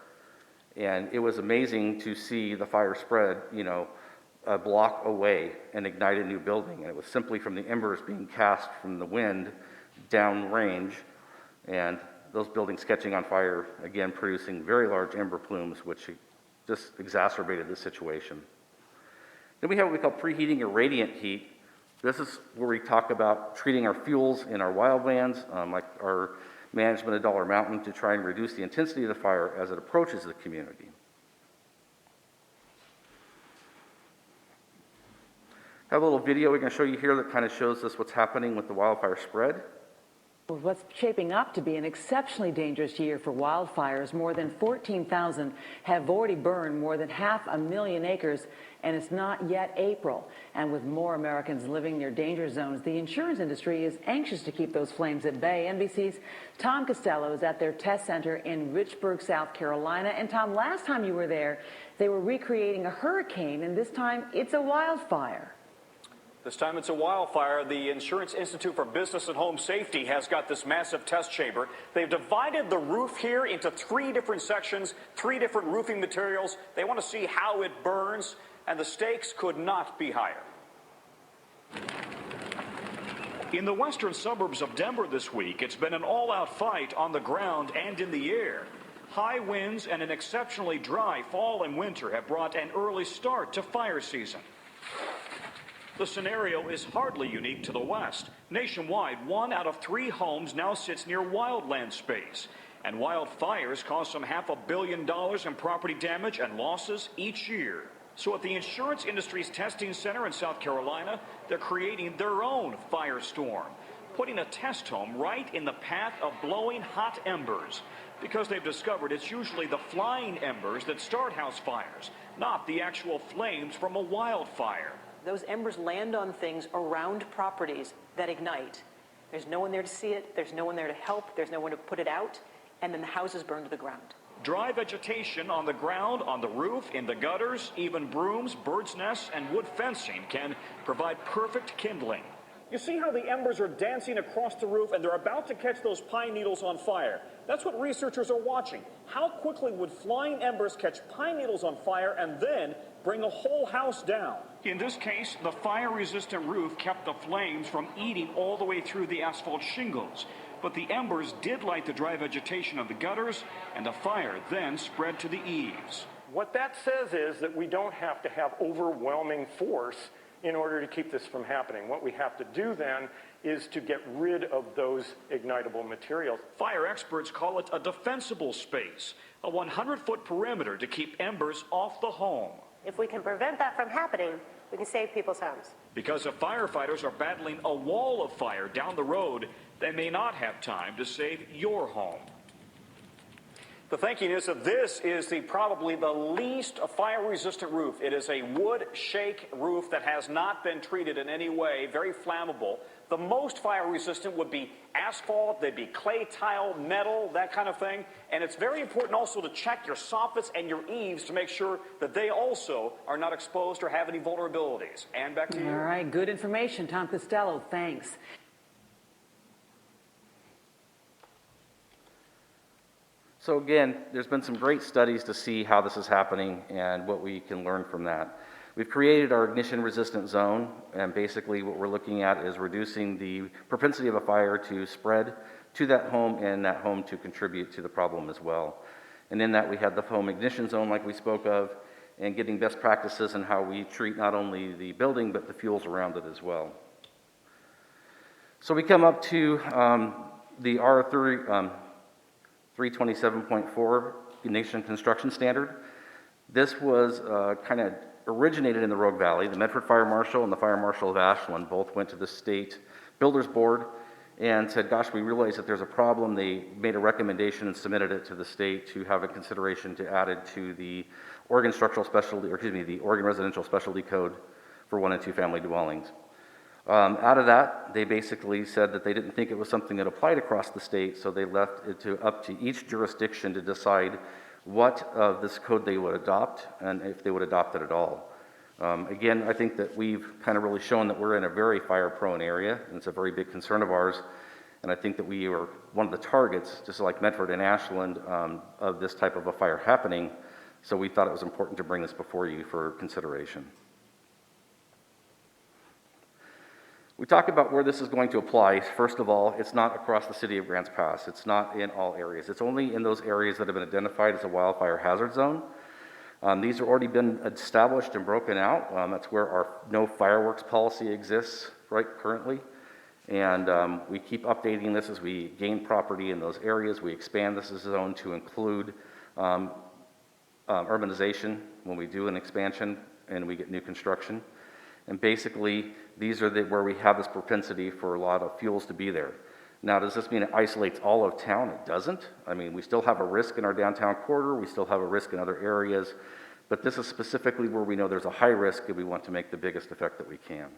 and it was amazing to see the fire spread, a block away and ignite a new building. And it was simply from the embers being cast from the wind downrange, and those buildings catching on fire, again, producing very large ember plumes, which just exacerbated the situation. Then we have what we call preheating or radiant heat. This is where we talk about treating our fuels in our wildlands, like our management of Dollar Mountain, to try and reduce the intensity of the fire as it approaches the community. I have a little video we can show you here that kind of shows us what's happening with the wildfire spread. What's shaping up to be an exceptionally dangerous year for wildfires. More than 14,000 have already burned more than 500,000 acres, and it's not yet April. And with more Americans living near danger zones, the insurance industry is anxious to keep those flames at bay. NBC's Tom Costello is at their test center in Richburg, South Carolina. And Tom, last time you were there, they were recreating a hurricane, and this time it's a wildfire. This time it's a wildfire. The Insurance Institute for Business and Home Safety has got this massive test chamber. They've divided the roof here into 3 different sections, 3 different roofing materials. They want to see how it burns, and the stakes could not be higher. In the western suburbs of Denver this week, it's been an all-out fight on the ground and in the air. High winds and an exceptionally dry fall and winter have brought an early start to fire season. The scenario is hardly unique to the West. Nationwide, 1 out of 3 homes now sits near wildland space. And wildfires cause some $500 million in property damage and losses each year. So at the insurance industry's testing center in South Carolina, they're creating their own firestorm, putting a test home right in the path of blowing hot embers, because they've discovered it's usually the flying embers that start house fires, not the actual flames from a wildfire. Those embers land on things around properties that ignite. There's no one there to see it, there's no one there to help, there's no one to put it out, and then the houses burn to the ground. Dry vegetation on the ground, on the roof, in the gutters, even brooms, birds' nests, and wood fencing can provide perfect kindling. You see how the embers are dancing across the roof, and they're about to catch those pine needles on fire. That's what researchers are watching. How quickly would flying embers catch pine needles on fire and then bring a whole house down? In this case, the fire-resistant roof kept the flames from eating all the way through the asphalt shingles. But the embers did light the dry vegetation of the gutters, and the fire then spread to the eaves. What that says is that we don't have to have overwhelming force in order to keep this from happening. What we have to do then is to get rid of those ignitable materials. Fire experts call it a defensible space, a 100-foot perimeter to keep embers off the home. If we can prevent that from happening, we can save people's homes. Because if firefighters are battling a wall of fire down the road, they may not have time to save your home. The thinking is that this is probably the least fire-resistant roof. It is a wood shake roof that has not been treated in any way, very flammable. The most fire-resistant would be asphalt, they'd be clay tile, metal, that kind of thing. And it's very important also to check your soffits and your eaves to make sure that they also are not exposed or have any vulnerabilities. And back to you. All right, good information. Tom Costello, thanks. So again, there's been some great studies to see how this is happening and what we can learn from that. We've created our ignition-resistant zone, and basically what we're looking at is reducing the propensity of a fire to spread to that home and that home to contribute to the problem as well. And in that we have the home ignition zone like we spoke of, and getting best practices in how we treat not only the building but the fuels around it as well. So we come up to the R3, 327.4 Nation Construction Standard. This was kind of originated in the Rogue Valley. The Medford Fire Marshal and the Fire Marshal of Ashland both went to the State Builders Board and said, gosh, we realize that there's a problem. They made a recommendation and submitted it to the state to have a consideration to add it to the Oregon the Oregon Residential Specialty Code for 1 and 2 family dwellings. Out of that, they basically said that they didn't think it was something that applied across the state, so they left it up to each jurisdiction to decide what of this code they would adopt and if they would adopt it at all. Again, I think that we've kind of really shown that we're in a very fire-prone area, and it's a very big concern of ours. And I think that we are one of the targets, just like Medford and Ashland, of this type of a fire happening. So we thought it was important to bring this before you for consideration. We talk about where this is going to apply. First of all, it's not across the city of Grants Pass. It's not in all areas. It's only in those areas that have been identified as a wildfire hazard zone. These have already been established and broken out. That's where our no fireworks policy exists right currently. And we keep updating this as we gain property in those areas. We expand this zone to include urbanization when we do an expansion and we get new construction. And basically, these are where we have this propensity for a lot of fuels to be there. Now, does this mean it isolates all of town? It doesn't. I mean, we still have a risk in our downtown corridor. We still have a risk in other areas. But this is specifically where we know there's a high risk and we want to make the biggest effect that we can.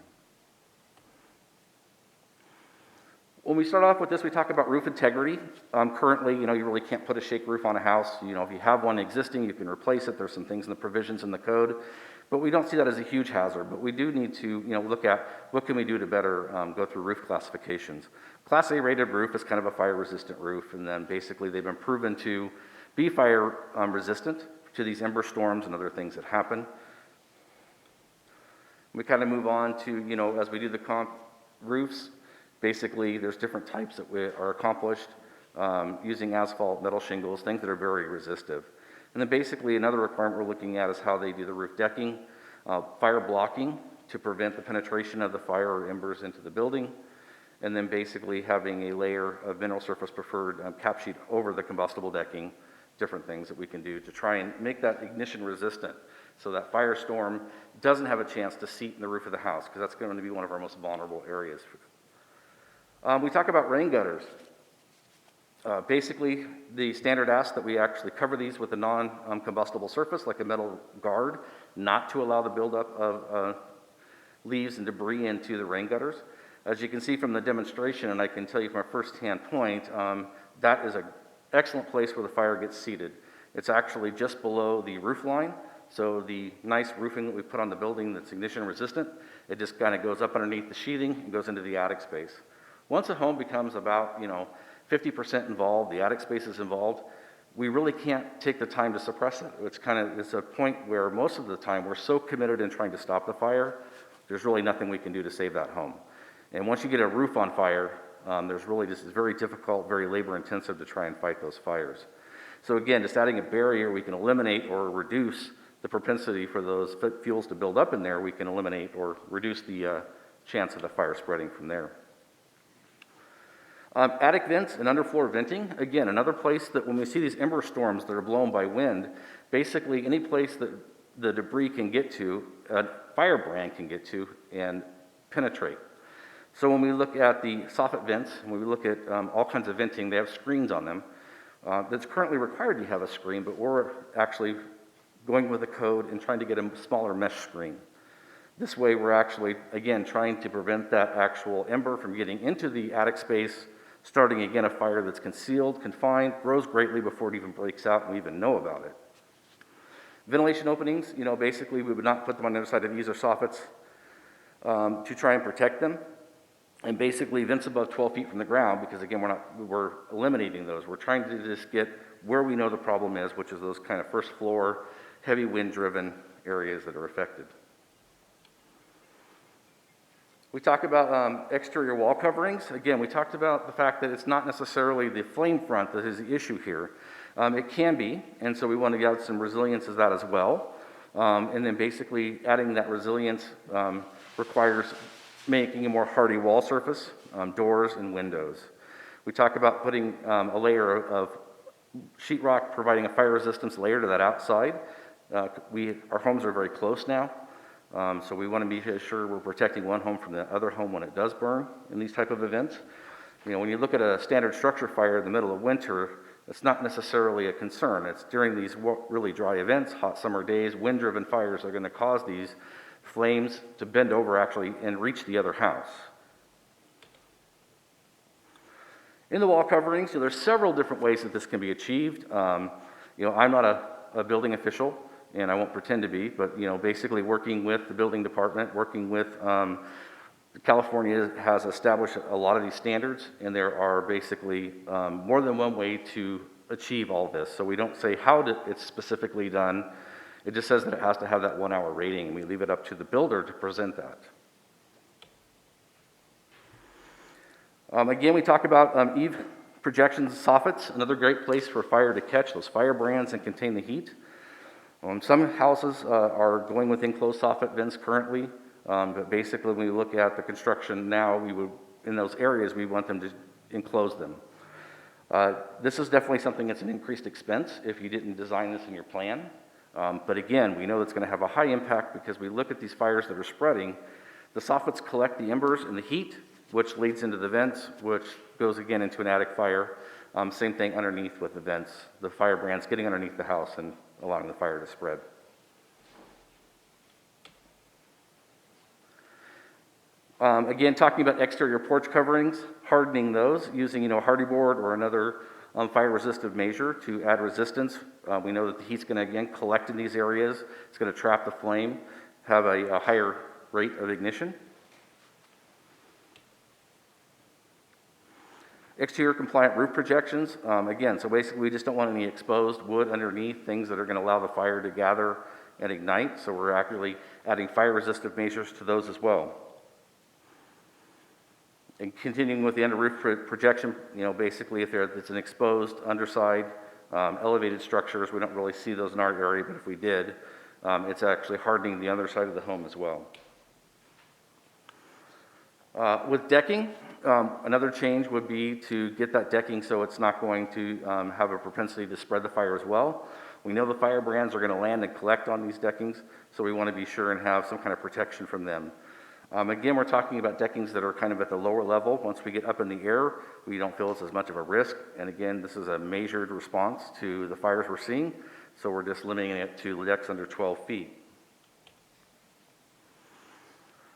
When we start off with this, we talk about roof integrity. Currently, you really can't put a shake roof on a house. If you have one existing, you can replace it. There's some things in the provisions in the code. But we don't see that as a huge hazard. But we do need to, look at what can we do to better go through roof classifications. Class A rated roof is kind of a fire-resistant roof, and then basically they've been proven to be fire-resistant to these ember storms and other things that happen. We kind of move on to, as we do the comp roofs, basically there's different types that are accomplished using asphalt, metal shingles, things that are very resistive. And then basically another requirement we're looking at is how they do the roof decking, fire blocking to prevent the penetration of the fire or embers into the building, and then basically having a layer of mineral surface preferred cap sheet over the combustible decking, different things that we can do to try and make that ignition resistant so that firestorm doesn't have a chance to seep in the roof of the house, because that's going to be one of our most vulnerable areas. We talk about rain gutters. Basically, the standard asks that we actually cover these with a non-combustible surface, like a metal guard, not to allow the buildup of leaves and debris into the rain gutters. As you can see from the demonstration, and I can tell you from a first-hand point, that is an excellent place where the fire gets seated. It's actually just below the roof line, so the nice roofing that we put on the building that's ignition resistant, it just kind of goes up underneath the sheathing and goes into the attic space. Once a home becomes about, 50% involved, the attic space is involved, we really can't take the time to suppress it. It's a point where most of the time we're so committed in trying to stop the fire, there's really nothing we can do to save that home. And once you get a roof on fire, it's very difficult, very labor intensive to try and fight those fires. So again, just adding a barrier, we can eliminate or reduce the propensity for those fuels to build up in there. We can eliminate or reduce the chance of the fire spreading from there. Attic vents and underfloor venting, again, another place that when we see these ember storms that are blown by wind, basically any place that the debris can get to, a firebrand can get to and penetrate. So when we look at the soffit vents, when we look at all kinds of venting, they have screens on them. That's currently required to have a screen, but we're actually going with the code and trying to get a smaller mesh screen. This way we're actually, again, trying to prevent that actual ember from getting into the attic space, starting again a fire that's concealed, confined, grows greatly before it even breaks out and we even know about it. Ventilation openings, basically we would not put them on the other side of these or soffits to try and protect them. And basically vents above 12 feet from the ground, because again, we're eliminating those. We're trying to just get where we know the problem is, which is those kind of first floor, heavy wind driven areas that are affected. We talk about exterior wall coverings. Again, we talked about the fact that it's not necessarily the flame front that is the issue here. It can be, and so we want to get some resilience of that as well. And then basically adding that resilience requires making a more hardy wall surface, doors and windows. We talk about putting a layer of sheetrock, providing a fire resistance layer to that outside. Our homes are very close now, so we want to be sure we're protecting one home from the other home when it does burn in these type of events. You know, when you look at a standard structure fire in the middle of winter, it's not necessarily a concern. It's during these really dry events, hot summer days, wind-driven fires are going to cause these flames to bend over actually and reach the other house. In the wall coverings, there's several different ways that this can be achieved. I'm not a building official, and I won't pretend to be, but basically working with the building department, working with California has established a lot of these standards, and there are basically more than one way to achieve all this. So we don't say how it's specifically done. It just says that it has to have that 1 hour rating, and we leave it up to the builder to present that. Again, we talk about eave projections, soffits, another great place for fire to catch those fire brands and contain the heat. Some houses are going with enclosed soffit vents currently, but basically when we look at the construction now, in those areas, we want them to enclose them. This is definitely something that's an increased expense if you didn't design this in your plan. But again, we know it's going to have a high impact because we look at these fires that are spreading. The soffits collect the embers and the heat, which leads into the vents, which goes again into an attic fire. Same thing underneath with the vents. The fire brands getting underneath the house and allowing the fire to spread. Again, talking about exterior porch coverings, hardening those using hardy board or another fire resistive measure to add resistance. We know that the heat's going to again collect in these areas. It's going to trap the flame, have a higher rate of ignition. Exterior compliant roof projections, again, so basically we just don't want any exposed wood underneath, things that are going to allow the fire to gather and ignite, so we're actually adding fire resistive measures to those as well. And continuing with the under roof projection, basically if it's an exposed underside, elevated structures, we don't really see those in our area, but if we did, it's actually hardening the underside of the home as well. With decking, another change would be to get that decking so it's not going to have a propensity to spread the fire as well. We know the fire brands are going to land and collect on these deckings, so we want to be sure and have some kind of protection from them. Again, we're talking about deckings that are kind of at the lower level. Once we get up in the air, we don't feel it's as much of a risk. And again, this is a measured response to the fires we're seeing, so we're just limiting it to decks under 12 feet.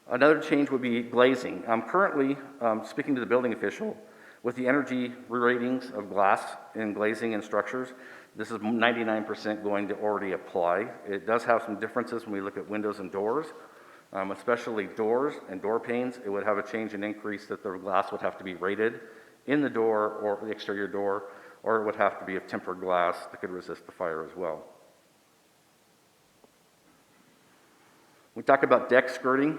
Another change would be glazing. Currently, speaking to the building official, with the energy ratings of glass and glazing and structures, this is 99% going to already apply. It does have some differences when we look at windows and doors, especially doors and door panes. It would have a change and increase that the glass would have to be rated in the door or the exterior door, or it would have to be of tempered glass that could resist the fire as well. We talk about deck skirting.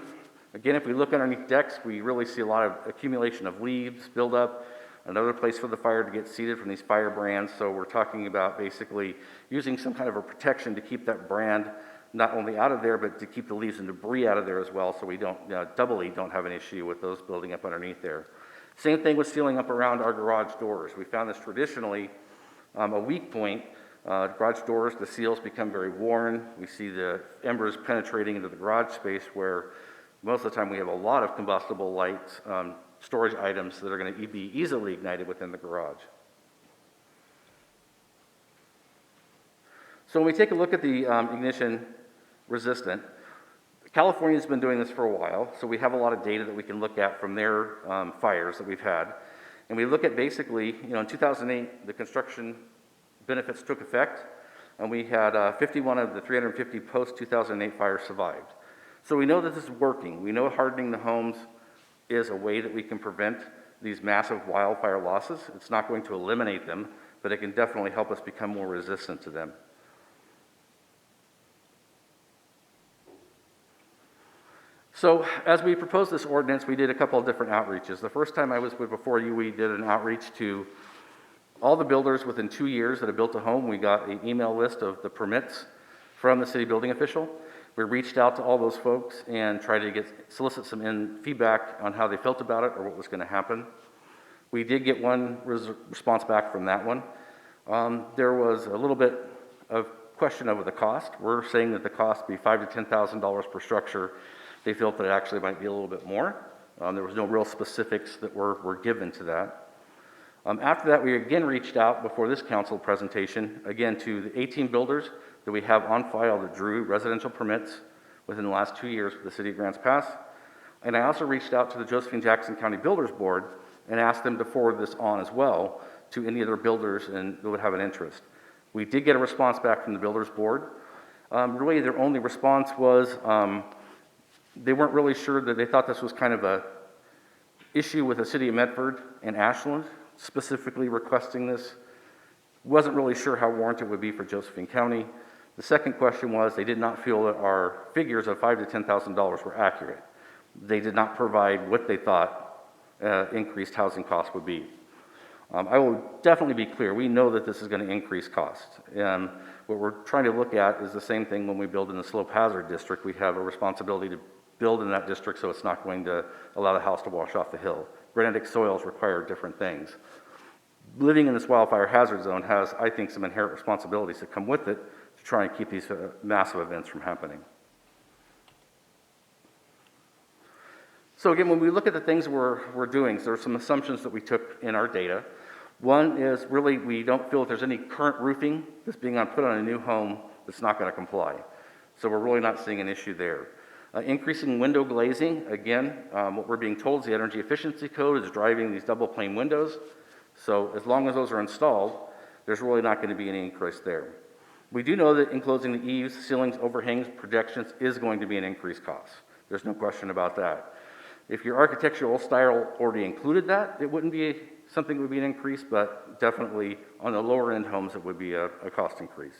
Again, if we look underneath decks, we really see a lot of accumulation of leaves, buildup, another place for the fire to get seeded from these fire brands. So we're talking about basically using some kind of a protection to keep that brand not only out of there, but to keep the leaves and debris out of there as well, so we don't doubly don't have an issue with those building up underneath there. Same thing with sealing up around our garage doors. We found this traditionally a weak point. Garage doors, the seals become very worn. We see the embers penetrating into the garage space where most of the time we have a lot of combustible light storage items that are going to be easily ignited within the garage. So when we take a look at the ignition resistant, California's been doing this for a while, so we have a lot of data that we can look at from their fires that we've had. And we look at basically, in 2008, the construction benefits took effect, and we had 51 of the 350 post-2008 fires survived. So we know that this is working. We know hardening the homes is a way that we can prevent these massive wildfire losses. It's not going to eliminate them, but it can definitely help us become more resistant to them. So as we proposed this ordinance, we did a couple of different outreaches. The first time I was before you, we did an outreach to all the builders within 2 years that have built a home. We got an email list of the permits from the city building official. We reached out to all those folks and tried to solicit some feedback on how they felt about it or what was going to happen. We did get one response back from that one. There was a little bit of question of the cost. We're saying that the cost be $5,000 to $10,000 per structure. They felt that it actually might be a little bit more. There was no real specifics that were given to that. After that, we again reached out before this council presentation, again to the 18 builders that we have on file that drew residential permits within the last 2 years for the city of Grants Pass. And I also reached out to the Josephine Jackson County Builders Board and asked them to forward this on as well to any other builders and that would have an interest. We did get a response back from the Builders Board. Really, their only response was they weren't really sure, that they thought this was kind of a issue with the city of Medford and Ashland, specifically requesting this. Wasn't really sure how warranted it would be for Josephine County. The second question was they did not feel that our figures of $5,000 to $10,000 were accurate. They did not provide what they thought increased housing costs would be. I will definitely be clear, we know that this is going to increase costs. And what we're trying to look at is the same thing when we build in the slope hazard district. We have a responsibility to build in that district so it's not going to allow the house to wash off the hill. Granitic soils require different things. Living in this wildfire hazard zone has, I think, some inherent responsibilities that come with it to try and keep these massive events from happening. So again, when we look at the things we're doing, so there are some assumptions that we took in our data. One is really we don't feel that there's any current roofing that's being put on a new home that's not going to comply. So we're really not seeing an issue there. Increasing window glazing, again, what we're being told is the energy efficiency code is driving these double pane windows. So as long as those are installed, there's really not going to be any increase there. We do know that enclosing the eaves, ceilings, overhangs, projections is going to be an increased cost. There's no question about that. If your architectural style already included that, it wouldn't be something that would be an increase, but definitely on the lower end homes, it would be a cost increase.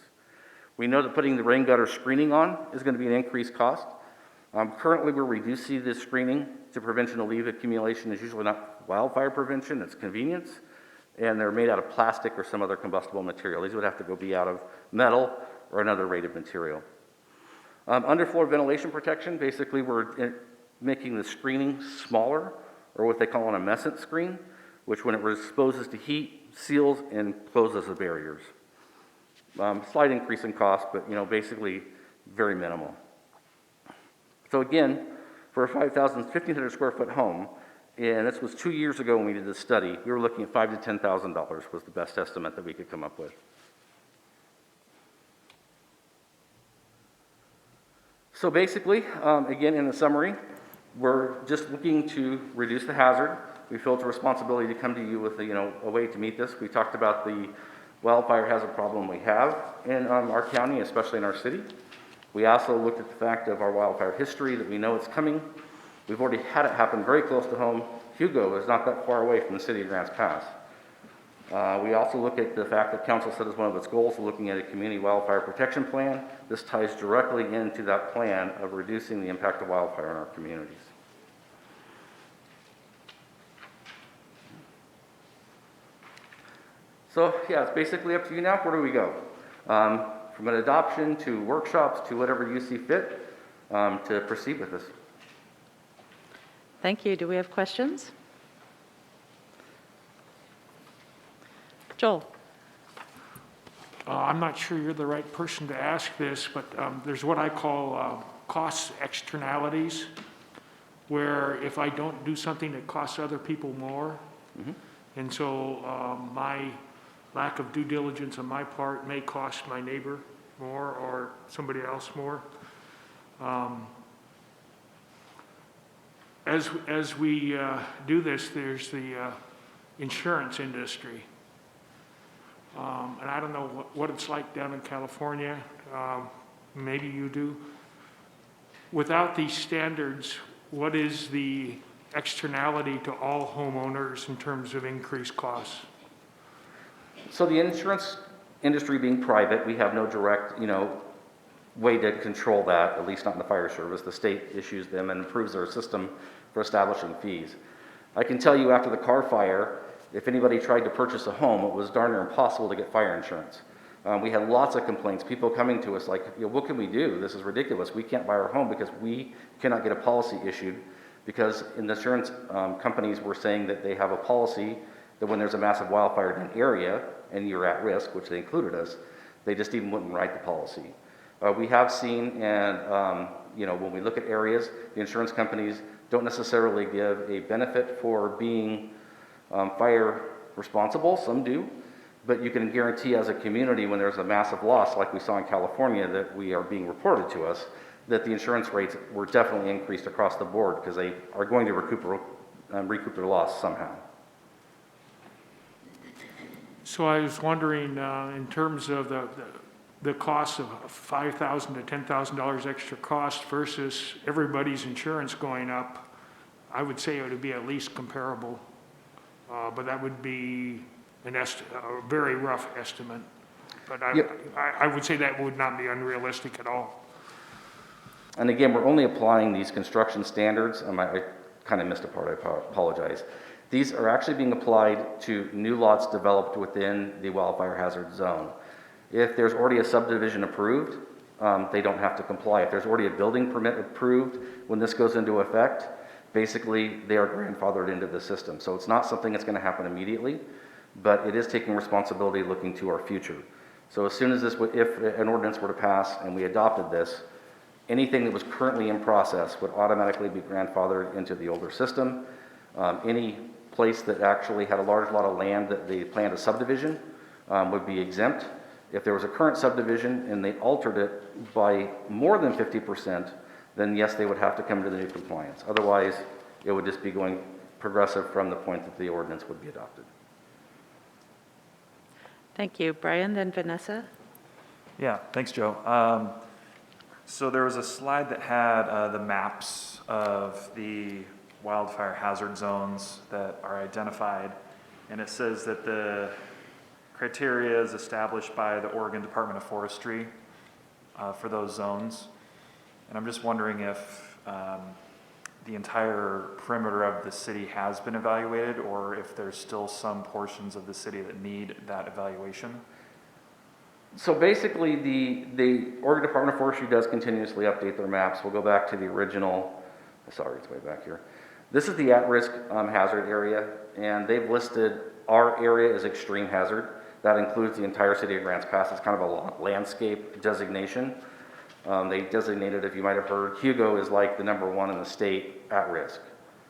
We know that putting the rain gutter screening on is going to be an increased cost. Currently, where we do see this screening to prevention of leaf accumulation is usually not wildfire prevention, it's convenience, and they're made out of plastic or some other combustible material. These would have to be out of metal or another rated material. Underfloor ventilation protection, basically we're making the screening smaller, or what they call an amescent screen, which when it exposes to heat, seals and closes the barriers. Slight increase in cost, but basically very minimal. So again, for a 1,500 square foot home, and this was 2 years ago when we did this study, we were looking at $5,000 to $10,000 was the best estimate that we could come up with. So basically, again, in the summary, we're just looking to reduce the hazard. We feel it's a responsibility to come to you with a way to meet this. We talked about the wildfire hazard problem we have in our county, especially in our city. We also looked at the fact of our wildfire history, that we know it's coming. We've already had it happen very close to home. Hugo is not that far away from the city of Grants Pass. We also look at the fact that council said as one of its goals of looking at a community wildfire protection plan. This ties directly into that plan of reducing the impact of wildfire in our communities. So yeah, it's basically up to you now. Where do we go? From an adoption to workshops to whatever you see fit to proceed with this. Thank you. Do we have questions? Joel. I'm not sure you're the right person to ask this, but there's what I call cost externalities, where if I don't do something, it costs other people more. Mm-hmm. And so my lack of due diligence on my part may cost my neighbor more or somebody else more. As we do this, there's the insurance industry. And I don't know what it's like down in California. Maybe you do. Without these standards, what is the externality to all homeowners in terms of increased costs? So the insurance industry being private, we have no direct, way to control that, at least not in the fire service. The state issues them and improves their system for establishing fees. I can tell you after the Carr fire, if anybody tried to purchase a home, it was darn near impossible to get fire insurance. We had lots of complaints, people coming to us like, what can we do? This is ridiculous. We can't buy our home because we cannot get a policy issued, because in the insurance companies were saying that they have a policy that when there's a massive wildfire in an area and you're at risk, which they included us, They just even wouldn't write the policy. We have seen, and when we look at areas, the insurance companies don't necessarily give a benefit for being fire responsible. Some do, but you can guarantee as a community when there's a massive loss, like we saw in California, that we are being reported to us, that the insurance rates were definitely increased across the board because they are going to recoup their loss somehow. So I was wondering, in terms of the cost of $5,000 to $10,000 extra cost versus everybody's insurance going up, I would say it would be at least comparable. But that would be a very rough estimate. But I would say that would not be unrealistic at all. And again, we're only applying these construction standards. I kind of missed a part, I apologize. These are actually being applied to new lots developed within the wildfire hazard zone. If there's already a subdivision approved, they don't have to comply. If there's already a building permit approved, when this goes into effect, basically they are grandfathered into the system. So it's not something that's going to happen immediately, but it is taking responsibility looking to our future. So as soon as if an ordinance were to pass and we adopted this, anything that was currently in process would automatically be grandfathered into the older system. Any place that actually had a large lot of land that they planned a subdivision would be exempt. If there was a current subdivision and they altered it by more than 50%, then yes, they would have to come to the new compliance. Otherwise, it would just be going progressive from the point that the ordinance would be adopted. Thank you. Brian, then Vanessa. Yeah, thanks, Joe. So there was a slide that had the maps of the wildfire hazard zones that are identified, and it says that the criteria is established by the Oregon Department of Forestry for those zones. And I'm just wondering if the entire perimeter of the city has been evaluated, or if there's still some portions of the city that need that evaluation. So basically, the Oregon Department of Forestry does continuously update their maps. We'll go back to the original, sorry, it's way back here. This is the at-risk hazard area, and they've listed our area as extreme hazard. That includes the entire city of Grants Pass. It's kind of a landscape designation. They designated, if you might have heard, Hugo is like the #1 in the state at risk.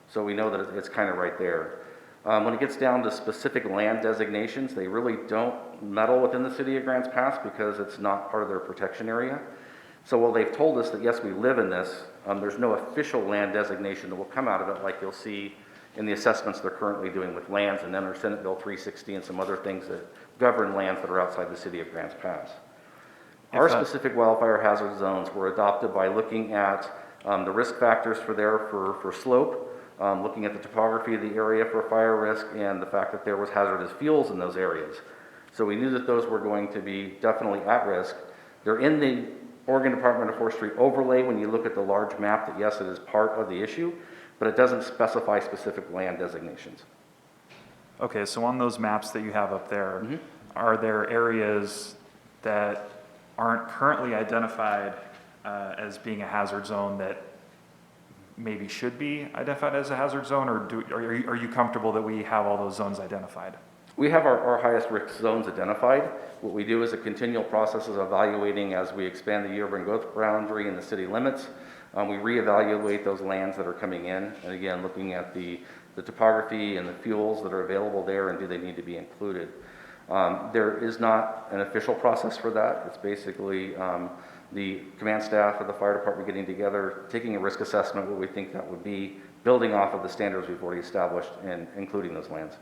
So we know that it's kind of right there. When it gets down to specific land designations, they really don't meddle within the city of Grants Pass because it's not part of their protection area. So while they've told us that yes, we live in this, there's no official land designation that will come out of it like you'll see in the assessments they're currently doing with lands and then our Senate Bill 360 and some other things that govern lands that are outside the city of Grants Pass. Our specific wildfire hazard zones were adopted by looking at the risk factors for slope, looking at the topography of the area for fire risk, and the fact that there was hazardous fuels in those areas. So we knew that those were going to be definitely at risk. They're in the Oregon Department of Forestry overlay when you look at the large map that yes, it is part of the issue, but it doesn't specify specific land designations. Okay, so on those maps that you have up there, are there areas that aren't currently identified as being a hazard zone that maybe should be identified as a hazard zone, or are you comfortable that we have all those zones identified? We have our highest risk zones identified. What we do is a continual process of evaluating as we expand the urban growth boundary and the city limits. We reevaluate those lands that are coming in, and again, looking at the topography and the fuels that are available there and do they need to be included. There is not an official process for that. It's basically the command staff of the fire department getting together, taking a risk assessment, what we think that would be, building off of the standards we've already established and including those lands.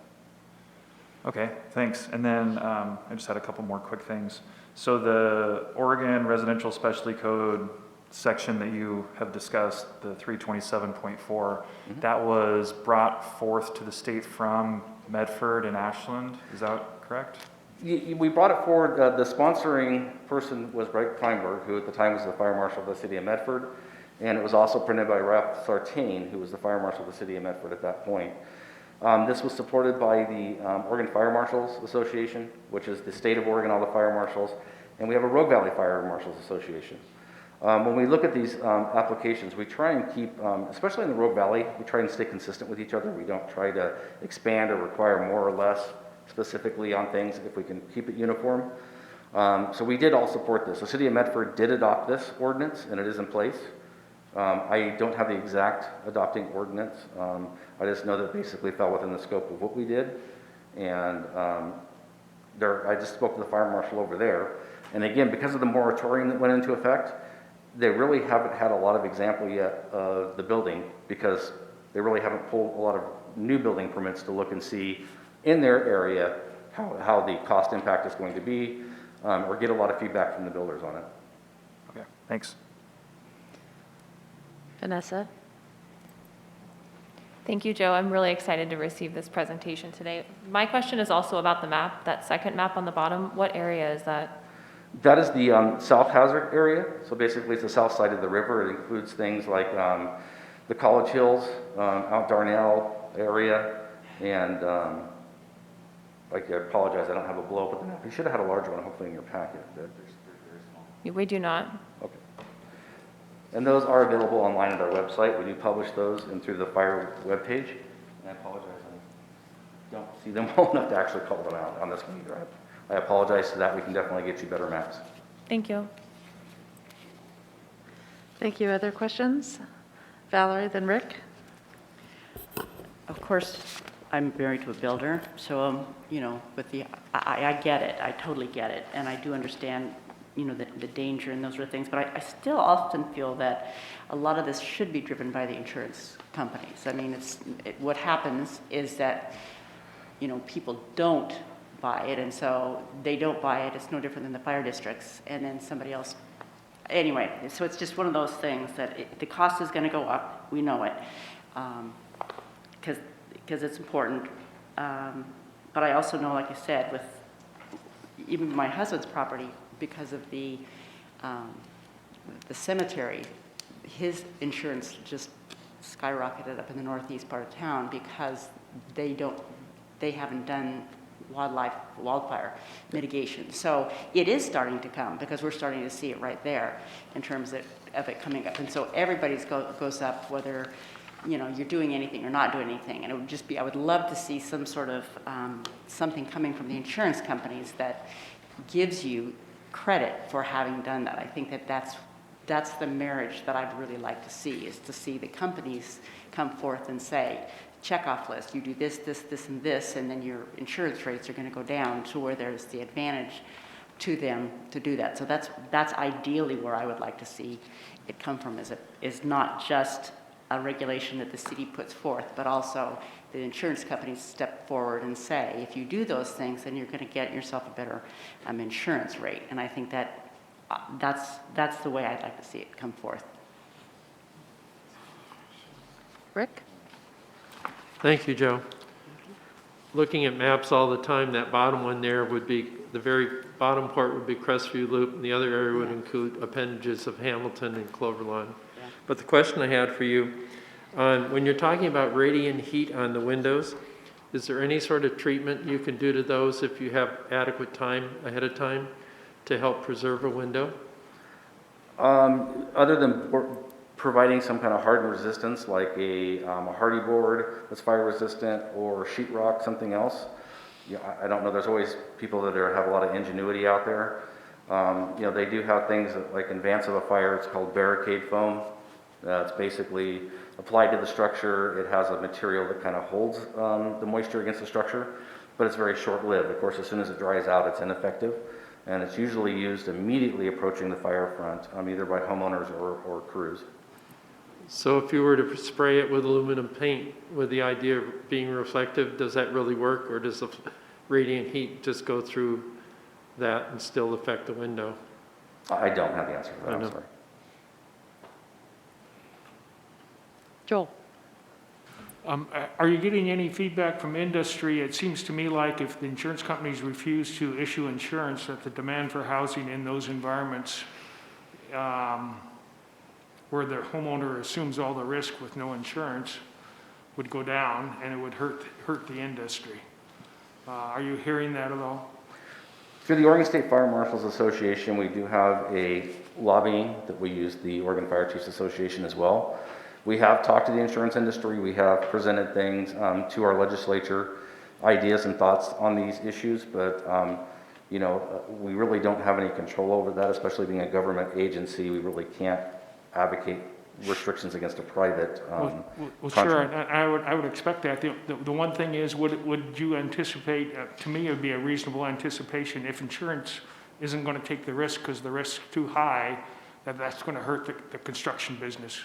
Okay, thanks. And then I just had a couple more quick things. So the Oregon Residential Specialty Code section that you have discussed, the 327.4, that was brought forth to the state from Medford and Ashland, is that correct? We brought it forward. The sponsoring person was Greg Kleinberg, who at the time was the fire marshal of the city of Medford, and it was also printed by Ralph Sartain, who was the fire marshal of the city of Medford at that point. This was supported by the Oregon Fire Marshals Association, which is the state of Oregon, all the fire marshals, and we have a Rogue Valley Fire Marshals Association. When we look at these applications, we try and keep, especially in the Rogue Valley, we try and stay consistent with each other. We don't try to expand or require more or less specifically on things if we can keep it uniform. So we did all support this. The city of Medford did adopt this ordinance, and it is in place. I don't have the exact adopting ordinance. I just know that basically fell within the scope of what we did. And I just spoke to the fire marshal over there. And again, because of the moratorium that went into effect, they really haven't had a lot of example yet of the building, because they really haven't pulled a lot of new building permits to look and see in their area how the cost impact is going to be, or get a lot of feedback from the builders on it. Okay, thanks. Vanessa? Thank you, Joe. I'm really excited to receive this presentation today. My question is also about the map, that second map on the bottom. What area is that? That is the South Hazard area. So basically it's the south side of the river. It includes things like the College Hills, out Darnell area, and I apologize, I don't have a blow up of the map. You should have had a larger one, hopefully, in your packet. They're very small. We do not. Okay. And those are available online at our website. We do publish those and through the fire webpage. And I apologize, I don't see them well enough to actually call them out on this one either. I apologize for that. We can definitely get you better maps. Thank you. Thank you. Other questions? Valerie, then Rick? Of course, I'm married to a builder, so, with I get it. I totally get it. And I do understand, the danger and those sort of things. But I still often feel that a lot of this should be driven by the insurance companies. I mean, what happens is that, people don't buy it, and so they don't buy it. It's no different than the fire districts. And then somebody else, anyway, so it's just one of those things that the cost is going to go up. We know it. Because it's important. But I also know, like I said, with even my husband's property, because of the cemetery, his insurance just skyrocketed up in the northeast part of town because they haven't done wildfire mitigation. So it is starting to come, because we're starting to see it right there in terms of it coming up. And so everybody's goes up, whether you're doing anything or not doing anything. And it would just be, I would love to see some sort of something coming from the insurance companies that gives you credit for having done that. I think that's the marriage that I'd really like to see, is to see the companies come forth and say, check off list, you do this, this, this, and this, and then your insurance rates are going to go down to where there's the advantage to them to do that. So that's ideally where I would like to see it come from, is not just a regulation that the city puts forth, but also the insurance companies step forward and say, if you do those things, then you're going to get yourself a better insurance rate. And I think that's the way I'd like to see it come forth. Rick? Thank you, Joe. Looking at maps all the time, that bottom one there would be, the very bottom part would be Crestview Loop, and the other area would include appendages of Hamilton and Cloverlawn. Yeah. But the question I had for you, when you're talking about radiant heat on the windows, is there any sort of treatment you can do to those if you have adequate time ahead of time to help preserve a window? Other than providing some kind of hardened resistance, like a hardy board that's fire resistant, or sheetrock, something else. I don't know. There's always people that have a lot of ingenuity out there. They do have things that, like in advance of a fire, it's called barricade foam. It's basically applied to the structure. It has a material that kind of holds the moisture against the structure, but it's very short-lived. Of course, as soon as it dries out, it's ineffective, and it's usually used immediately approaching the fire front, either by homeowners or crews. So if you were to spray it with aluminum paint with the idea of being reflective, does that really work, or does the radiant heat just go through that and still affect the window? I don't have the answer for that, I'm sorry. Joel? Are you getting any feedback from industry? It seems to me like if the insurance companies refuse to issue insurance, that the demand for housing in those environments where the homeowner assumes all the risk with no insurance would go down, and it would hurt the industry. Are you hearing that at all? Through the Oregon State Fire Marshals Association, we do have a lobbying that we use, the Oregon Fire Chiefs Association as well. We have talked to the insurance industry. We have presented things to our legislature, ideas and thoughts on these issues, but we really don't have any control over that, especially being a government agency. We really can't advocate restrictions against a private Well, sure, contract. I would expect that. The one thing is, would you anticipate, to me, it would be a reasonable anticipation, if insurance isn't going to take the risk because the risk's too high, that's going to hurt the construction business.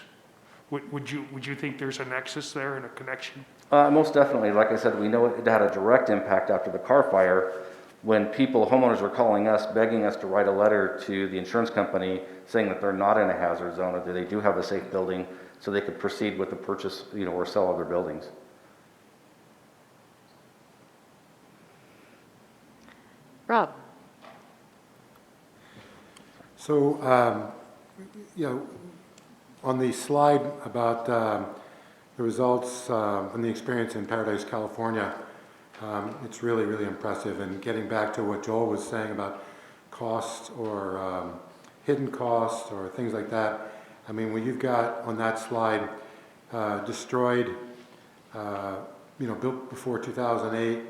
Would you think there's a nexus there and a connection? Most definitely. Like I said, we know it had a direct impact after the car fire when homeowners were calling us, begging us to write a letter to the insurance company saying that they're not in a hazard zone or that they do have a safe building so they could proceed with the purchase, or sell of their buildings. Rob? So, on the slide about the results from the experience in Paradise, California, it's really, really impressive. And getting back to what Joel was saying about costs or hidden costs or things like that, I mean, when you've got on that slide destroyed, built before 2008,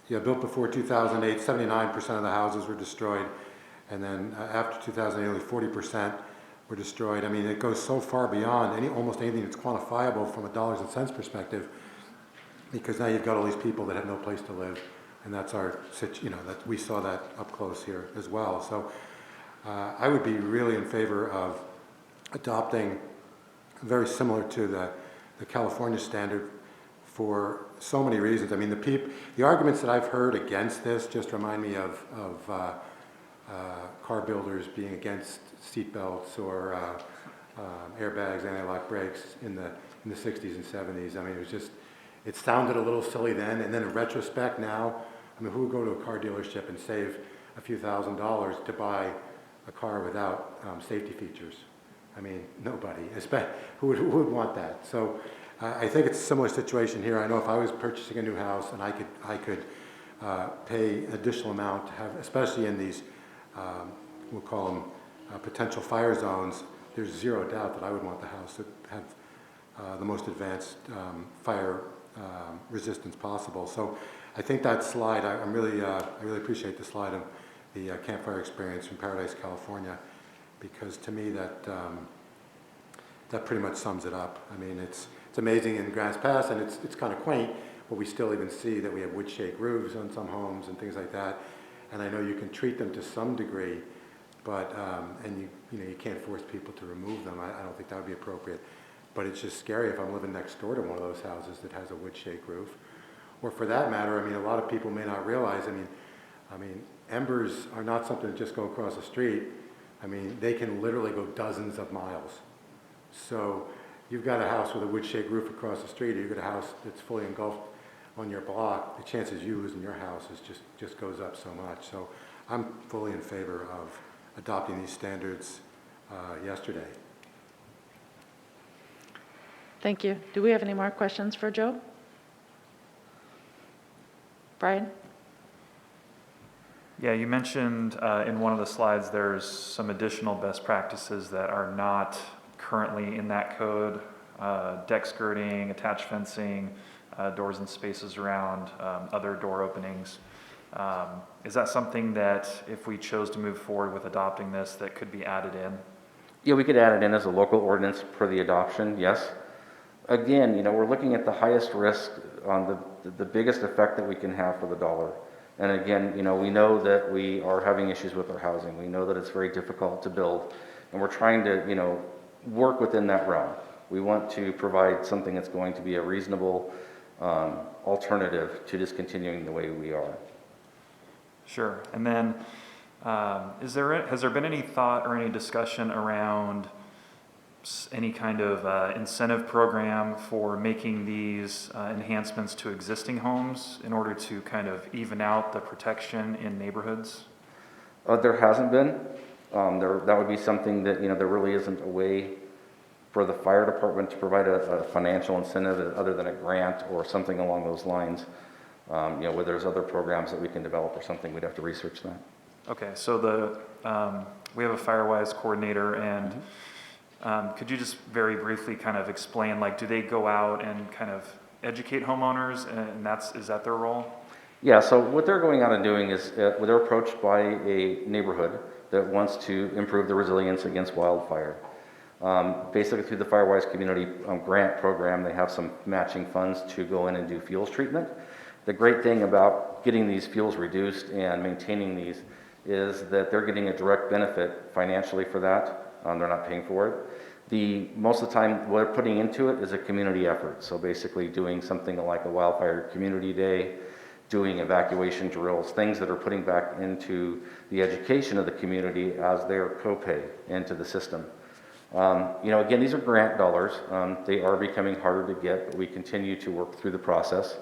built before 2008, 79% of the houses were destroyed. And then after 2008, only 40% were destroyed. I mean, it goes so far beyond almost anything that's quantifiable from a dollars and cents perspective, because now you've got all these people that have no place to live, and that's that we saw that up close here as well. So I would be really in favor of adopting very similar to the California standard for so many reasons. I mean, the arguments that I've heard against this just remind me of car builders being against seatbelts or airbags, anti-lock brakes in the 60s and 70s. I mean, it sounded a little silly then, and then in retrospect now, I mean, who would go to a car dealership and save a few $1,000s to buy a car without safety features? I mean, nobody. Who would want that? So I think it's a similar situation here. I know if I was purchasing a new house and I could pay an additional amount to have, especially in these, we'll call them potential fire zones, there's zero doubt that I would want the house to have the most advanced fire resistance possible. So I think that slide, I really appreciate the slide of the campfire experience from Paradise, California, because to me that pretty much sums it up. I mean, it's amazing in Grants Pass, and it's kind of quaint, but we still even see that we have wood shake roofs on some homes and things like that. And I know you can treat them to some degree, but and you can't force people to remove them. I don't think that would be appropriate. But it's just scary if I'm living next door to one of those houses that has a wood shake roof, or for that matter, I mean, a lot of people may not realize. I mean, embers are not something that just go across the street. I mean, they can literally go dozens of miles. So you've got a house with a wood shake roof across the street, or you've got a house that's fully engulfed on your block, the chances you losing your house just goes up so much. So I'm fully in favor of adopting these standards yesterday. Thank you. Do we have any more questions for Joe? Brian? Yeah, you mentioned in one of the slides there's some additional best practices that are not currently in that code, deck skirting, attached fencing, doors and spaces around other door openings. Is that something that if we chose to move forward with adopting this, that could be added in? Yeah, we could add it in as a local ordinance for the adoption, yes. Again, we're looking at the highest risk on the biggest effect that we can have for the dollar. And again, we know that we are having issues with our housing. We know that it's very difficult to build, and we're trying to, work within that realm. We want to provide something that's going to be a reasonable alternative to just continuing the way we are. Sure. And then has there been any thought or any discussion around any kind of incentive program for making these enhancements to existing homes in order to kind of even out the protection in neighborhoods? There hasn't been. That would be something that, there really isn't a way for the fire department to provide a financial incentive other than a grant or something along those lines. Where there's other programs that we can develop or something, we'd have to research that. Okay, so we have a FireWise coordinator, and could you just very briefly kind of explain, do they go out and kind of educate homeowners, and is that their role? Yeah, so what they're going out and doing is, they're approached by a neighborhood that wants to improve the resilience against wildfire. Basically through the Firewise Community Grant Program, they have some matching funds to go in and do fuels treatment. The great thing about getting these fuels reduced and maintaining these is that they're getting a direct benefit financially for that. They're not paying for it. Most of the time, what they're putting into it is a community effort. So basically doing something like a wildfire community day, doing evacuation drills, things that are putting back into the education of the community as their copay into the system. Again, these are grant dollars. They are becoming harder to get, but we continue to work through the process.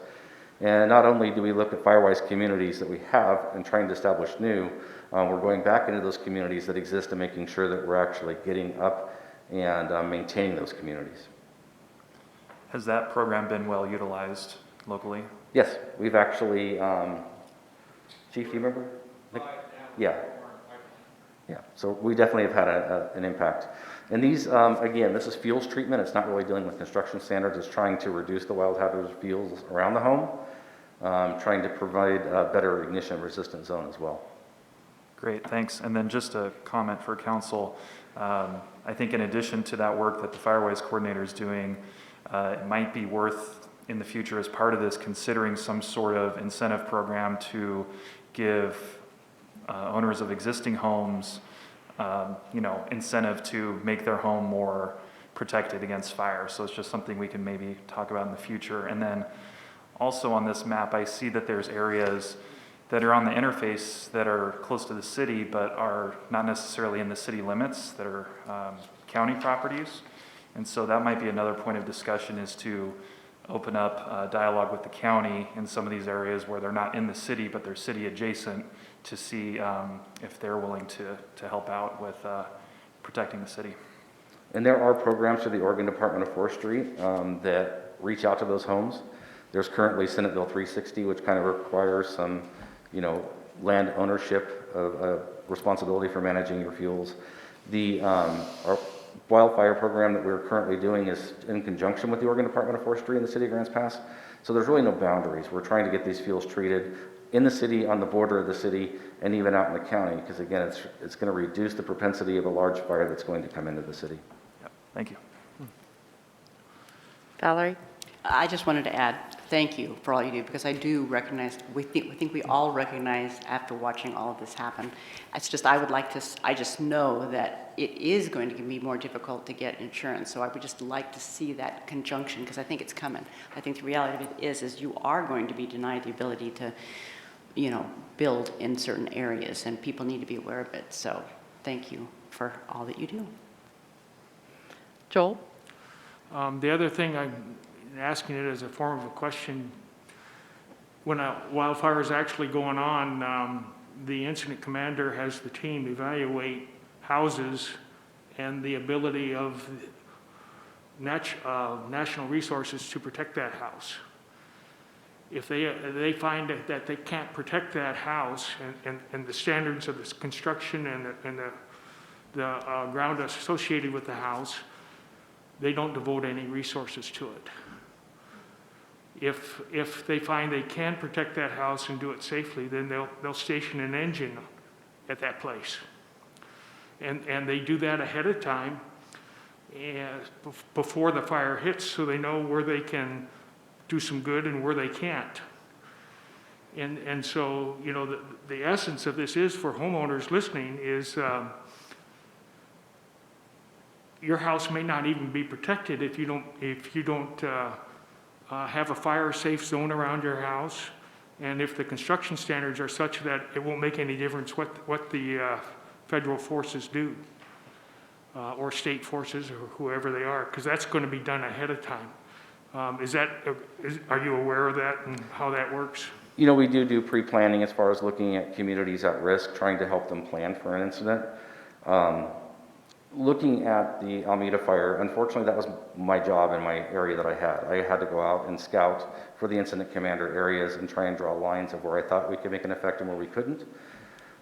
And not only do we look at Firewise communities that we have and trying to establish new, we're going back into those communities that exist and making sure that we're actually getting up and maintaining those communities. Has that program been well utilized locally? Yes, we've actually, Chief, do you remember? Yeah. Yeah, so we definitely have had an impact. And these, again, this is fuels treatment. It's not really dealing with construction standards. It's trying to reduce the wild hazardous fuels around the home, trying to provide a better ignition resistant zone as well. Great, thanks. And then just a comment for council. I think in addition to that work that the Firewise coordinator is doing, it might be worth in the future as part of this considering some sort of incentive program to give owners of existing homes, incentive to make their home more protected against fire. So it's just something we can maybe talk about in the future. And then also on this map, I see that there's areas that are on the interface that are close to the city, but are not necessarily in the city limits, that are county properties. And so that might be another point of discussion, is to open up dialogue with the county in some of these areas where they're not in the city, but they're city adjacent, to see if they're willing to help out with protecting the city. And there are programs through the Oregon Department of Forestry that reach out to those homes. There's currently Senate Bill 360, which kind of requires some, land ownership of responsibility for managing your fuels. Our wildfire program that we're currently doing is in conjunction with the Oregon Department of Forestry in the city of Grants Pass. So there's really no boundaries. We're trying to get these fuels treated in the city, on the border of the city, and even out in the county, because again, it's going to reduce the propensity of a large fire that's going to come into the city. Yep. Thank you. Valerie? I just wanted to add, thank you for all you do, because I do recognize, we think we all recognize after watching all of this happen. It's just, I just know that it is going to be more difficult to get insurance, so I would just like to see that conjunction, because I think it's coming. I think the reality of it is you are going to be denied the ability to, build in certain areas, and people need to be aware of it. So thank you for all that you do. Joel? The other thing, I'm asking it as a form of a question, when a wildfire is actually going on, the incident commander has the team evaluate houses and the ability of national resources to protect that house. If they find that they can't protect that house and the standards of this construction and the ground associated with the house, they don't devote any resources to it. If they find they can protect that house and do it safely, then they'll station an engine at that place. And they do that ahead of time before the fire hits, so they know where they can do some good and where they can't. And so, the essence of this is, for homeowners listening, is your house may not even be protected if you don't have a fire safe zone around your house, and if the construction standards are such that it won't make any difference what the federal forces do, or state forces, or whoever they are, because that's going to be done ahead of time. Are you aware of that and how that works? We do pre-planning as far as looking at communities at risk, trying to help them plan for an incident. Looking at the Alameda fire, unfortunately, that was my job in my area that I had. I had to go out and scout for the incident commander areas and try and draw lines of where I thought we could make an effect and where we couldn't.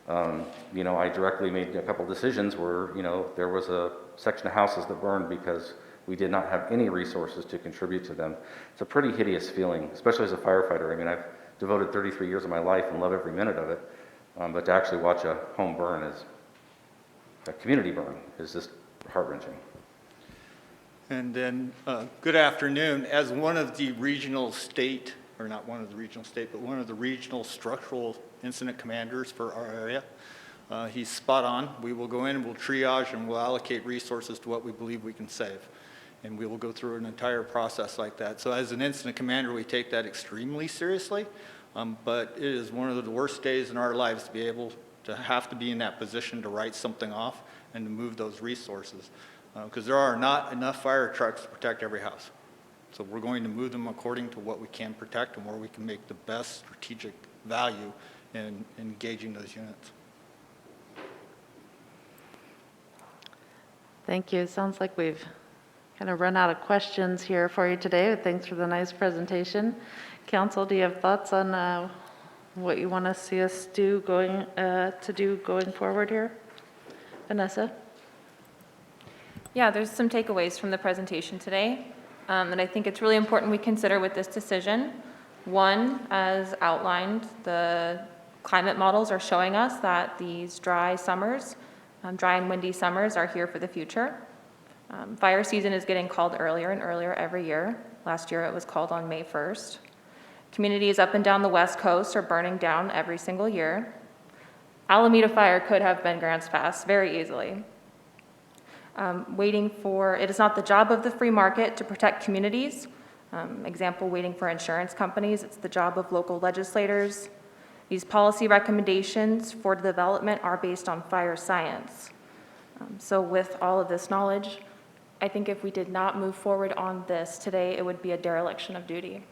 I directly made a couple decisions where, there was a section of houses that burned because we did not have any resources to contribute to them. It's a pretty hideous feeling, especially as a firefighter. I mean, I've devoted 33 years of my life and love every minute of it. But to actually watch a home burn a community burn is just heart-wrenching. And then, good afternoon. As one of the regional state, or not one of the regional state, but one of the regional structural incident commanders for our area, he's spot on. We will go in and we'll triage and we'll allocate resources to what we believe we can save. And we will go through an entire process like that. So as an incident commander, we take that extremely seriously, but it is one of the worst days in our lives to be able to have to be in that position to write something off and to move those resources. Because there are not enough fire trucks to protect every house. So we're going to move them according to what we can protect and where we can make the best strategic value in engaging those units. Thank you. Sounds like we've kind of run out of questions here for you today. Thanks for the nice presentation. Council, do you have thoughts on what you want to see us do going forward here? Vanessa? Yeah, there's some takeaways from the presentation today that I think it's really important we consider with this decision. One, as outlined, the climate models are showing us that these dry summers, dry and windy summers are here for the future. Fire season is getting called earlier and earlier every year. Last year it was called on May 1st. Communities up and down the West Coast are burning down every single year. Alameda Fire could have been Grants Pass very easily. It is not the job of the free market to protect communities. Example, waiting for insurance companies, it's the job of local legislators. These policy recommendations for development are based on fire science. So with all of this knowledge, I think if we did not move forward on this today, it would be a dereliction of duty.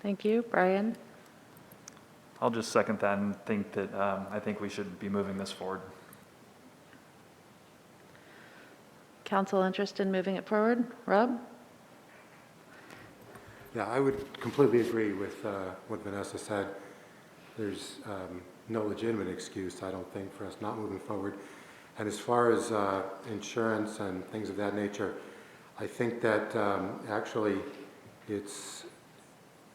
Thank you. Brian? I'll just second that and think that I think we should be moving this forward. Council interest in moving it forward? Rob? Yeah, I would completely agree with what Vanessa said. There's no legitimate excuse, I don't think, for us not moving forward. And as far as insurance and things of that nature, I think that actually it's,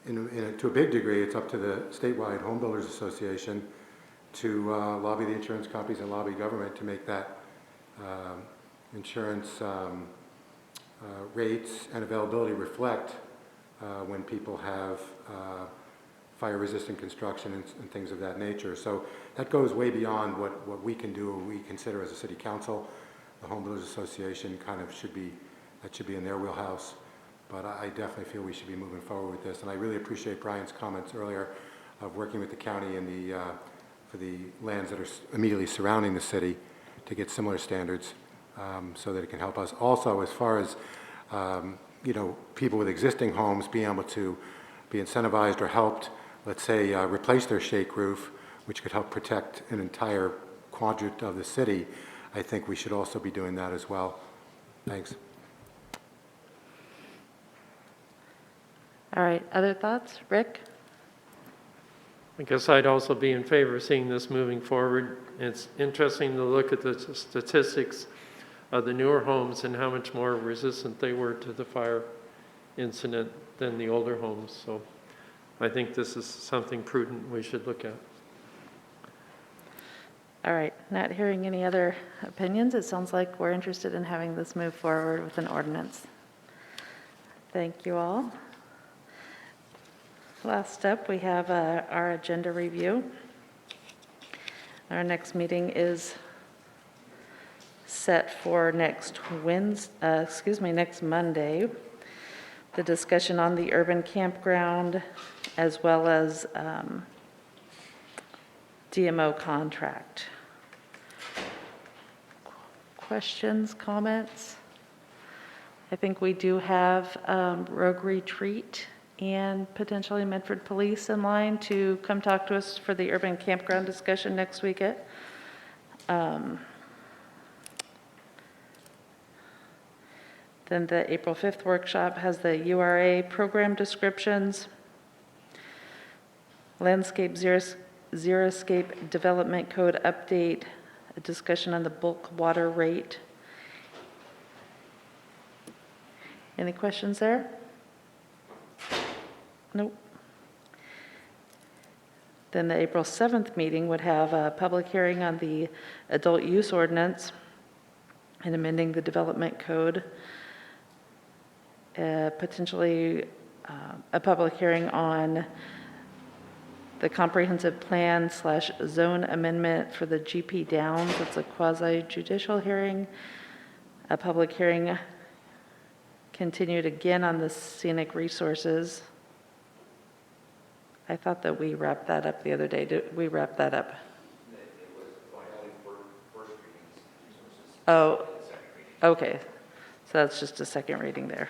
to a big degree, it's up to the statewide Home Builders Association to lobby the insurance companies and lobby government to make that insurance rates and availability reflect when people have fire-resistant construction and things of that nature. So that goes way beyond what we can do or we consider as a city council. The Home Builders Association kind of should be in their wheelhouse. But I definitely feel we should be moving forward with this. And I really appreciate Brian's comments earlier of working with the county and for the lands that are immediately surrounding the city to get similar standards so that it can help us. Also, as far as people with existing homes being able to be incentivized or helped, let's say, replace their shake roof, which could help protect an entire quadrant of the city, I think we should also be doing that as well. Thanks. All right, other thoughts? Rick? I guess I'd also be in favor of seeing this moving forward. It's interesting to look at the statistics of the newer homes and how much more resistant they were to the fire incident than the older homes. So I think this is something prudent we should look at. All right, not hearing any other opinions. It sounds like we're interested in having this move forward with an ordinance. Thank you all. Last up, we have our agenda review. Our next meeting is set for next Monday. The discussion on the urban campground as well as DMO contract. Questions, comments? I think we do have Rogue Retreat and potentially Medford Police in line to come talk to us for the urban campground discussion next week. Then the April 5th workshop has the URA program descriptions, landscape xeriscape development code update, a discussion on the bulk water rate, Any questions there? Nope. Then the April 7th meeting would have a public hearing on the adult use ordinance and amending the development code. Potentially a public hearing on the comprehensive plan / zone amendment for the GP Downs. It's a quasi judicial hearing. A public hearing continued again on the scenic resources. I thought that we wrapped that up the other day. Did we wrap that up? Oh, okay. So that's just a second reading there.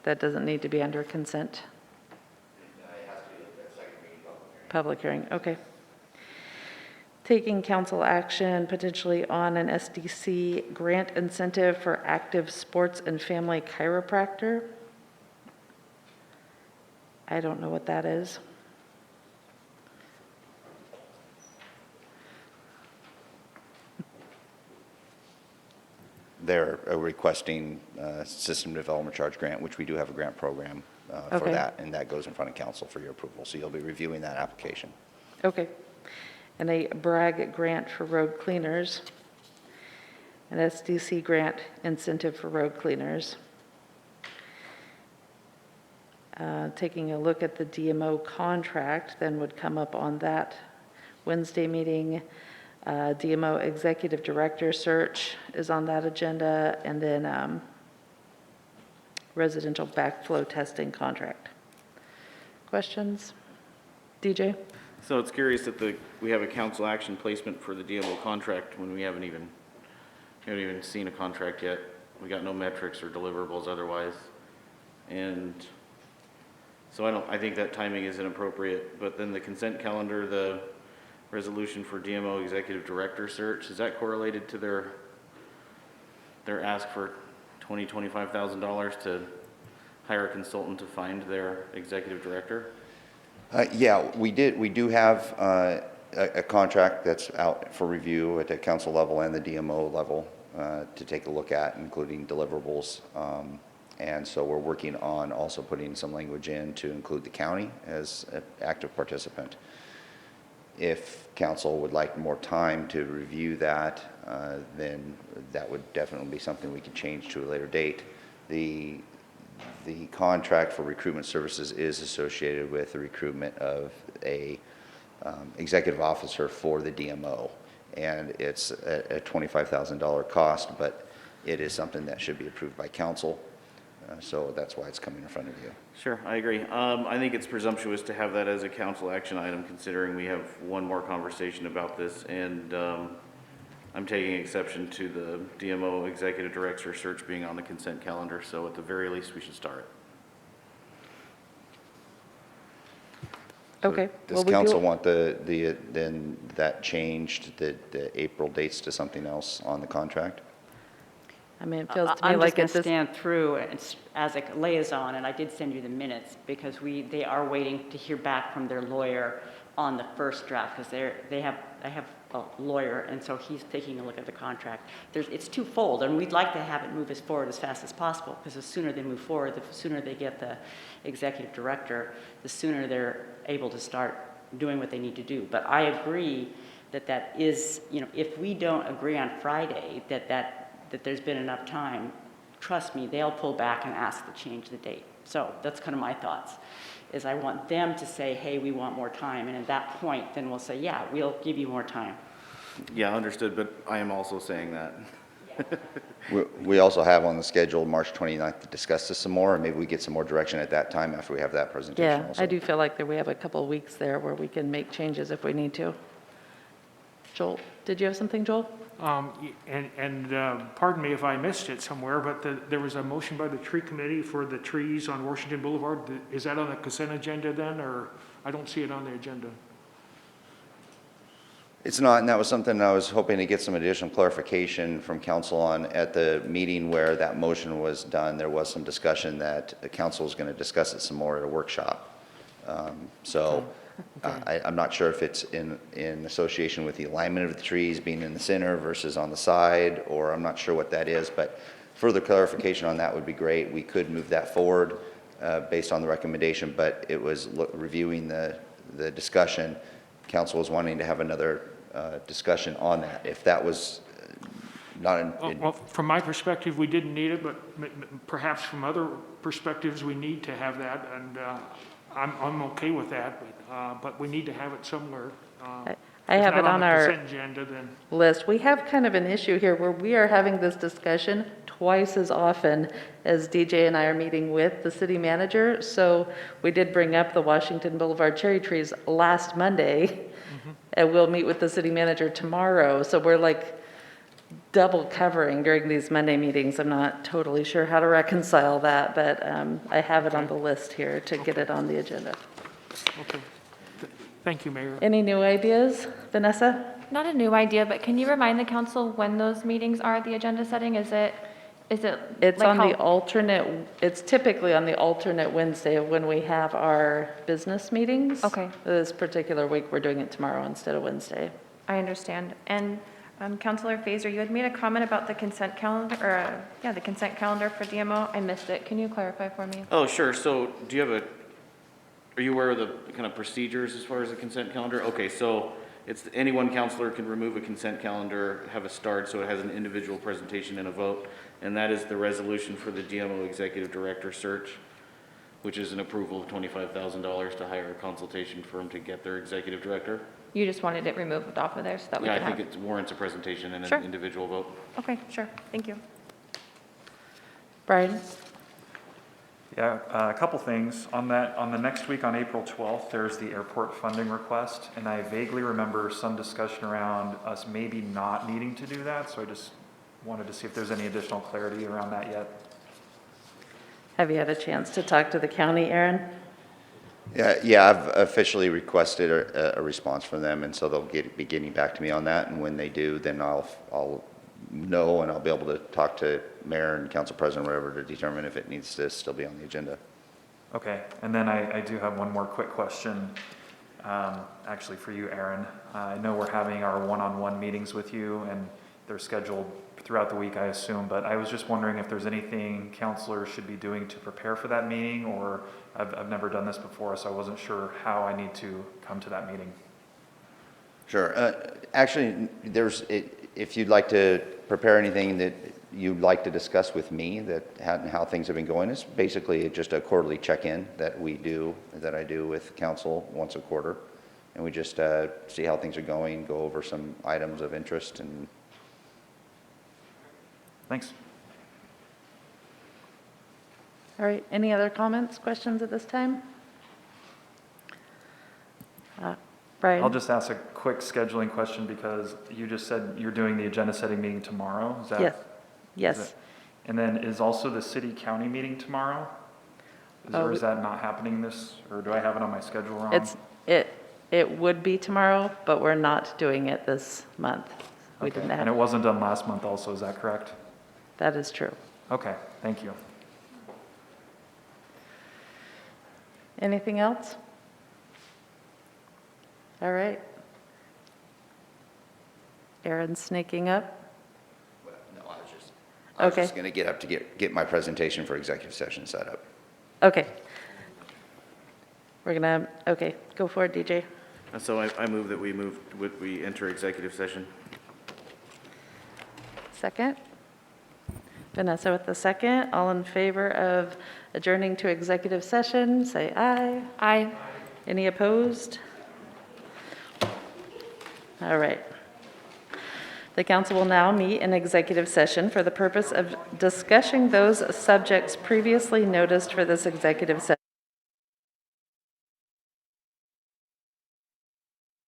That doesn't need to be under consent. Public hearing, okay. Taking council action potentially on an SDC grant incentive for active sports and family chiropractor. I don't know what that is. They're requesting system development charge grant, which we do have a grant program for Okay. that, and that goes in front of council for your approval. So you'll be reviewing that application. Okay. And a bragg grant for road cleaners. An SDC grant incentive for road cleaners. Taking a look at the DMO contract then would come up on that Wednesday meeting. DMO executive director search is on that agenda, and then residential backflow testing contract. Questions? DJ? So it's curious that we have a council action placement for the DMO contract when we haven't even seen a contract yet. We got no metrics or deliverables otherwise. And so I think that timing is inappropriate, but then the consent calendar, the resolution for DMO executive director search, is that correlated to their ask for $25,000 to hire a consultant to find their executive director? Yeah, we do have a contract that's out for review at the council level and the DMO level to take a look at, including deliverables. And so we're working on also putting some language in to include the county as an active participant. If council would like more time to review that, then that would definitely be something we can change to a later date. The contract for recruitment services is associated with the recruitment of a executive officer for the DMO. And it's a $25,000 cost, but it is something that should be approved by council. So that's why it's coming in front of you. Sure, I agree. I think it's presumptuous to have that as a council action item, considering we have one more conversation about this, and I'm taking exception to the DMO executive director search being on the consent calendar, so at the very least, we should start it. Okay. Does council want then that changed, the April dates to something else on the contract? I mean, it feels to me I'm like just it's going to stand through as a liaison, and I did send you the minutes, because they are waiting to hear back from their lawyer on the first draft, because I have a lawyer, and so he's taking a look at the contract. It's twofold, and we'd like to have it move forward as fast as possible, because the sooner they move forward, the sooner they get the executive director, the sooner they're able to start doing what they need to do. But I agree that is, if we don't agree on Friday that there's been enough time, trust me, they'll pull back and ask to change the date. So that's kind of my thoughts, is I want them to say, hey, we want more time. And at that point, then we'll say, yeah, we'll give you more time. Yeah, understood, but I am also saying that. We also have on the schedule March 29th to discuss this some more, and maybe we get some more direction at that time after we have that presentation yeah, also. I do feel like that we have a couple of weeks there where we can make changes if we need to. Joel, did you have something, Joel? Pardon me if I missed it somewhere, but there was a motion by the tree committee for the trees on Washington Boulevard. Is that on the consent agenda then, or I don't see it on the agenda? It's not, and that was something I was hoping to get some additional clarification from council on. At the meeting where that motion was done, there was some discussion that the council is going to discuss it some more at a workshop. I'm not sure if it's in association with the alignment of the trees being in the center versus on the side, or I'm not sure what that is, but further clarification on that would be great. We could move that forward based on the recommendation, but it was reviewing the discussion. Council was wanting to have another discussion on that. If that was not in... Well, from my perspective, we didn't need it, but perhaps from other perspectives, we need to have that, and I'm okay with that, but we need to have it somewhere. I have it on our consent agenda, then. list. We have kind of an issue here where we are having this discussion twice as often as DJ and I are meeting with the city manager. So we did bring up the Washington Boulevard cherry trees last Monday, and we'll meet with the city manager tomorrow. So we're like double covering during these Monday meetings. I'm not totally sure how to reconcile that, but I have it on the list here to get it on the agenda. Okay. Thank you, Mayor. Any new ideas, Vanessa? Not a new idea, but can you remind the council when those meetings are, the agenda setting? Is it It's like on the how- alternate, it's typically on the alternate Wednesday of when we have our business meetings. Okay. This particular week, we're doing it tomorrow instead of Wednesday. I understand. And Councilor Fazer, you had made a comment about the consent calendar, the consent calendar for DMO. I missed it. Can you clarify for me? Oh, sure. So do you have are you aware of the kind of procedures as far as the consent calendar? Okay, so it's any one counselor can remove a consent calendar, have a start, so it has an individual presentation and a vote. And that is the resolution for the DMO executive director search, which is an approval of $25,000 to hire a consultation firm to get their executive director. You just wanted it removed off of there so that we Yeah, could I have. think it warrants a presentation and Sure. an individual vote. Okay, sure. Thank you. Brian? Yeah, a couple things. On the next week, on April 12th, there's the airport funding request, and I vaguely remember some discussion around us maybe not needing to do that, so I just wanted to see if there's any additional clarity around that yet. Have you had a chance to talk to the county, Aaron? Yeah, I've officially requested a response from them, and so they'll be getting back to me on that. And when they do, then I'll know, and I'll be able to talk to mayor and council president, whatever, to determine if it needs to still be on the agenda. Okay, and then I do have one more quick question, actually for you, Aaron. I know we're having our one-on-one meetings with you, and they're scheduled throughout the week, I assume, but I was just wondering if there's anything counselors should be doing to prepare for that meeting, or I've never done this before, so I wasn't sure how I need to come to that meeting. Sure. Actually, if you'd like to prepare anything that you'd like to discuss with me, how things have been going, it's basically just a quarterly check-in that I do with council once a quarter. And we just see how things are going, go over some items of interest, and Thanks. All right, any other comments, questions at this time? Brian? I'll just ask a quick scheduling question because you just said you're doing the agenda setting meeting tomorrow. Is that? Yes. is Yes. it- And then is also the city-county meeting tomorrow? Or is that not happening or do I have it on my schedule wrong? It would be tomorrow, but we're not doing it this month. We Okay. didn't And it have, wasn't done last month also, is that correct? that is true. Okay, thank you. Anything else? All right. Aaron's sneaking up. no, I was Okay. just going to get up to get my presentation for executive session set up. Okay. Okay, go for it, DJ. And so I move that we enter executive session. Second. Vanessa with the second. All in favor of adjourning to executive session, say aye. Aye. Any opposed? All right. The council will now meet in executive session for the purpose of discussing those subjects previously noticed for this executive session.